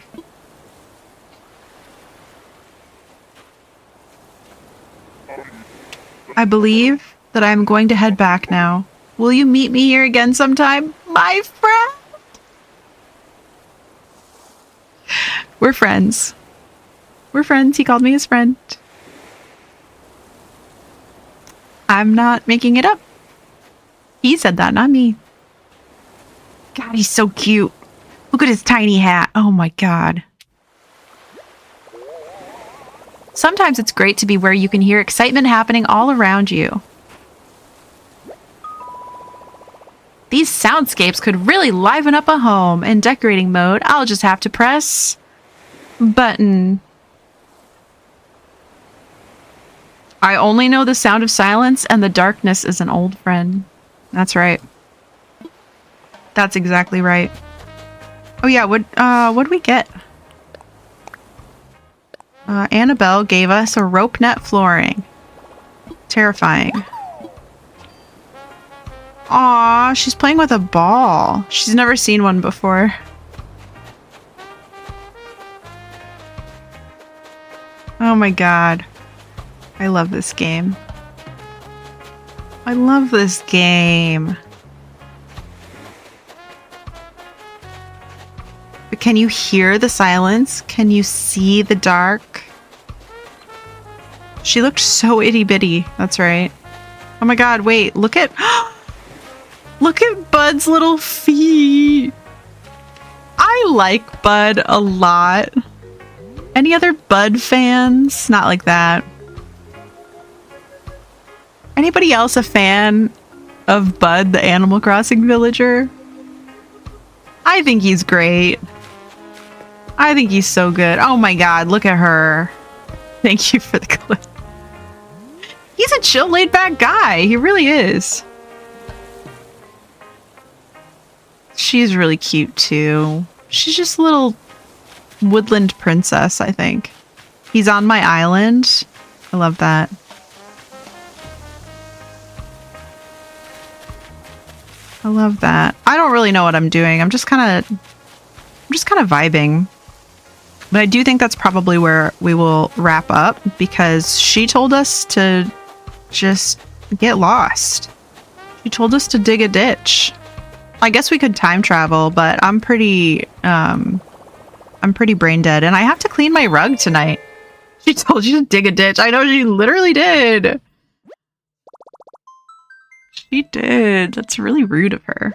I believe that I am going to head back now. Will you meet me here again sometime, my friend? We're friends. We're friends. He called me his friend. I'm not making it up. He said that, not me. God, he's so cute. Look at his tiny hat. Oh my God. Sometimes it's great to be where you can hear excitement happening all around you. These soundscapes could really liven up a home. In decorating mode, I'll just have to press button. I only know the sound of silence, and the darkness is an old friend. That's right. That's exactly right. Oh yeah, what'd we get? Annabelle gave us a rope net flooring. Terrifying. Aw, she's playing with a ball. She's never seen one before. Oh my God. I love this game. I love this game. But can you hear the silence? Can you see the dark? She looked so itty bitty. That's right. Oh my God, wait, look at look at Bud's little feet. I like Bud a lot. Any other Bud fans? Not like that. Anybody else a fan of Bud, the Animal Crossing villager? I think he's great. I think he's so good. Oh my God, look at her. Thank you for the clip. He's a chill, laid-back guy. He really is. She's really cute too. She's just a little woodland princess, I think. He's on my island. I love that. I love that. I don't really know what I'm doing. I'm just kind of vibing. But I do think that's probably where we will wrap up, because she told us to just get lost. She told us to dig a ditch. I guess we could time travel, but I'm pretty brain dead, and I have to clean my rug tonight. She told you to dig a ditch. I know she literally did. She did. That's really rude of her.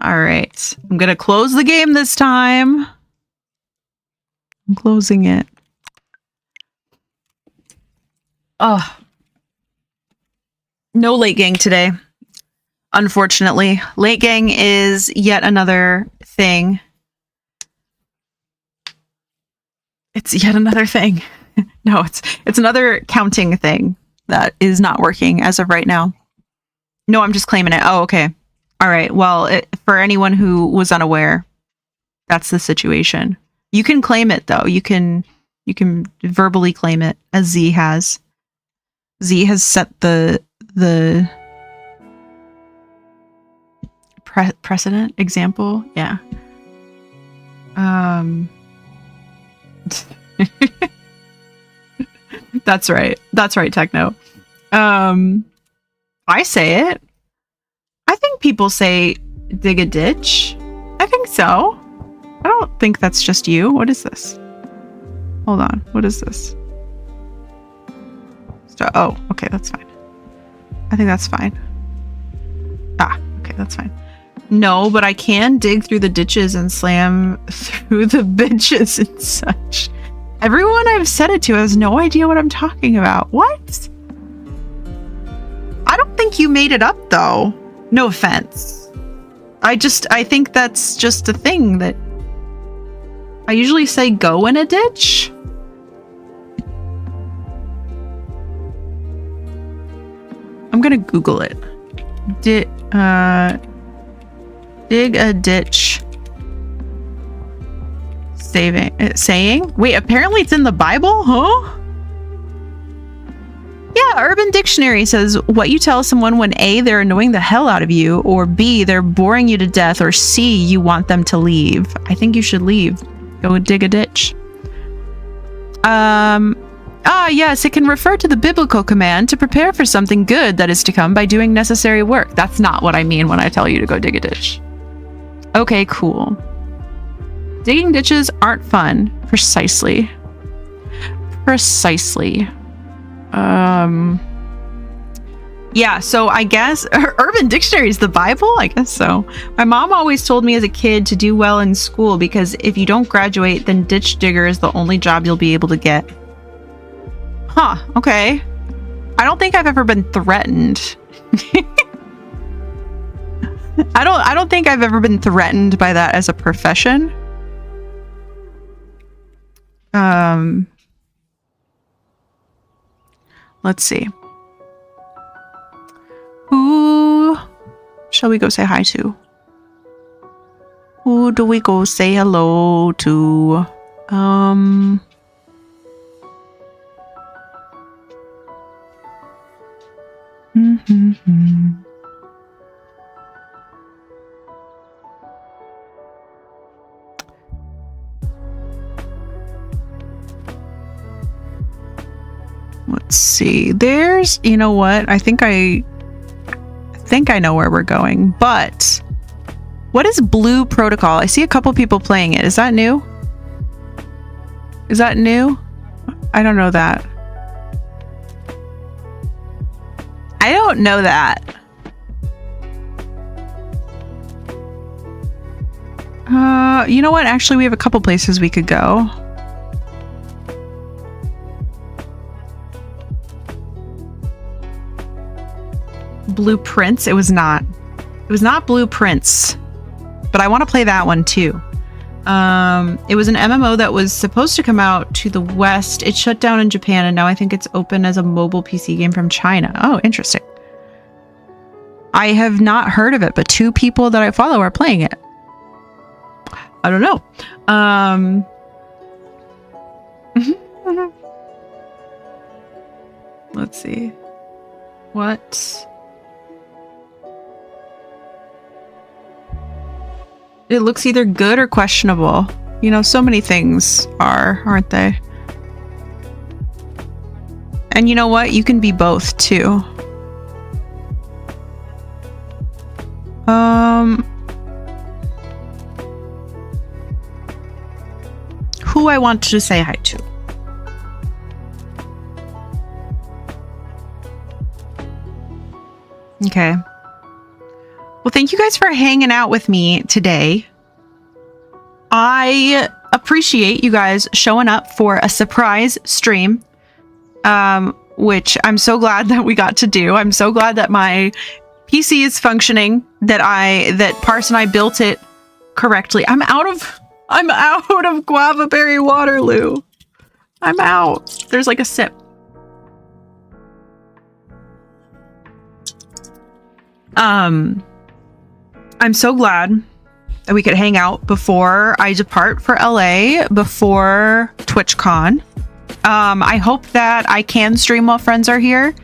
All right. I'm going to close the game this time. I'm closing it. Oh. No late gang today. Unfortunately. Late gang is yet another thing. It's yet another thing. No, it's another counting thing that is not working as of right now. No, I'm just claiming it. Oh, okay. All right. Well, for anyone who was unaware, that's the situation. You can claim it though. You can verbally claim it, as Z has. Z has set the precedent example. Yeah. That's right. That's right, Techno. I say it. I think people say dig a ditch? I think so. I don't think that's just you. What is this? Hold on. What is this? Oh, okay, that's fine. I think that's fine. Ah, okay, that's fine. No, but I can dig through the ditches and slam through the bitches and such. Everyone I've said it to has no idea what I'm talking about. What? I don't think you made it up, though. No offense. I think that's just a thing that I usually say go in a ditch. I'm gonna Google it. Dig a ditch. Saying? Wait, apparently it's in the Bible? Huh? Yeah, Urban Dictionary says what you tell someone when A, they're annoying the hell out of you, or B, they're boring you to death, or C, you want them to leave. I think you should leave. Go dig a ditch. Yes, it can refer to the biblical command to prepare for something good that is to come by doing necessary work. That's not what I mean when I tell you to go dig a ditch. Okay, cool. Digging ditches aren't fun. Precisely. Yeah, so I guess Urban Dictionary is the Bible? I guess so. My mom always told me as a kid to do well in school because if you don't graduate, then ditch digger is the only job you'll be able to get. Huh, okay. I don't think I've ever been threatened. I don't think I've ever been threatened by that as a profession. Let's see. Who shall we go say hi to? Who do we go say hello to? Let's see. There's, you know what? I think I know where we're going, but what is Blue Protocol? I see a couple people playing it. Is that new? Is that new? I don't know that. I don't know that. You know what? Actually, we have a couple places we could go. Blueprints. It was not Blueprints, but I want to play that one too. It was an MMO that was supposed to come out to the West. It shut down in Japan, and now I think it's open as a mobile PC game from China. Oh, interesting. I have not heard of it, but 2 people that I follow are playing it. I don't know. Let's see. What? It looks either good or questionable. You know, so many things are, aren't they? And you know what? You can be both too. Who I want to say hi to. Okay. Well, thank you guys for hanging out with me today. I appreciate you guys showing up for a surprise stream, which I'm so glad that we got to do. I'm so glad that my PC is functioning, that Parse and I built it correctly. I'm out of guava berry Waterloo. I'm out. There's like a sip. I'm so glad that we could hang out before I depart for LA, before TwitchCon. I hope that I can stream while friends are here.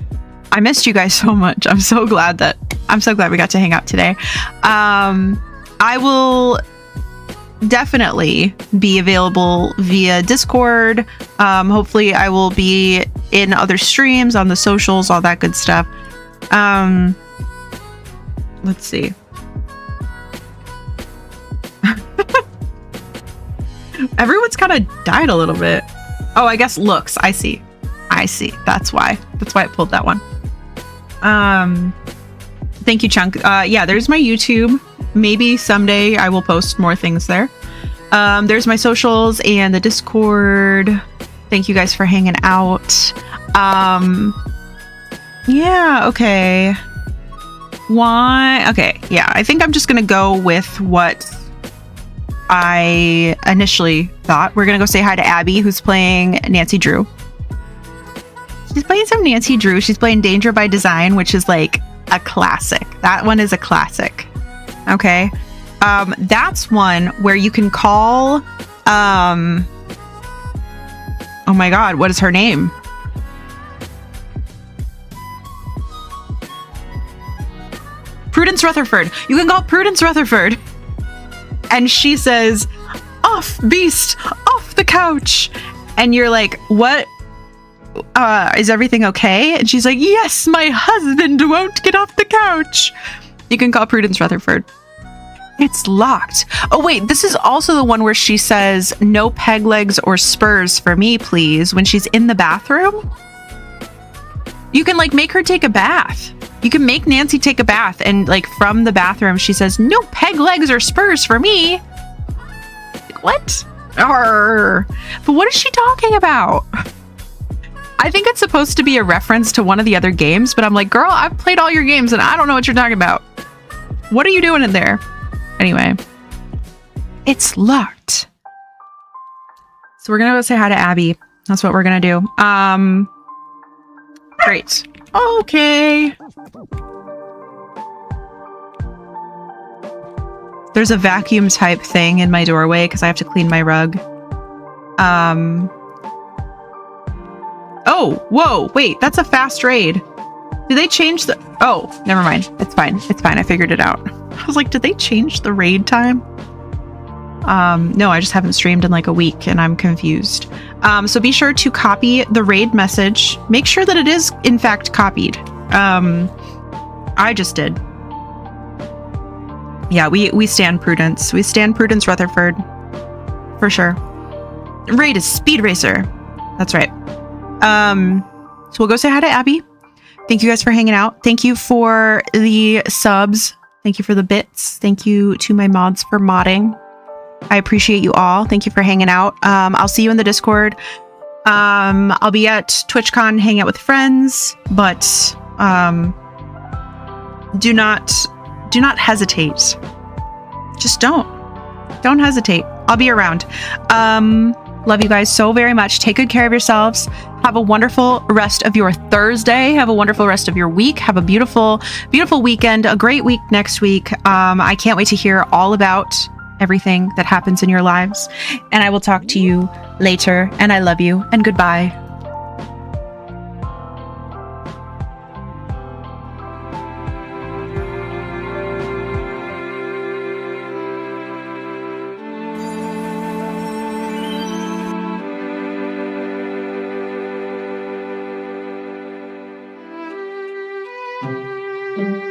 I missed you guys so much. I'm so glad we got to hang out today. I will definitely be available via Discord. Hopefully I will be in other streams, on the socials, all that good stuff. Let's see. Everyone's kind of died a little bit. Oh, I guess looks. I see. That's why I pulled that one. Thank you, Chunk. Yeah, there's my YouTube. Maybe someday I will post more things there. There's my socials and the Discord. Thank you guys for hanging out. Yeah, okay. Why? Okay, yeah, I think I'm just gonna go with what I initially thought. We're gonna go say hi to Abby, who's playing Nancy Drew. She's playing some Nancy Drew. She's playing Danger by Design, which is like a classic. That one is a classic. Okay. That's one where you can call, oh my God, what is her name? Prudence Rutherford. You can call Prudence Rutherford. And she says, "Off, beast, off the couch." And you're like, "What? Is everything okay?" And she's like, "Yes, my husband won't get off the couch." You can call Prudence Rutherford. It's locked. Oh, wait, this is also the one where she says, "No peg legs or spurs for me, please," when she's in the bathroom. You can like make her take a bath. You can make Nancy take a bath, and like from the bathroom, she says, "No peg legs or spurs for me." Like, what? Arr. But what is she talking about? I think it's supposed to be a reference to one of the other games, but I'm like, girl, I've played all your games and I don't know what you're talking about. What are you doing in there? Anyway, it's locked. So we're gonna go say hi to Abby. That's what we're gonna do. Great. Okay. There's a vacuum type thing in my doorway because I have to clean my rug. Oh, whoa, wait, that's a fast raid. Did they change the... Oh, never mind. It's fine. It's fine. I figured it out. I was like, did they change the raid time? No, I just haven't streamed in like a week and I'm confused. So be sure to copy the raid message. Make sure that it is in fact copied. I just did. Yeah, we stand Prudence. We stand Prudence Rutherford. For sure. Raid is Speed Racer. That's right. So we'll go say hi to Abby. Thank you guys for hanging out. Thank you for the subs. Thank you for the bits. Thank you to my mods for modding. I appreciate you all. Thank you for hanging out. I'll see you in the Discord. I'll be at TwitchCon, hang out with friends, but do not hesitate. Just don't hesitate. I'll be around. Love you guys so very much. Take good care of yourselves. Have a wonderful rest of your Thursday. Have a wonderful rest of your week. Have a beautiful, beautiful weekend. A great week next week. I can't wait to hear all about everything that happens in your lives. And I will talk to you later. And I love you. And goodbye. Thank you.